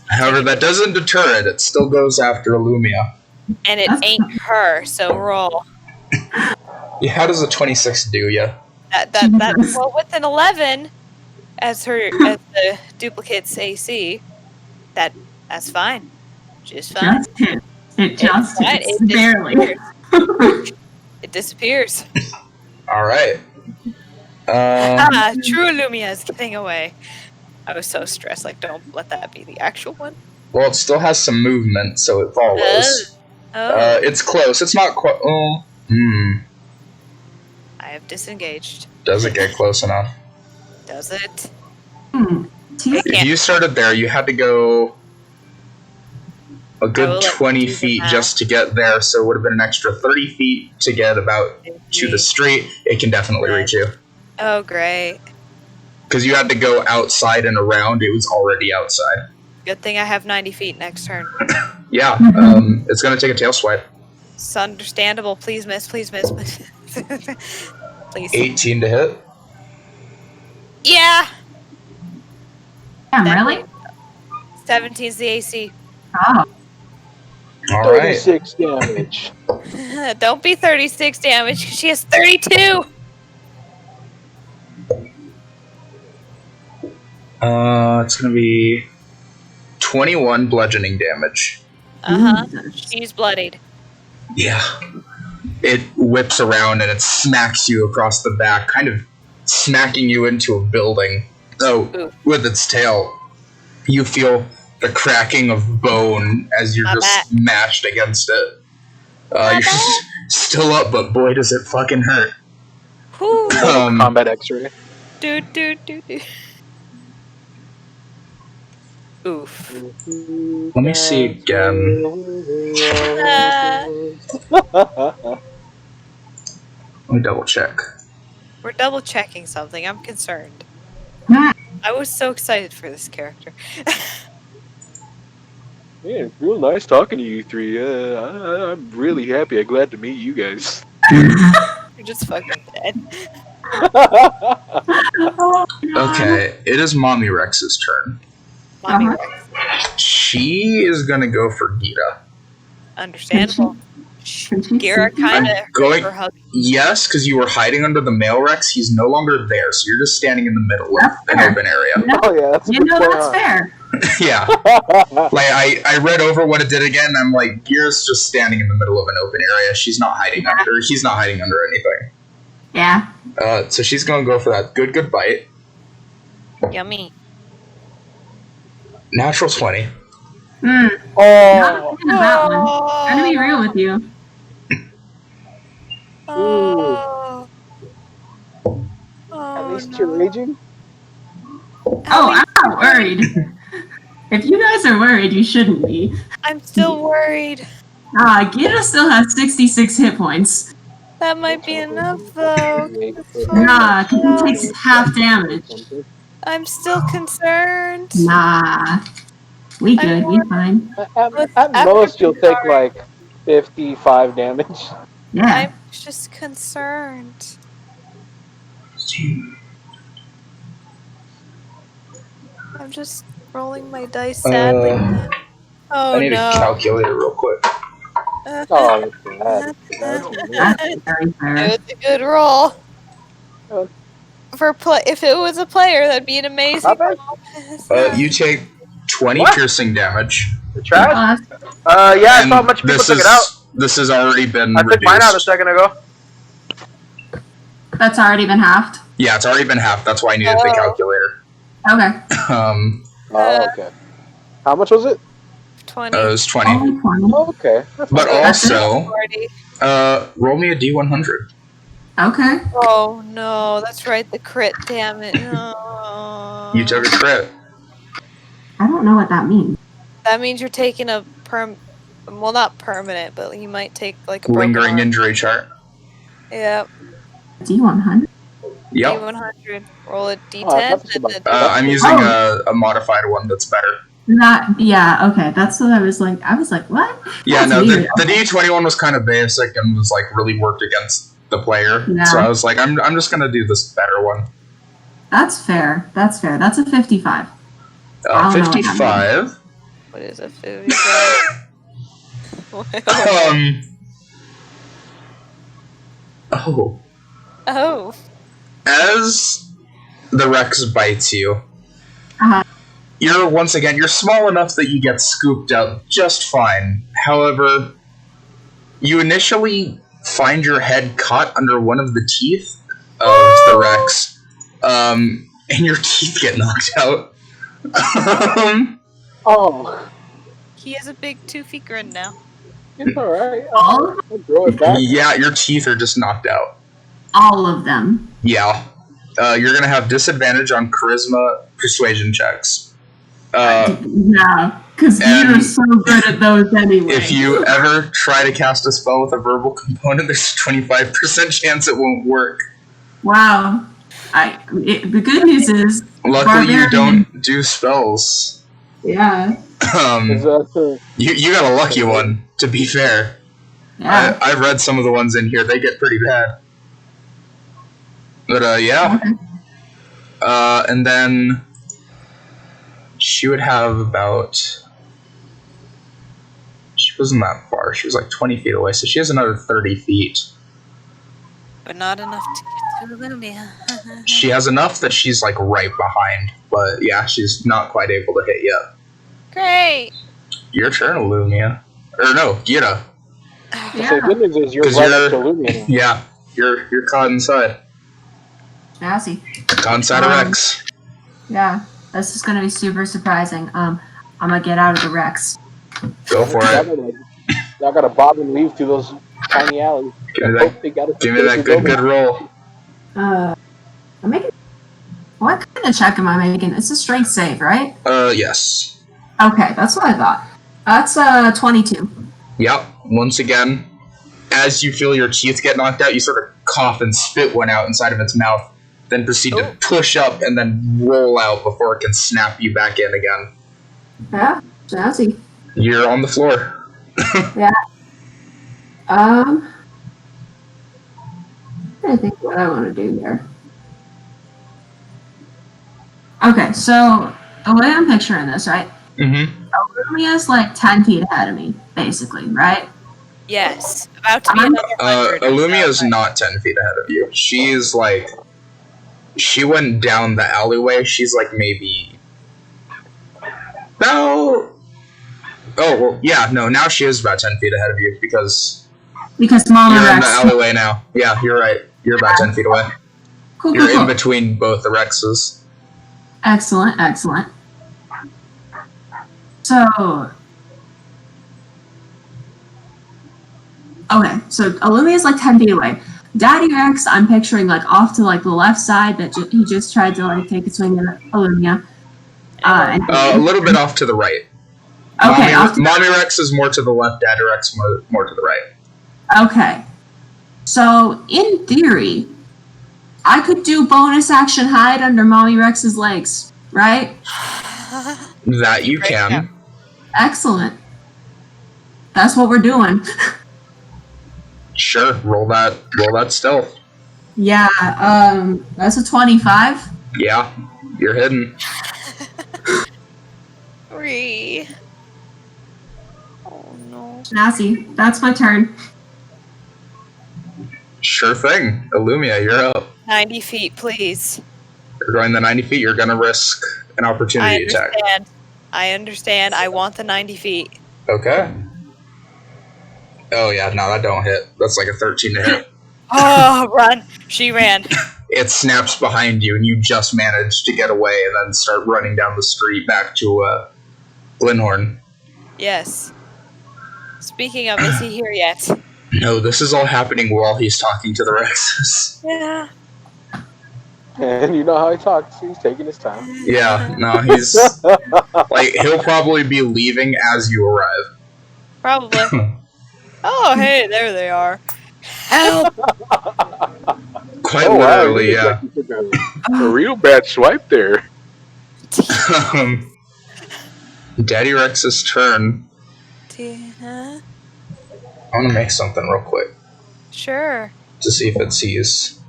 However, that doesn't deter it. It still goes after Illumia. And it ain't her, so roll. Yeah, how does a 26 do ya? Well, with an 11 as the duplicate's AC, that's fine. Just fine. Just hit. It just fine. hits. Barely. It disappears. Alright. True Illumia is getting away. I was so stressed. Like, don't let that be the actual one. Well, it still has some movement, so it follows. It's close. It's not quite. I have disengaged. Does it get close enough? Does it? If you started there, you had to go a good 20 feet just to get there, so it would have been an extra 30 feet to get about to the street. It can definitely reach you. Oh, great. Because you had to go outside and around, it was already outside. Good thing I have 90 feet next turn. Yeah, it's going to take a tail swipe. It's understandable. Please miss, please miss. Please. 18 to hit. Yeah! Damn, really? 17's the AC. Oh. Alright. 36 damage. Don't be 36 damage, because she has 32! It's going to be 21 bludgeoning damage. She's bloodied. Yeah. It whips around and it smacks you across the back, kind of smacking you into a building. Oh, with its tail. You feel the cracking of bone as you're just smashed against it. You're still up, but boy, does it fucking hurt. Combat X-ray. Do. Oof. Let me see again. Let me double check. We're double checking something. I'm concerned. I was so excited for this character. Yeah, it's real nice talking to you three. I'm really happy. I'm glad to meet you guys. You're just fucking dead. Okay, it is Mommy Rex's turn. Mommy Rex. She is gonna go for Gita. Understandable. Gira kind of going. Yes, because you were hiding under the male Rex. He's no longer there, so you're just standing in the middle of an open area. Oh yeah, that's that's fair. Yeah. Like I read over what it did again, and I'm like, Gira's just standing in the middle of an open area. She's not hiding under. He's not hiding under anything. Yeah. So she's gonna go for that good bite. Yummy. Natural 20. Oh. That one. I'm gonna be real with you. Oh. At least you're raging? Oh, I'm not worried. If you guys are worried, you shouldn't be. I'm still worried. Gita still has 66 hit points. That might be enough, though. Nah, because he takes half damage. I'm still concerned. Nah. We good, we fine. At most, you'll take like 55 damage. Yeah. I'm just concerned. I'm just rolling my dice sadly. I need a calculator real quick. Oh, that's bad. It was a good roll. If it was a player, that'd be an amazing roll. You take 20 piercing damage. The trash? Yeah, I saw a bunch of people took it out. This has already been I took mine out a second ago. That's already been halved? Yeah, it's already been halved. That's why I needed the calculator. Okay. Okay. How much was it? 20. It was 20. Okay. But also, roll me a D100. Okay. Oh no, that's right, the crit, damn it. No. You took a crit. I don't know what that means. That means you're taking a well, not permanent, but you might take like a lingering injury chart. Yep. D100. Yep. D100. Roll a D10. I'm using a modified one that's better. Yeah, okay, that's what I was like. I was like, what? Yeah, that's no, weird. the D21 was kind of basic and was like really worked against the player. Yeah. So I was like, I'm just gonna do this better one. That's fair. That's fair. That's a 55. 55. What is a 55? Oh. Oh. As the Rex bites you, you're small enough that you get scooped up just fine. However, you initially find your head caught under one of the teeth of the Rex, and your teeth get knocked out. He has a big toothy grin now. It's alright. I'll grow it back. Yeah, your teeth are just knocked out. All of them. Yeah. You're gonna have disadvantage on charisma persuasion checks. Yeah, because you're so good at those anyway. If you ever try to cast a spell with a verbal component, there's a 25% chance it won't work. Wow. The good news is... Luckily you don't do spells. Yeah. You got a lucky one, to be fair. Yeah. I've read some of the ones in here, they get pretty bad. But, yeah. Okay. And then she would have about... She wasn't that far. She was like 20 feet away, so she has another 30 feet. But not enough to get to Lumia. She has enough that she's like right behind, but yeah, she's not quite able to hit yet. Great! Your turn, Lumia. Or no, Gira. Yeah. The good news is you're right up to Lumia. Yeah, you're caught inside. Nasty. Caught inside a Rex. Yeah, this is gonna be super surprising. I'm gonna get out of the Rex. Go for it. Y'all gotta bob and weave through those tiny alleys. Give me that good roll. I'm making... What kind of check am I making? It's a strength save, right? Yes. Okay, that's what I thought. That's 22. Yep. Once again, as you feel your teeth get knocked out, you sort of cough and spit one out inside of its mouth, then proceed to push up and then roll out before it can snap you back in again. Yeah, snazzy. You're on the floor. Yeah. I'm trying to think what I want to do here. Okay, so the way I'm picturing this, right? Mm-hmm. Lumia's like 10 feet ahead of me, basically, right? Yes. About to be another 100. Illumia's not 10 feet ahead of you. She's like... She went down the alleyway. She's like maybe... No! Oh, well, yeah, no, now she is about 10 feet ahead of you because Mama you're Rex. in the alleyway now. Yeah, you're right. You're about 10 feet away. Cool, you're in between both the Rexes. Excellent, excellent. So... Okay, so Illumia's like 10 feet away. Daddy Rex, I'm picturing like off to like the left side that he just tried to like take a swing at Illumia. A little bit off to the right. Okay. Mommy Rex is more to the left, Daddy Rex more to the right. Okay. So, in theory, I could do bonus action hide under Mommy Rex's legs, right? That you can. Excellent. That's what we're doing. Sure, roll that stealth. Yeah, that's a 25. Yeah, you're hidden. 3. Oh no. Nasty, that's my turn. Sure thing. Illumia, you're up. 90 feet, please. You're going the 90 feet, you're gonna risk an opportunity attack. I understand. I want the 90 feet. Okay. Oh yeah, no, that don't hit. That's like a 13 to hit. Oh, run. She ran. It snaps behind you, and you just manage to get away and then start running down the street back to Glenhorn. Yes. Speaking of, is he here yet? No, this is all happening while he's talking to the Rexes. Yeah. And you know how he talks. He's taking his time. Yeah, no, he's like he'll probably be leaving as you arrive. Probably. Oh, hey, there they are. Help! Quite Oh, wow, literally, you look yeah. like you took a real bad swipe there. Daddy Rex's turn. Huh? I want to make something real quick Sure. to see if it sees.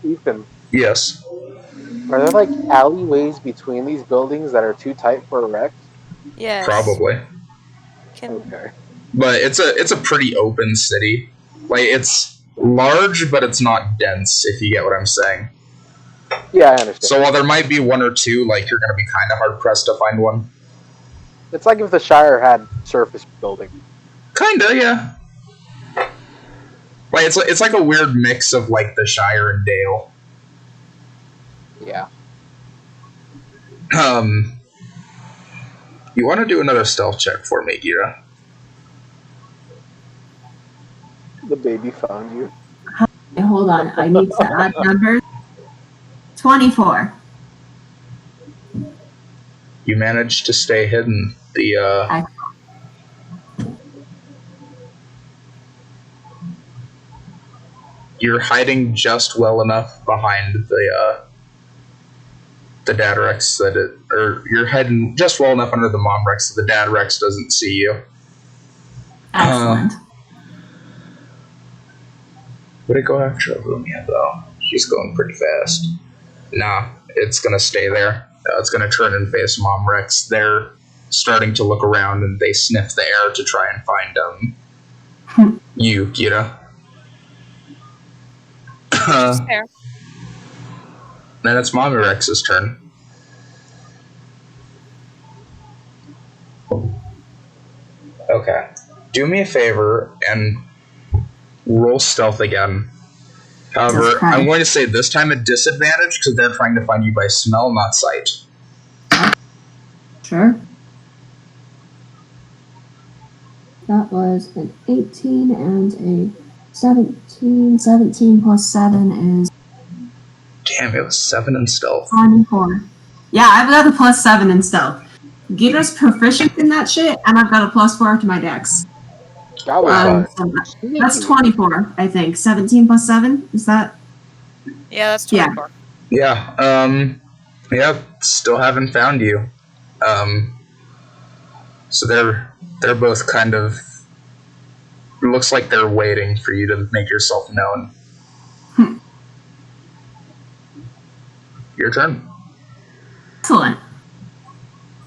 Ethan, Yes. are there like alleyways between these buildings that are too tight for a Rex? Yes. Probably. Okay. But it's a pretty open city. Like it's large, but it's not dense. If you get what I'm saying. Yeah, I understand. So while there might be one or two, like you're gonna be kind of hard pressed to find one. It's like if the Shire had surface building. Kinda, yeah. Like it's like a weird mix of like the Shire and Dale. Yeah. You want to do another stealth check for me, Gira? The baby found you. Okay, hold on, I need to add numbers. 24. You managed to stay hidden. You're hiding just well enough behind the Dad Rex or you're hiding just well enough under the Mom Rex so the Dad Rex doesn't see you. Excellent. Would it go after Illumia though? She's going pretty fast. Nah, it's gonna stay there. It's gonna turn and face Mom Rex. They're starting to look around and they sniff the air to try and find you, Gira. Fair. Then it's Mommy Rex's turn. Okay. Do me a favor and roll stealth again. However, I'm going to say this time at disadvantage because they're trying to find you by smell, not sight. Sure. That was an 18 and a 17. 17 plus 7 is... Damn, it was 7 in stealth. 24. Yeah, I've got a plus 7 in stealth. Gita's proficient in that shit, and I've got a plus 4 to my dex. That was So that's 24, I think. 17 plus 7? Is that? Yeah, that's 24. Yeah, still haven't found you. So they're both kind of... It looks like they're waiting for you to make yourself known. Your turn. Excellent.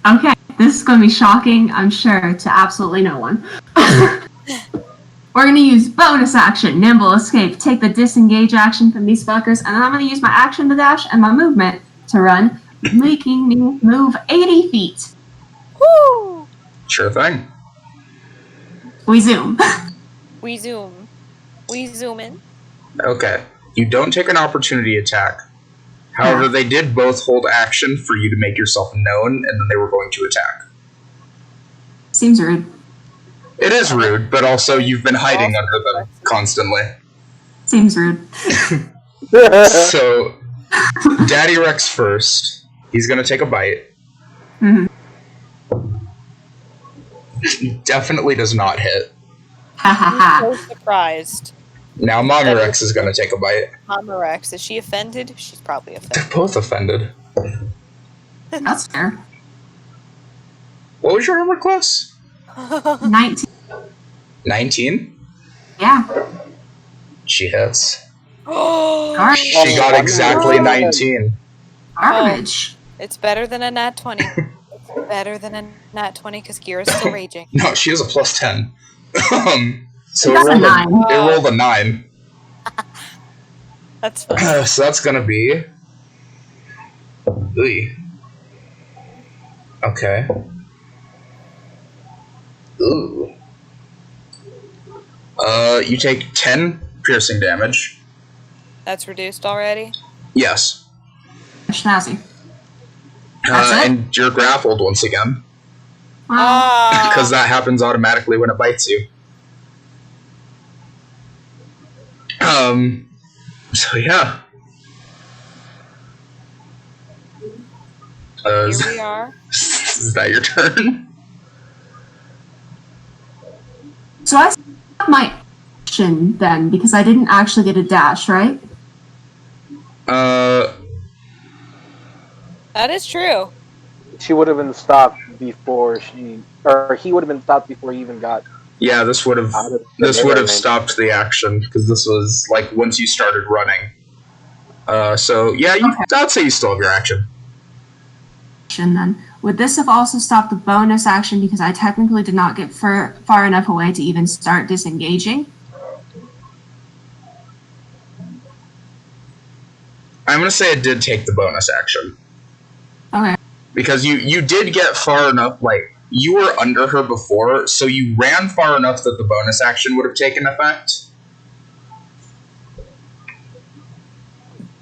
Okay, this is going to be shocking, I'm sure, to absolutely no one. We're going to use bonus action, nimble escape, take the disengage action from these fuckers, and then I'm going to use my action to dash and my movement to run, making me move 80 feet. Woo! Sure thing. We zoom. We zoom. We zoom in. Okay. You don't take an opportunity attack. However, they did both hold action for you to make yourself known, and then they were going to attack. Seems rude. It is rude, but also you've been hiding under them constantly. Seems rude. So, Daddy Rex first. He's going to take a bite. Mm-hmm. Definitely does not hit. Ha ha ha. I'm so surprised. Now Mama Rex is going to take a bite. Mama Rex, is she offended? She's probably offended. They're both offended. That's fair. What was your armor class? 19. 19? Yeah. She hits. Garbage. She got exactly 19. Garbage. It's better than a nat 20. It's better than a nat 20 because Gira's still raging. No, she has a plus 10. So That's a 9. It rolled a 9. That's fine. So that's gonna be... Okay. Ooh. You take 10 piercing damage. That's reduced already? Yes. Schnazzy. That's it? And you're grappled once again. Wow. Because that happens automatically when it bites you. So yeah. Here we are. Is that your turn? So I stopped my action then because I didn't actually get a dash, right? That is true. She would have been stopped before he would have been stopped before he even got. Yeah, this would have stopped the action because this was like once you started running. So yeah, I'd say you still have your action. Then would this have also stopped the bonus action because I technically did not get far enough away to even start disengaging? I'm gonna say it did take the bonus action. Okay. Because you did get far enough, like you were under her before, so you ran far enough that the bonus action would have taken effect.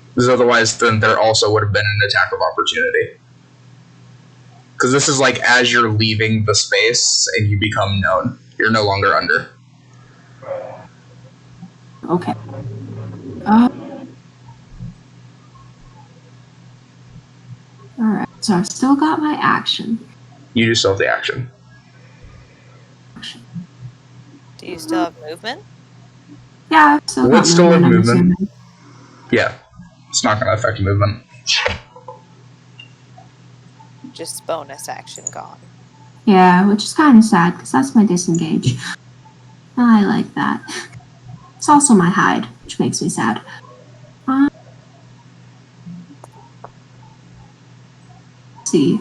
Because otherwise, then there also would have been an attack of opportunity. Because this is like as you're leaving the space and you become known. You're no longer under. Okay. Alright, so I've still got my action. You do still have the action. Do you still have movement? Yeah, I've still got still have movement. movement. Yeah, it's not going to affect movement. Just bonus action gone. Yeah, which is kind of sad because that's my disengage. I like that. It's also my hide, which makes me sad. Let's see.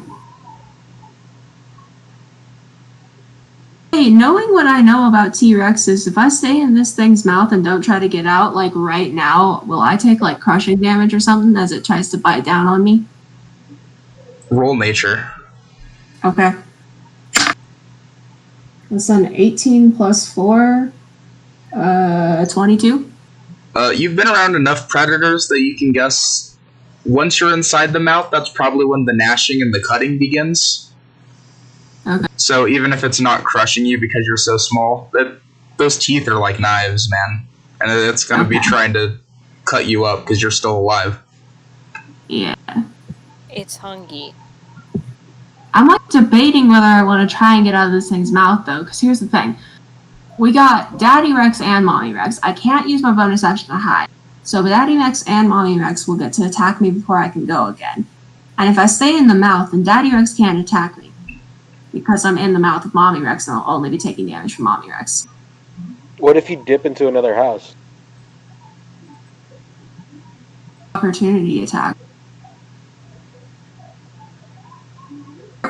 Hey, knowing what I know about T-Rexes, if I stay in this thing's mouth and don't try to get out, like right now, will I take like crushing damage or something as it tries to bite down on me? Roll nature. Okay. That's an 18 plus 4, 22. You've been around enough predators that you can guess once you're inside the mouth, that's probably when the gnashing and the cutting begins. Okay. So even if it's not crushing you because you're so small, those teeth are like knives, man. And it's going to be trying to cut you up because you're still alive. Yeah. It's hungry. I'm like debating whether I want to try and get out of this thing's mouth though, because here's the thing. We got Daddy Rex and Mommy Rex. I can't use my bonus action to hide. So Daddy Rex and Mommy Rex will get to attack me before I can go again. And if I stay in the mouth, then Daddy Rex can't attack me. Because I'm in the mouth of Mommy Rex and I'll only be taking damage from Mommy Rex. What if you dip into another house? Opportunity attack.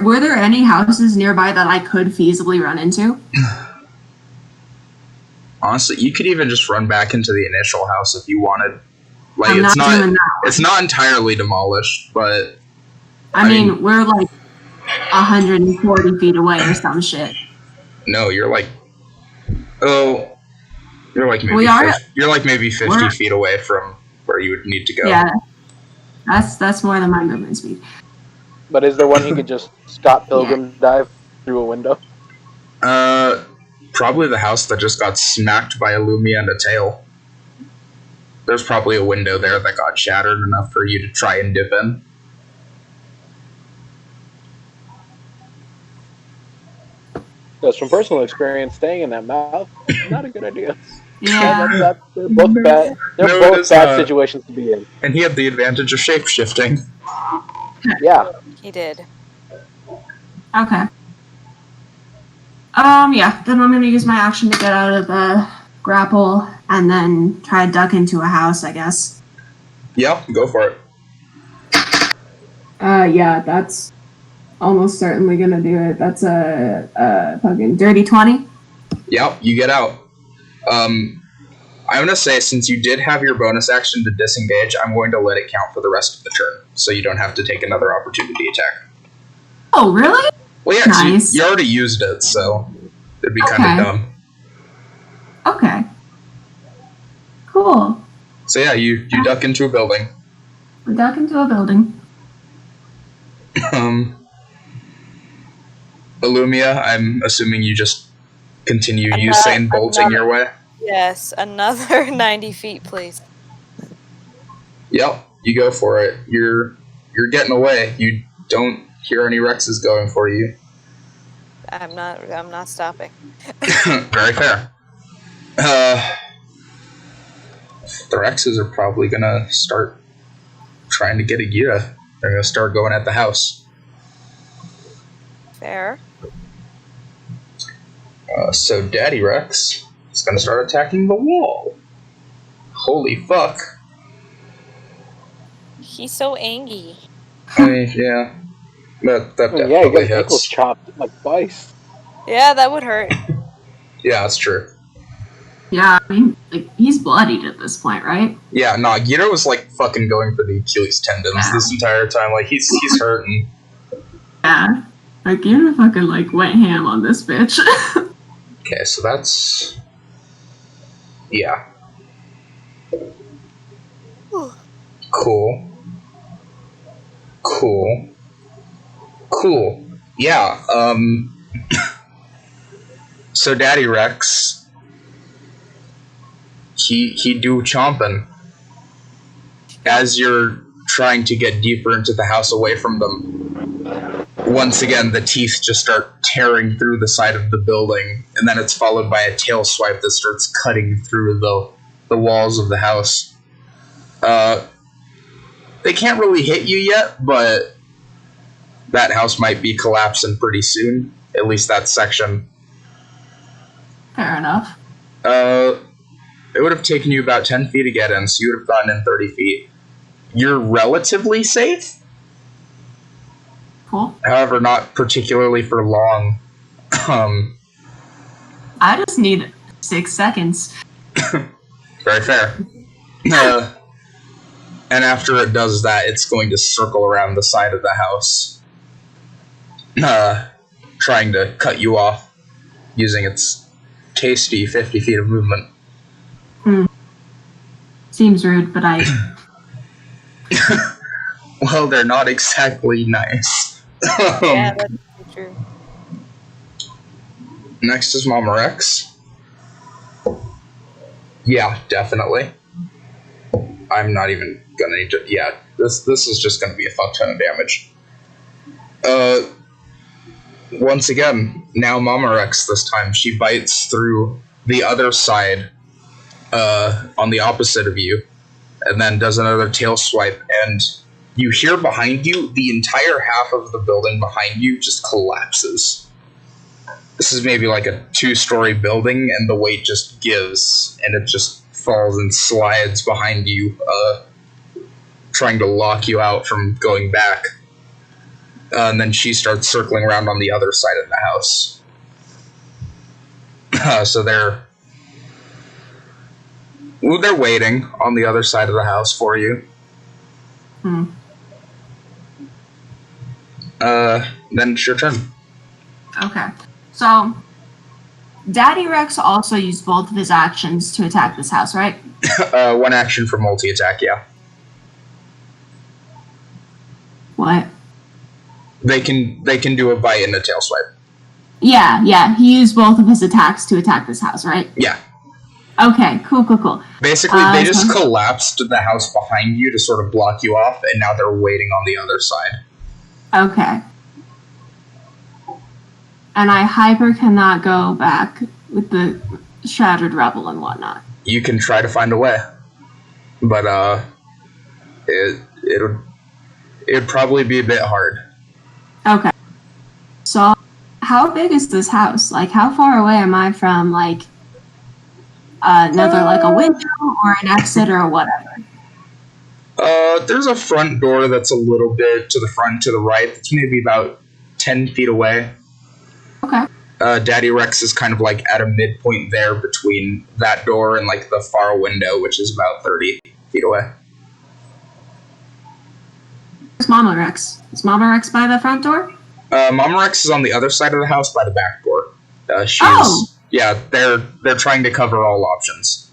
Were there any houses nearby that I could feasibly run into? Honestly, you could even just run back into the initial house if you wanted. Like I'm not doing that. It's not entirely demolished, but I mean, we're like 140 feet away or some shit. No, you're like maybe 50 feet away from where you would need to go. Yeah, that's more than my movement speed. But is there one he could just Scott Pilgrim dive through a window? Probably the house that just got smacked by a Lumia and a tail. There's probably a window there that got shattered enough for you to try and dip in. Because from personal experience, staying in that mouth is not a good idea. Yeah. They're both bad. They're both bad situations to be in. And he had the advantage of shape-shifting. Yeah. He did. Okay. Yeah, then I'm gonna use my action to get out of the grapple and then try to duck into a house, I guess. Yeah, go for it. Yeah, that's almost certainly gonna do it. That's a fucking dirty 20. Yep, you get out. I'm gonna say, since you did have your bonus action to disengage, I'm going to let it count for the rest of the turn, so you don't have to take another opportunity attack. Oh, really? Well, yeah, nice. you already used it, so it'd be kind of dumb. Okay. Cool. So yeah, you duck into a building. We duck into a building. Illumia, I'm assuming you just continue Usain Bolting your way? Yes, another 90 feet, please. Yep, you go for it. You're getting away. don't hear any Rexes going for you. I'm not stopping. Very fair. The Rexes are probably gonna start trying to get a Gira. They're gonna start going at the house. Fair. So Daddy Rex is gonna start attacking the wall. Holy fuck. He's so angry. I mean, yeah. That Yeah, he got definitely his ankles hits. chopped like twice. Yeah, that would hurt. Yeah, that's true. Yeah, I mean, like, he's bloodied at this point, right? Yeah, nah, Gira was like fucking going for the Achilles tendons this entire time. Like, he's hurting. Yeah. Like, you fucking, like, went ham on this bitch. Okay, so that's... Yeah. Cool. Yeah, so Daddy Rex... He do chomping. As you're trying to get deeper into the house away from them, once again, the teeth just start tearing through the side of the building, and then it's followed by a tail swipe that starts cutting through the walls of the house. They can't really hit you yet, but that house might be collapsing pretty soon. At least that section. Fair enough. It would have taken you about 10 feet to get in, so you would have gotten in 30 feet. You're relatively safe. Cool. However, not particularly for long. I just need 6 seconds. Very fair. And after it does that, it's going to circle around the side of the house, trying to cut you off using its tasty 50 feet of movement. Seems rude, but I... Well, they're not exactly nice. Yeah, that's true. Next is Mama Rex. Yeah, definitely. I'm not even gonna need to... Yeah, this is just gonna be a fuck ton of damage. Once again, now Mama Rex this time, she bites through the other side, on the opposite of you, and then does another tail swipe, and you hear behind you, the entire half of the building behind you just collapses. This is maybe like a 2-story building, and the weight just gives, and it just falls and slides behind you, trying to lock you out from going back. And then she starts circling around on the other side of the house. So they're waiting on the other side of the house for you. Then it's your turn. Okay. So, Daddy Rex also used both of his actions to attack this house, right? One action for multi-attack, yeah. What? They can do a bite and a tail swipe. Yeah. He used both of his attacks to attack this house, right? Yeah. Okay, cool. Basically, they just collapsed the house behind you to sort of block you off, and now they're waiting on the other side. Okay. And I hyper cannot go back with the Shattered Rebel and whatnot. You can try to find a way, but it'd probably be a bit hard. Okay. So, how big is this house? Like, how far away am I from, like, another, like, a window or an exit or whatever? There's a front door that's a little bit to the front, to the right. It's maybe about 10 feet away. Okay. Daddy Rex is kind of, like, at a midpoint there between that door and, like, the far window, which is about 30 feet away. Where's Mama Rex? Is Mama Rex by the front door? Mama Rex is on the other side of the house by the back door. Yeah, they're trying to cover all options.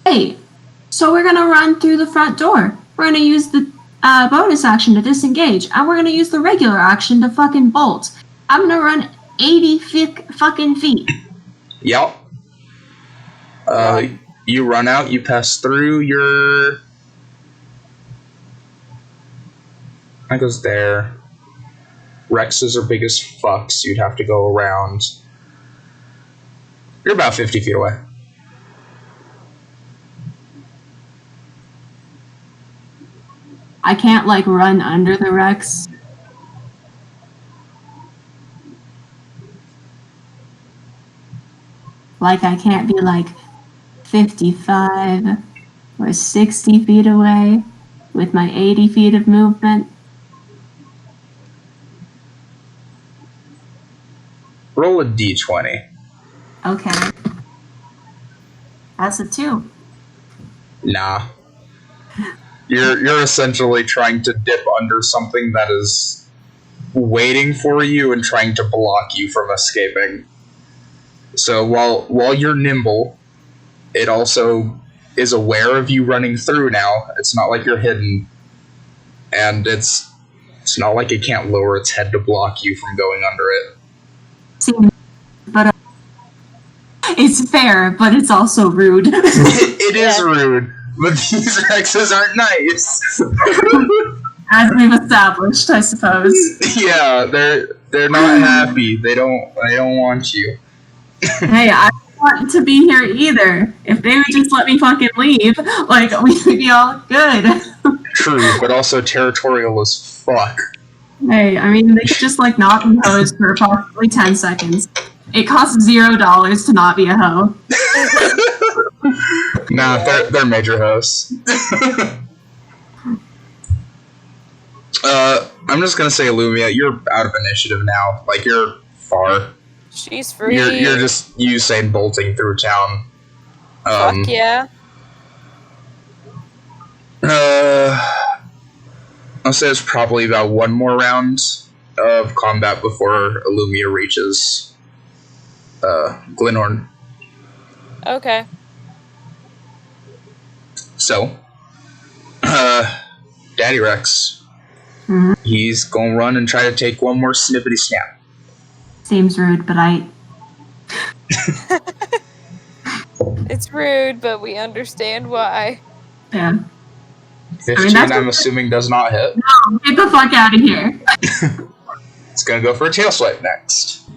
Hey, so we're gonna run through the front door. We're gonna use the bonus action to disengage, and we're gonna use the regular action to fucking bolt. I'm gonna run 80 fucking feet. Yep. You run out, you pass through your... That goes there. Rexes are big as fuck, so you'd have to go around. You're about 50 feet away. I can't, like, run under the Rex. Like, I can't be, like, 55 or 60 feet away with my 80 feet of movement. Roll a d20. Okay. That's a 2. Nah. You're essentially trying to dip under something that is waiting for you and trying to block you from escaping. So while you're nimble, it also is aware of you running through now. It's not like you're hidden. And it's not like it can't lower its head to block you from going under it. But it's fair, but it's also rude. It is rude, but these Rexes aren't nice. As we've established, I suppose. Yeah, they're not happy. They don't want you. Hey, I don't want to be here either. If they would just let me fucking leave, like, we would be all good. True, but also territorial as fuck. Hey, I mean, they could just, like, not be hoes for approximately 10 seconds. It costs $0 to not be a hoe. Nah, they're major hosts. I'm just gonna say, Lumia, you're out of initiative now. Like, you're far. She's free. You're just Usain bolting through town. Fuck yeah. I'll say it's probably about one more round of combat before Illumia reaches Glenhorn. Okay. So, Daddy Rex, he's gonna run and try to take one more snippety snap. Seems rude, but It's rude, but we understand why. Yeah. 15, I'm assuming, does not hit. No, get the fuck out of here. It's gonna go for a tail swipe next.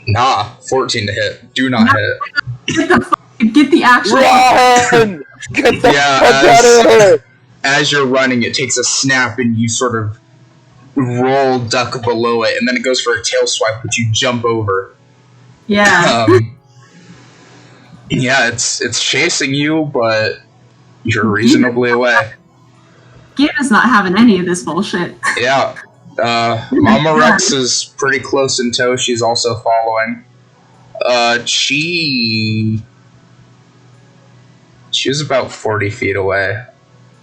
Nah, 14 to hit. Do not hit. Get the actual... Run! Get the fuck out of here! As you're running, it takes a snap and you sort of roll duck below it, and then it goes for a tail swipe, which you jump over. Yeah. Yeah, it's chasing you, but you're reasonably away. Gitta's not having any of this bullshit. Yeah. Mama Rex is pretty close in tow. She's also following. She was about 40 feet away,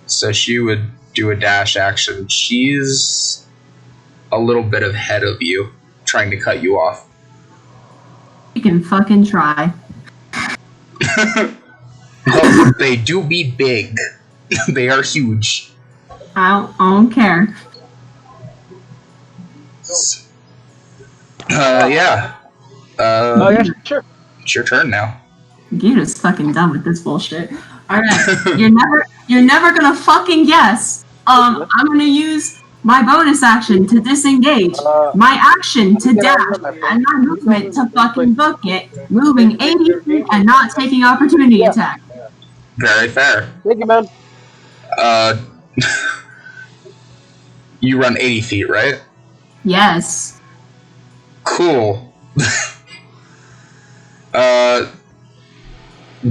so she would do a dash action. She's a little bit ahead of you, trying to cut you off. You can fucking try. Oh, they do be big. They are huge. I don't care. Yeah. Oh yeah, sure. It's your turn now. Gitta's fucking done with this bullshit. Alright, you're never gonna fucking guess. I'm gonna use my bonus action to disengage, my action to dash, and my movement to fucking book it, moving 80 feet and not taking opportunity attack. Very fair. Thank you, man. You run 80 feet, right? Yes. Cool.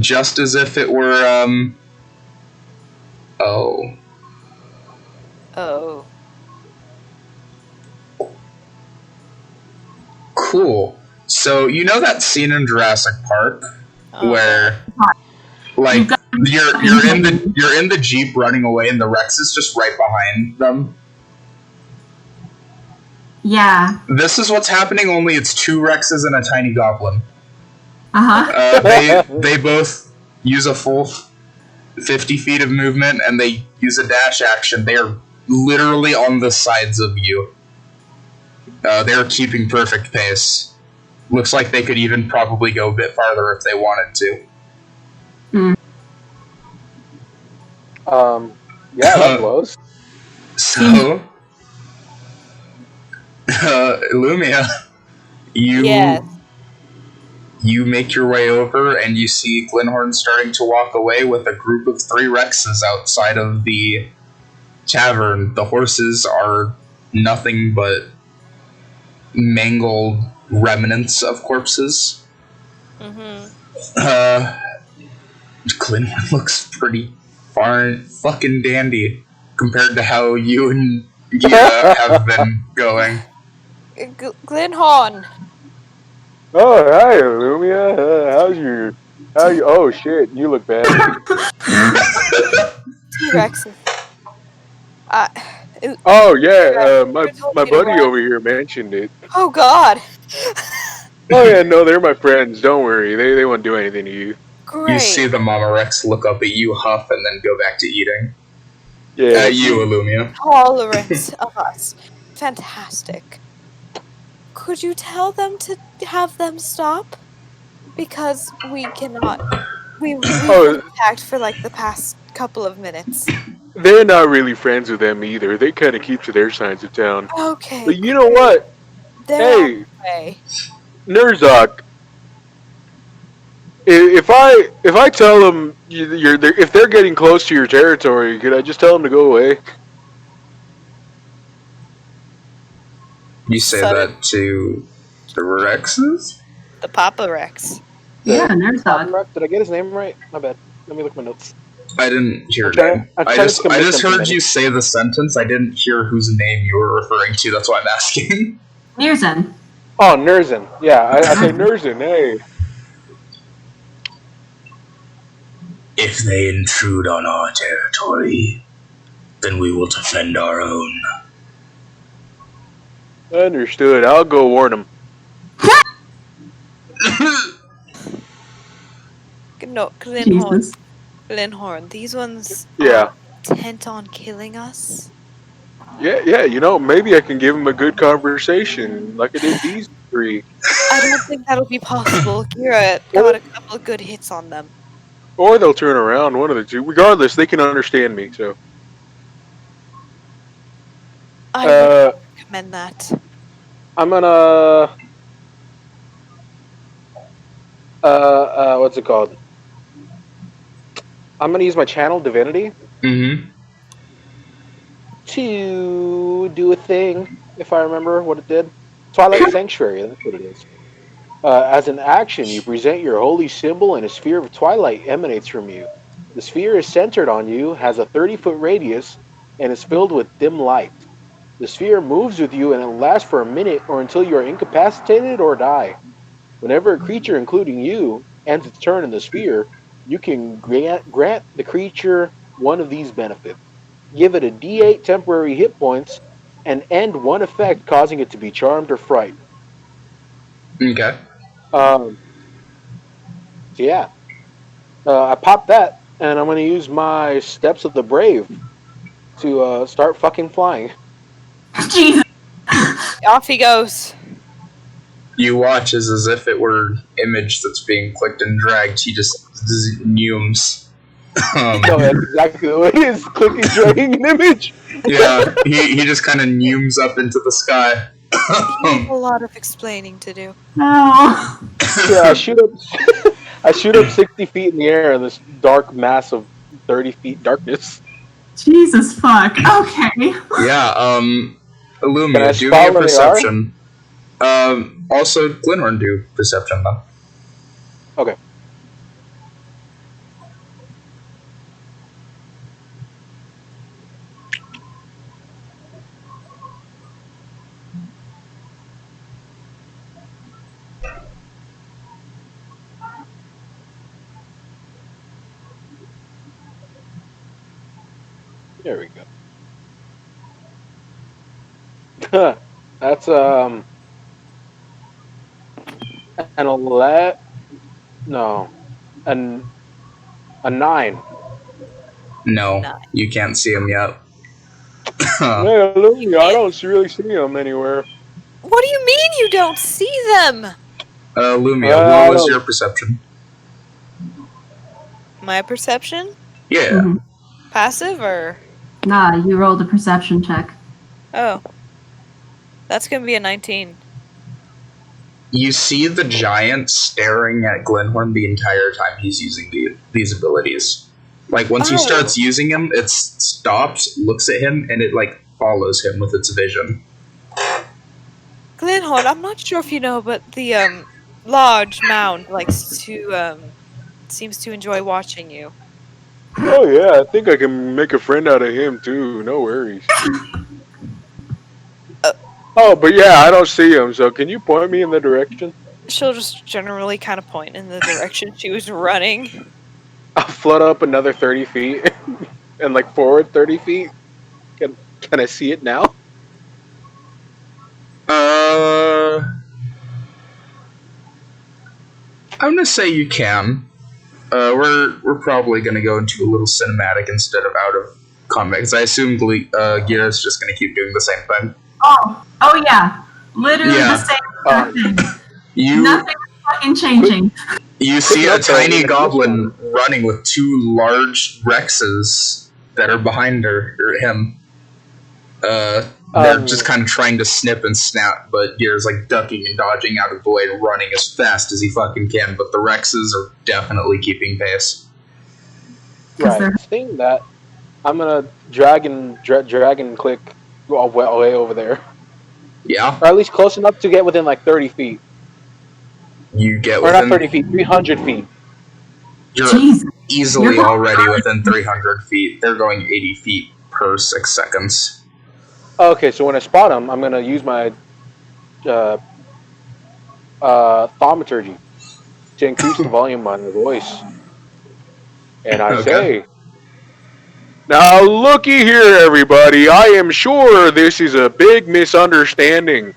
Just as if it were, Oh. Cool. So, you know that scene in Jurassic Park where, like, you're in the Jeep running away and the Rex is just right behind them? Yeah. This is what's happening, only it's 2 Rexes and a tiny goblin. Uh-huh. They both use a full 50 feet of movement, and they use a dash action. They are literally on the sides of you. They're keeping perfect pace. Looks like they could even probably go a bit farther if they wanted to. Yeah, that blows. So, Lumia, Yes. you make your way over and you see Glenhorn starting to walk away with a group of 3 Rexes outside of the tavern. The horses are nothing but mangled remnants of corpses. Mm-hmm. Glenhorn looks pretty fucking dandy compared to how you and Gira have been going. Glenhorn. Oh, hi, Lumia. How you? Oh shit, you look bad. T-Rexes. Oh yeah, told my me to buddy run. over here mentioned it. Oh God. Oh yeah, no, they're my friends. Don't worry, they won't do anything to you. You see Great. the Mama Rex look up at you, huff, and then go back to eating. Yeah, You, Illumia. Tolerance of us. Fantastic. Could you tell them to have them stop? Because we cannot. We've been attacked for like the past couple of minutes. they're not really friends with them either. They kind of keep to their sides of town. Okay. But you know what? They're on Hey, the way. Nurzak, if I tell them if they're getting close to your territory, could I just tell them to go away? You say that to the Rexes? The Papa Rex. Yeah, Nurzak. Did I get his name right? My bad. Let me look at my notes. I didn't hear I'm trying- name. I'm I trying just to commit them heard to you say the sentence. I didn't hear whose name you were referring to. That's why I'm asking. Nirzan. Oh, Nurzan. Yeah, I say Nurzan. Hey. If they intrude on our territory, then we will defend our own. Understood. I'll go warn them. No, Jesus. Glenhorn. These ones Yeah. are intent on killing us. Yeah. You know, maybe I can give them a good conversation like I did these 3. I don't think that'll be possible. Gira got a couple of good hits on them. Or they'll turn around, one of the two. Regardless, they can understand me. So. I would recommend that. I'm gonna. What's it called? I'm gonna use my channel divinity Mm-hmm. to do a thing. If I remember what it did, Twilight Sanctuary. That's what it is. As an action, you present your holy symbol, and a sphere of twilight emanates from you. The sphere is centered on you, has a 30-foot radius, and is filled with dim light. The sphere moves with you, and it lasts for a minute or until you are incapacitated or die. Whenever a creature, including you, ends its turn in the sphere, you can grant the creature one of these benefits. Give it a D8 temporary hit points, and end one effect causing it to be charmed or frightened. Okay. So yeah, I popped that, and I'm going to use my Steps of the Brave to start fucking flying. Jesus. Off he goes. You watch as if it were image that's being clicked and dragged. He just neumes. No, that's exactly what it is. Click and dragging an image. Yeah, he just kind of neumes up into the sky. He has a lot of explaining to do. No. Yeah, I shoot up 60 feet in the air in this dark mass of 30 feet darkness. Jesus fuck. Okay. Yeah, Can I Illumia, do me spot a where they are? perception. Also, Glenhorn, do perception, though. Okay. There we go. That's an 11. No, a 9. No, Nine. you can't see him yet. Yeah, Lumia, I don't really see them anywhere. What do you mean you don't see them? Lumia, what was your perception? My perception? Yeah. Mhm. Passive or? Nah, you rolled a perception check. Oh. That's gonna be a 19. You see the giant staring at Glenhorn the entire time he's using these abilities. Like, once he starts using them, it stops, looks at him, and it, like, follows him with its vision. Glenhorn, I'm not sure if you know, but the large mound seems to enjoy watching you. Oh yeah, I think I can make a friend out of him too. No worries. Oh, but yeah, I don't see him. So can you point me in the direction? She'll just generally kind of point in the direction she was running. I'll float up another 30 feet and like forward 30 feet. Can I see it now? I'm gonna say you can. We're probably gonna go into a little cinematic instead of out of combat, because I assume Gira's just gonna keep doing the same thing. Oh yeah. Literally the same thing. Nothing fucking changing. You see a tiny goblin running with two large Rexes that are behind him. They're just kind of trying to snip and snap, but Gear's like ducking and dodging out of the way and running as fast as he fucking can, but the Rexes are definitely keeping pace. Right. Seeing that, I'm gonna dragon click way over there. Yeah? Or at least close enough to get within like 30 feet. You get or not 30 feet, 300 feet. You're easily already within 300 feet. They're going 80 feet per 6 seconds. Okay, so when I spot them, I'm going to use my thaumaturgy to increase the volume on my voice. And I say, now looky here, everybody. I am sure this is a big misunderstanding.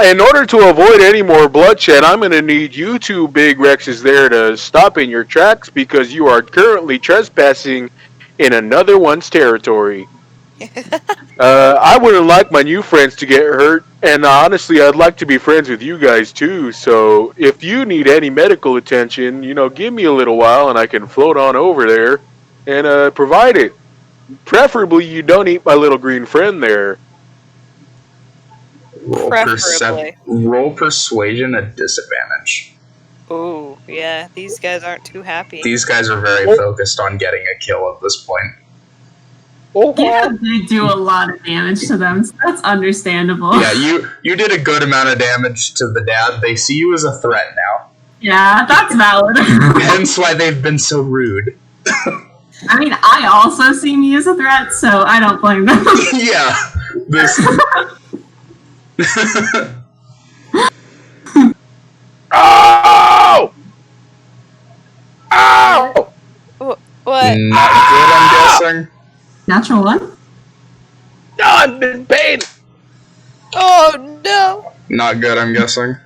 In order to avoid any more bloodshed, I'm going to need you two big Rexes there to stop in your tracks, because you are currently trespassing in another one's territory. I wouldn't like my new friends to get hurt, and honestly, I'd like to be friends with you guys too. So if you need any medical attention, give me a little while and I can float on over there and provide it. Preferably you don't eat my little green friend there. Roll persuasion at disadvantage. Ooh, yeah, these guys aren't too happy. These guys are very focused on getting a kill at this point. Yeah, they do a lot of damage to them, so that's understandable. Yeah, you did a good amount of damage to the dad. They see you as a threat now. Yeah, that's valid. Hence why they've been so rude. I mean, I also see me as a threat, so I don't blame them. Yeah. Oh! Ow! What? Not good, I'm guessing. Natural one? No, I'm in pain! Oh, no! Not good, I'm guessing.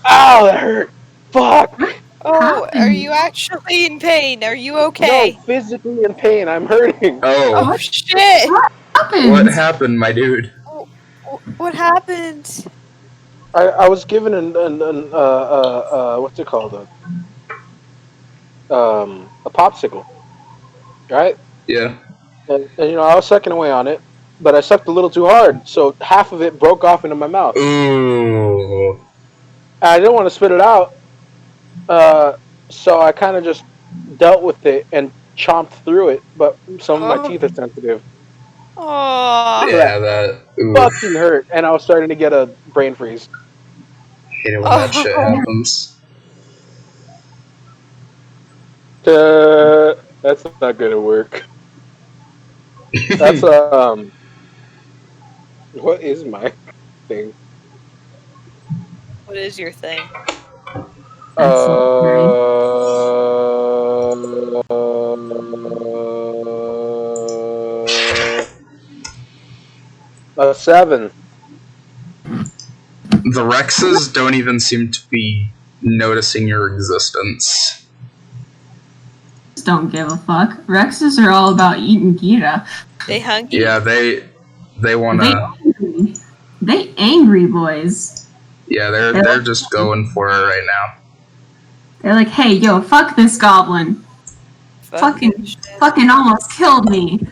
Ow, that hurt! Fuck! Oh, are you actually in pain? Are you okay? No, physically in pain. I'm hurting. Oh shit! What happened, my dude? What happened? I was given what's it called? A popsicle, right? Yeah. And I was sucking away on it, but I sucked a little too hard, so half of it broke off into my mouth. Ooh. And I didn't want to spit it out, so I kind of just dealt with it and chomped through it, but some of my teeth are sensitive. Oh. Yeah, that fucking hurt, and I was starting to get a brain freeze. Hate it when that shit happens. That's not gonna work. That's what is my thing? What is your thing? A 7. The Rexes don't even seem to be noticing your existence. Don't give a fuck. Rexes are all about eating Gira. They hungry? Yeah, they wanna. They angry boys. Yeah, they're just going for it right now. They're like, hey, yo, fuck this goblin. Fucking almost killed me.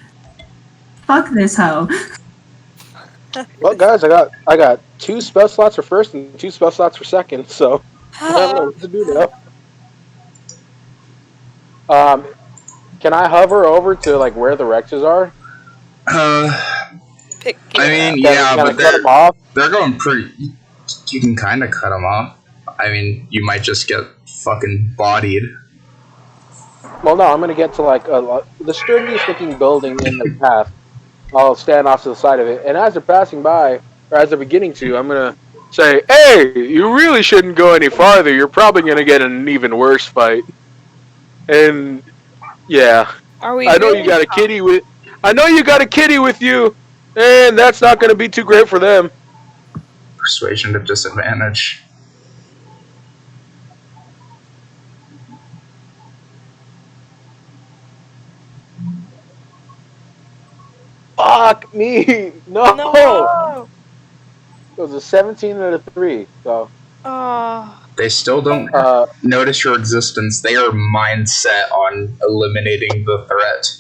Fuck this hoe. Well, guys, I got 2 spell slots for first and 2 spell slots for second, so I don't know what to do now. Can I hover over to like where the Rexes are? Pick I it mean, up. yeah, Can I but cut them off? they're going pretty. You can kind of cut them off. I mean, you might just get fucking bodied. Well, no, I'm gonna get to like the sturdiest looking building in the path. I'll stand off to the side of it, and as they're passing by, or as they're beginning to, I'm gonna say, "Hey, you really shouldn't go any farther. You're probably gonna get in an even worse fight." And yeah, Are we I know really? you got a kitty with. I know you got a kitty with you, and that's not gonna be too great for them. Persuasion to disadvantage. Fuck me! No. No. It was a 17 and a 3. So Oh. They still don't notice your existence. They are mindset on eliminating the threat.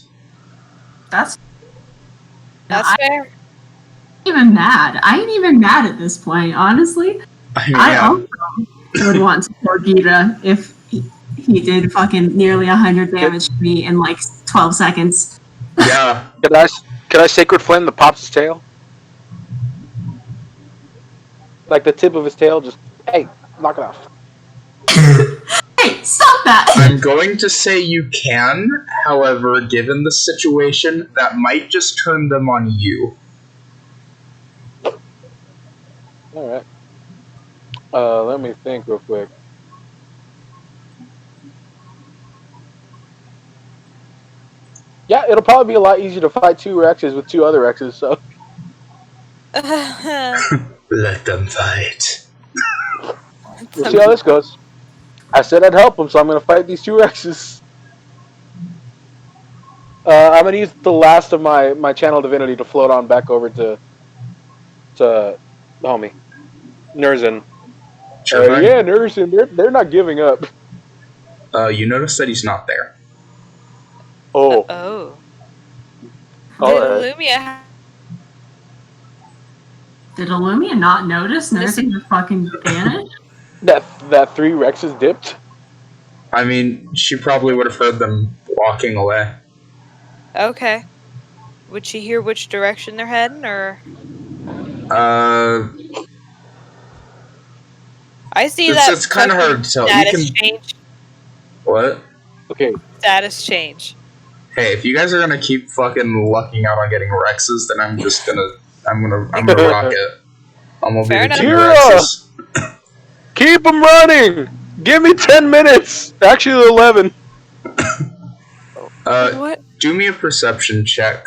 That's That's fair. I ain't even mad. I ain't even mad at this point, honestly. I mean, I also would want to kill Gita if he did fucking nearly 100 damage to me in like 12 seconds. yeah. Could I sacred flame the pops his tail? Like the tip of his tail, just hey, knock it off. Hey, stop that! I'm going to say you can, however, given the situation, that might just turn them on you. All right. Let me think real quick. Yeah, it'll probably be a lot easier to fight 2 Rexes with 2 other Rexes. So Let them fight. we'll see how this goes. I said I'd help them, so I'm gonna fight these 2 Rexes. I'm gonna use the last of my channel divinity to float on back over to the homie Nurzin. Sure. Yeah, Nurzin, they're not giving up. You notice that he's not there. Oh, Oh. all Did right. Lumia Did Illumia not notice Nursing just fucking vanished? That 3 Rexes dipped. I mean, she probably would have heard them walking away. Okay. Would she hear which direction they're heading, or? I see that. It's kind of hard to tell. Status change. What? Okay. Status change. Hey, if you guys are gonna keep fucking lucking out on getting Rexes, then I'm gonna rock it. I'm gonna Fair be the enough. king of Kira! Rexes. Keep them running. Give me 10 minutes. Actually, 11. What? Do me a perception check.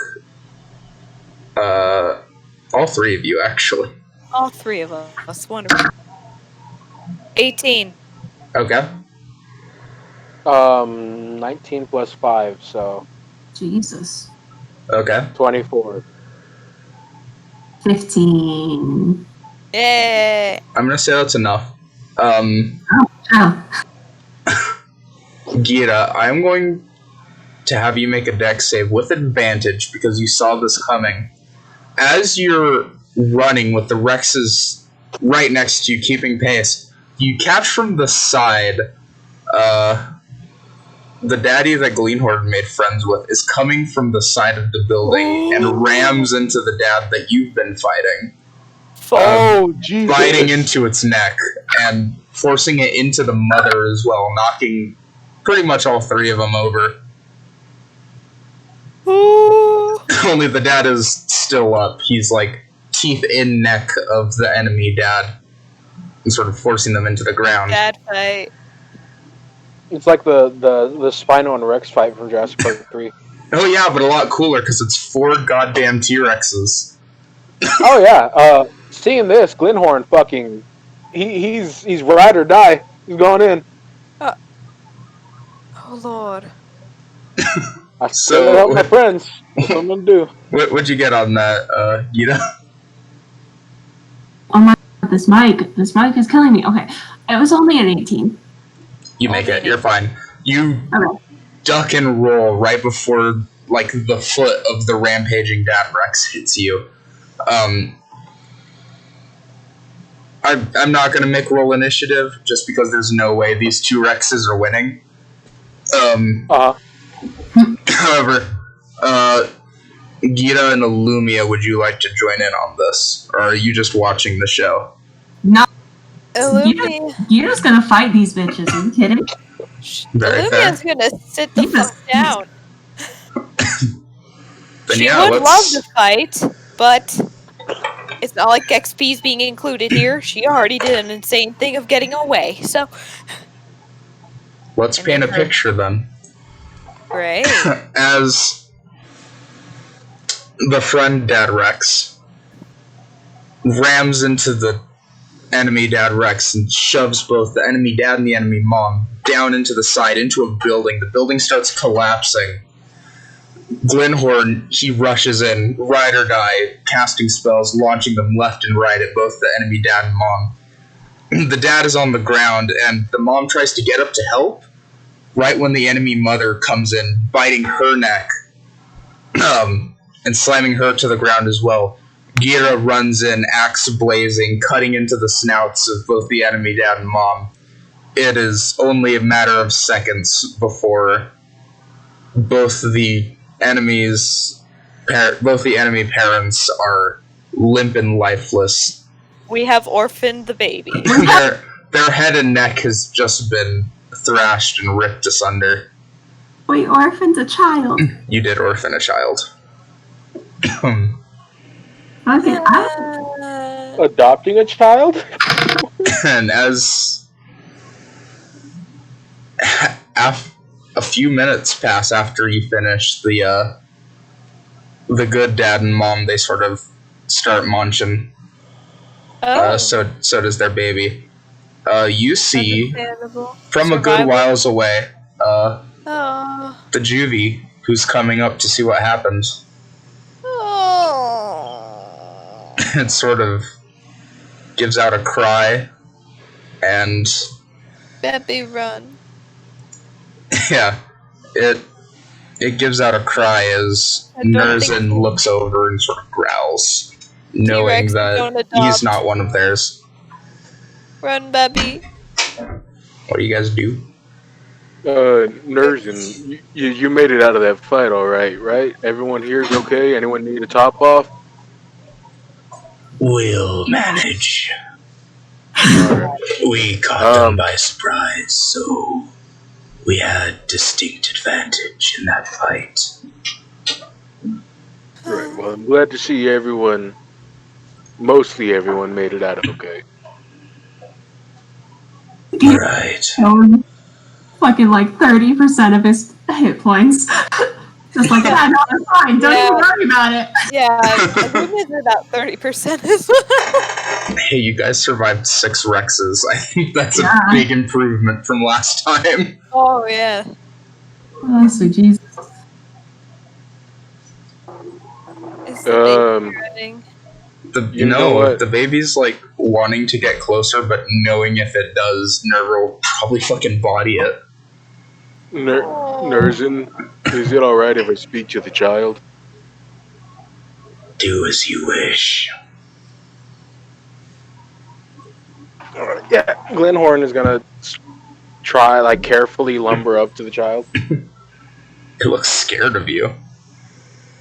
All 3 of you, actually. All 3 of us. Wonderful. 18. Okay. 19 plus 5, so Jesus. Okay. 24. 15. Yay! I'm gonna say that's enough. Oh. Gita, I'm going to have you make a dex save with advantage because you saw this coming. As you're running with the Rexes right next to you, keeping pace, you catch from the side, the daddy that Gleanhorn made friends with is coming from the side of the building and rams into the dad that you've been fighting. Oh, Jesus. Biting into its neck and forcing it into the mother as well, knocking pretty much all 3 of them over. Only the dad is still up. He's like teeth in neck of the enemy dad and sort of forcing them into the ground. Dad fight. It's like the Spino and Rex fight from Jurassic Park 3. Oh yeah, but a lot cooler because it's 4 goddamn T-Rexes. Oh, yeah. Seeing this, Glenhorn fucking... He's ride or die. He's going in. Oh, Lord. I still help my friends. That's what I'm going to do. What'd you get on that, Gita? Oh my god, this mic is killing me. Okay, it was only an 18. You make it. You're fine. You Okay. duck and roll right before, like, the foot of the rampaging dad Rex hits you. I'm not going to make roll initiative just because there's no way these two Rexes are winning. However, Gita and Illumia, would you like to join in on this? Or are you just watching the show? No. Illumia. Gita's gonna fight these bitches. Are you kidding? Illumia's gonna sit the fuck down. She would love to fight, but it's not like XP's being included here. She already did an insane thing of getting away, so... Let's paint a picture then. Great. As the friend Dad Rex rams into the enemy Dad Rex and shoves both the enemy dad and the enemy mom down into the side, into a building. The building starts collapsing. Glenhorn, he rushes in, ride or die, casting spells, launching them left and right at both the enemy dad and mom. The dad is on the ground, and the mom tries to get up to help, right when the enemy mother comes in, biting her neck, and slamming her to the ground as well. Gira runs in, axe blazing, cutting into the snouts of both the enemy dad and mom. It is only a matter of seconds before both the enemy parents are limp and lifeless. We have orphaned the baby. Their head and neck has just been thrashed and ripped asunder. We orphaned a child. You did orphan a child. Okay, adopting a child? And as a few minutes pass after you finish, the good dad and mom, they sort of start munching. So does their baby. You see from a good whiles away the juvie who's coming up to see what happened. It sort of gives out a cry, and Baby, run. Yeah, it gives out a cry as Nerzin looks over and sort of growls, knowing T-Rex, that he's not one of theirs. Run, baby. What do you guys do? Nerzin, you made it out of that fight all right, right? Everyone here is okay? Anyone need a top off? We'll manage. We caught them by surprise, so we had distinct advantage in that fight. Right, well, I'm glad to see everyone, mostly everyone, made it out okay. Right. Fucking like 30% of his hit points. Just like, yeah, no, it's fine. Don't even worry about it. Yeah, I think it's about 30% as well. Hey, you guys survived 6 Rexes. I think that's a big improvement from last time. Oh, yeah. Oh, sweet Jesus. Is the baby running? The baby's like wanting to get closer, but knowing if it does, Nerva will probably fucking body it. Nerzin, is it alright if I speak to the child? Do as you wish. Alright, yeah. Glenhorn is gonna try, like, carefully lumber up to the child. It looks scared of you.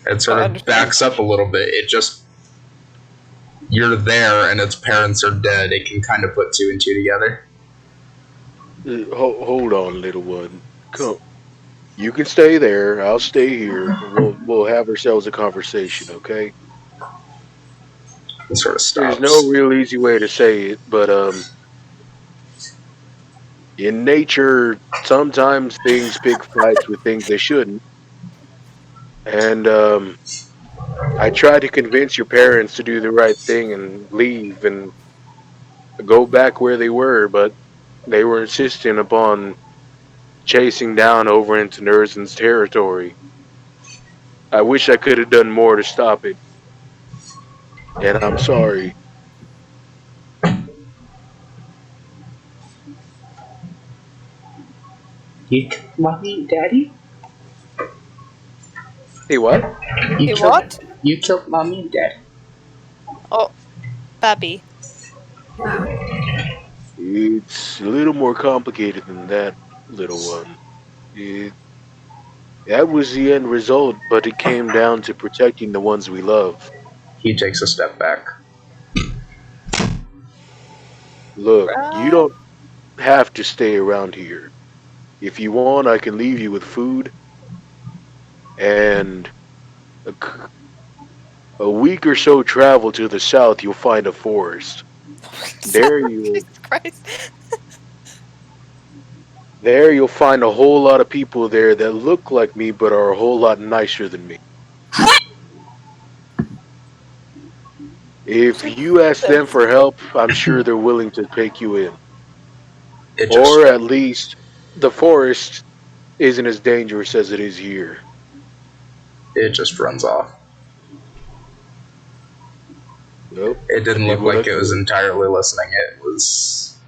It sort of backs up a little bit. It just... You're there, and its parents are dead. It can kind of put 2 and 2 together. Hold on, little one. Come. You can stay there. I'll stay here. We'll have ourselves a conversation, okay? It sort of stops. There's no real easy way to say it, but in nature, sometimes things pick fights with things they shouldn't. And I tried to convince your parents to do the right thing and leave and go back where they were, but they were insisting upon chasing down over into Nerzin's territory. I wish I could have done more to stop it. And I'm sorry. You killed Mommy and Daddy? Hey, what? What? You killed Mommy and Daddy. Oh, baby. It's a little more complicated than that, little one. That was the end result, but it came down to protecting the ones we love. He takes a step back. Look, you Right. don't have to stay around here. If you want, I can leave you with food and a week or so travel to the south, you'll find a forest. There Jesus Christ. you'll find a whole lot of people there that look like me but are a whole lot nicer than me. If you ask them for help, I'm sure they're willing to take you in. Or at least the forest isn't as dangerous as it is here. It just runs off. Nope. It didn't look like it was entirely listening. It was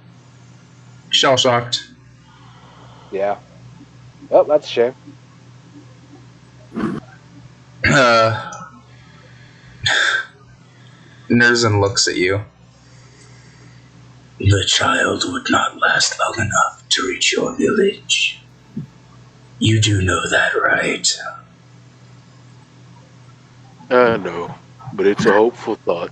shell-shocked. Yeah. Oh, that's a shame. Nerzin looks at you. The child would not last long enough to reach your village. You do know that, right? No, but it's a hopeful thought.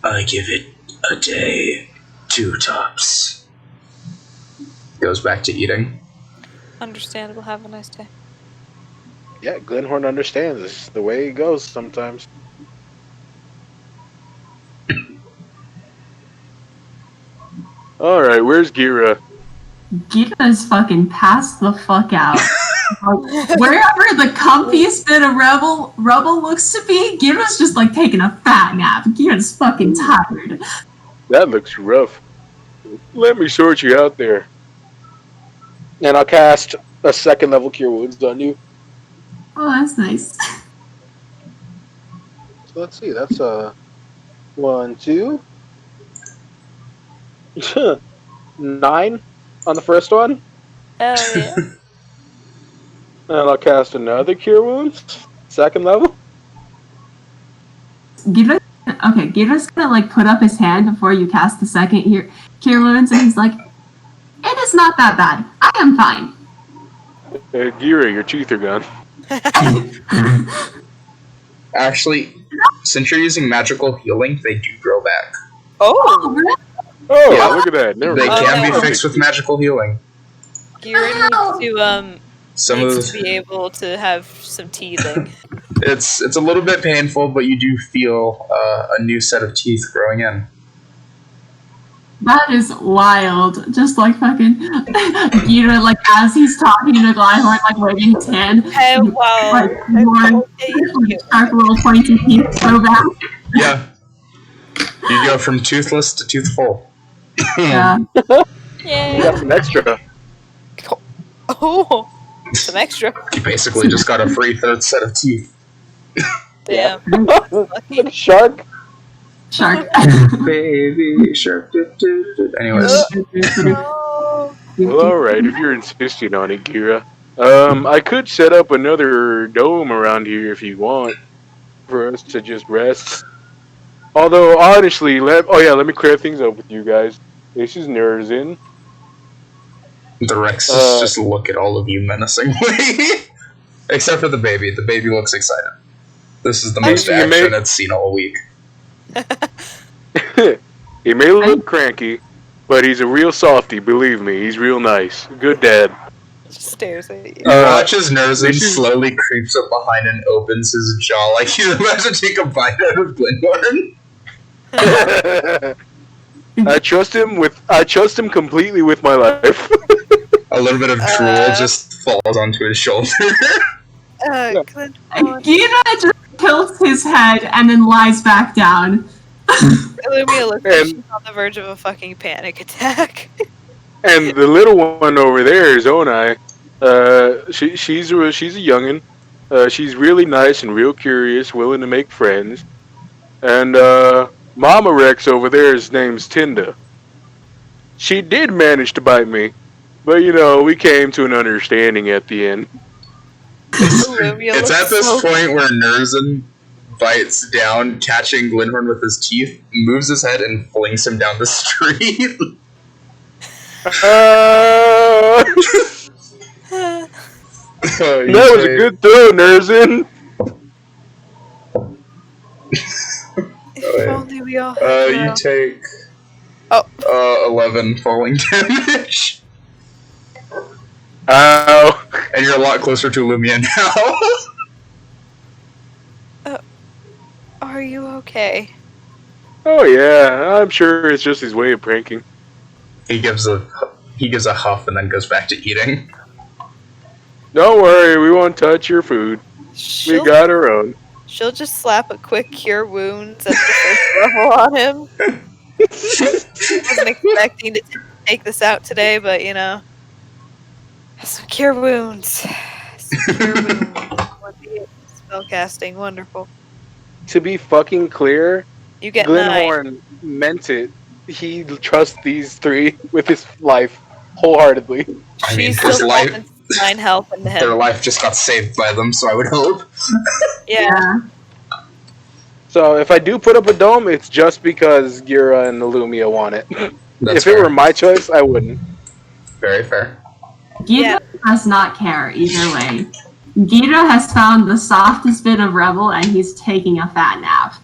I give it a day, 2 tops. Goes back to eating. Understandable. Have a nice day. Yeah, Glenhorn understands. It's the way it goes sometimes. Alright, where's Gira? Gita's fucking passed the fuck out. Like, wherever the comfiest bit of rubble looks to be, Gita's just like taking a fat nap. Gita's fucking tired. That looks rough. Let me sort you out there. And I'll cast a 2nd level Cure Wounds on you. Oh, that's nice. So let's see, that's 1, 2. 9 on the first one. Hell yeah. And I'll cast another Cure Wounds. 2nd level. Gita's gonna like put up his hand before you cast the second cure wounds, and he's like, "It is not that bad. I am fine." Gira, your teeth are gone. Actually, since you're using magical healing, they do grow back. Oh, really? Oh, Yeah. look at that. Never They mind. can be no. fixed with magical healing. Gira needs Some to of be able to have some teething. it's a little bit painful, but you do feel a new set of teeth growing in. That is wild. Just like fucking Gita, like as he's talking to Glyhorn, like waving his hand. Hey, wow. Like one sharp little pointy teeth go back. Yeah. You go from toothless to toothful. Yeah. You Yay. got some extra. Oh, some extra. You basically just got a free 3rd set of teeth. Damn. Like a shark. Shark. Baby shark. Anyways. Oh. Well, alright, if you're insisting on it, Gira. I could set up another dome around here if you want, for us to just rest. Although, honestly, let me clear things up with you guys. This is Nerzin. The Rexes just look at all of you menacingly. Except for the baby. The baby looks excited. This is the most You action may- it's seen all week. He may look cranky, but he's a real softy, believe me. He's real nice. Good dad. Just stares at you. You watch as Nerzin this is- slowly creeps up behind and opens his jaw like he's about to take a bite out of Glenhorn. I trust him completely with my life. A little bit of drool just falls onto his shoulder. Glenhorn. Gita just tilts his head and then lies back down. Illumia looks like And- she's on the verge of a fucking panic attack. And the little one over there is Onai. She's a youngin'. She's really nice and real curious, willing to make friends. And Mama Rex over there's name's Tinda. She did manage to bite me, but we came to an understanding at the end. Illumia It's looks at this so point where Nerzin bites down, catching Glenhorn with his teeth, moves his head, and flings him down the street. That was a good throw, Nerzin. If only we all had You take 11 falling damage. Ow. And you're a lot closer to Lumia now. Are you okay? Oh yeah, I'm sure it's just his way of pranking. He gives a huff and then goes back to eating. Don't worry, we won't touch your food. We got our own. She'll just slap a quick cure wounds at the first level on him. Wasn't expecting to take this out today, but you know. Some cure wounds. Some cure wounds. Spellcasting, wonderful. To be fucking clear, You get Glenhorn meant it. He trusts these three with his life wholeheartedly. I mean, She's his still life, 9 health into their him. life just got saved by them, so I would hope. Yeah. So if I do put up a dome, it's just because Gira and Illumia want it. That's If it were my choice, I wouldn't. Very fair. Gita does not care either way. Gita has found the softest bit of Rebel and he's taking a fat nap.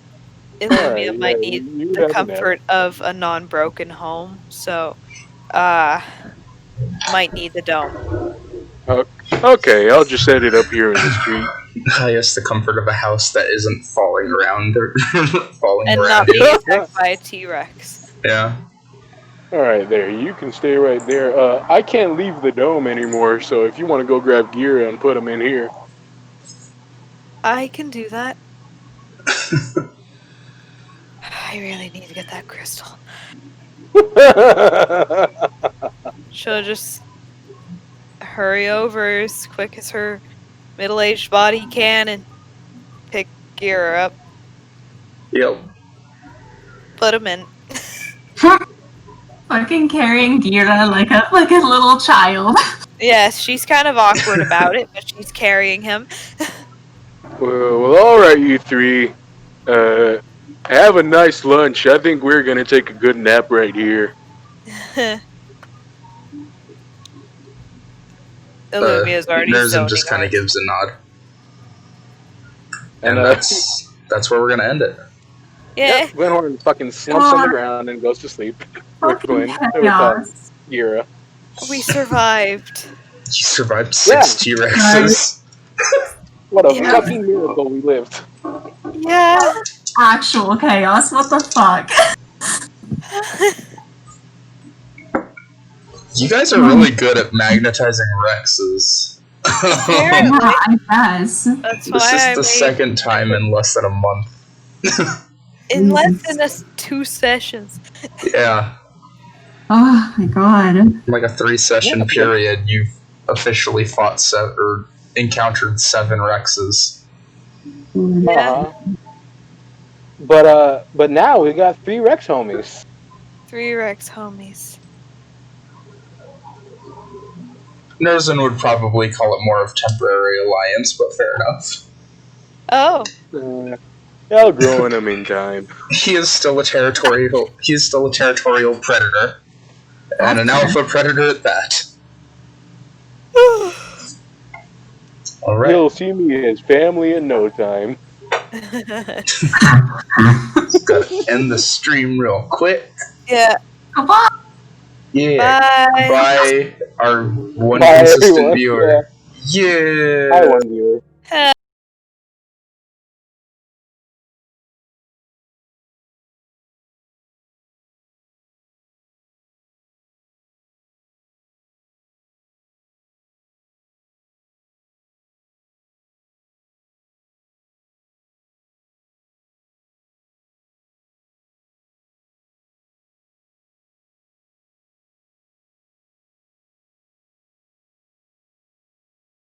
Illumia might need the comfort of a non-broken home, so might need the dome. Okay, I'll just set it up here in the street. Yes, the comfort of a house that isn't falling around or falling And around not you. being attacked by a T-Rex. Yeah. Alright, there. You can stay right there. I can't leave the dome anymore, so if you want to go grab Gira and put him in here. I can do that. I really need to get that crystal. She'll just hurry over as quick as her middle-aged body can and pick Gira up. Yep. Put him in. Fucking carrying Gira like a little child. Yes, she's kind of awkward about it, but she's carrying him. Well, alright, you three. Have a nice lunch. I think we're gonna take a good nap right here. Illumia's already Nerzin just kind of gives a nod. And that's where we're gonna end it. Yeah. Glenhorn fucking slumps on the ground and goes to sleep. With Gwen. With Gira. We survived. You survived 6 T-Rexes. What a fucking miracle we lived. Yeah. Actual chaos, what the fuck? You guys are really good at magnetizing Rexes. Apparently. I guess. That's why This is the second time in less than a month. in less than 2 sessions. Yeah. Oh my god. Like a 3-session period, you've officially fought or encountered 7 Rexes. Yeah. But now we got 3 Rex homies. 3 Rex homies. Nerzin would probably call it more of temporary alliance, but fair enough. Oh. I'll grow in him in time. He is still a territorial predator. And an alpha predator at that. Alright. You'll see me as family in no time. Gotta end the stream real quick. Yeah. Goodbye. Yeah. Bye. Bye, our one Bye, consistent everyone. viewer. Yeah. Hi, one viewer.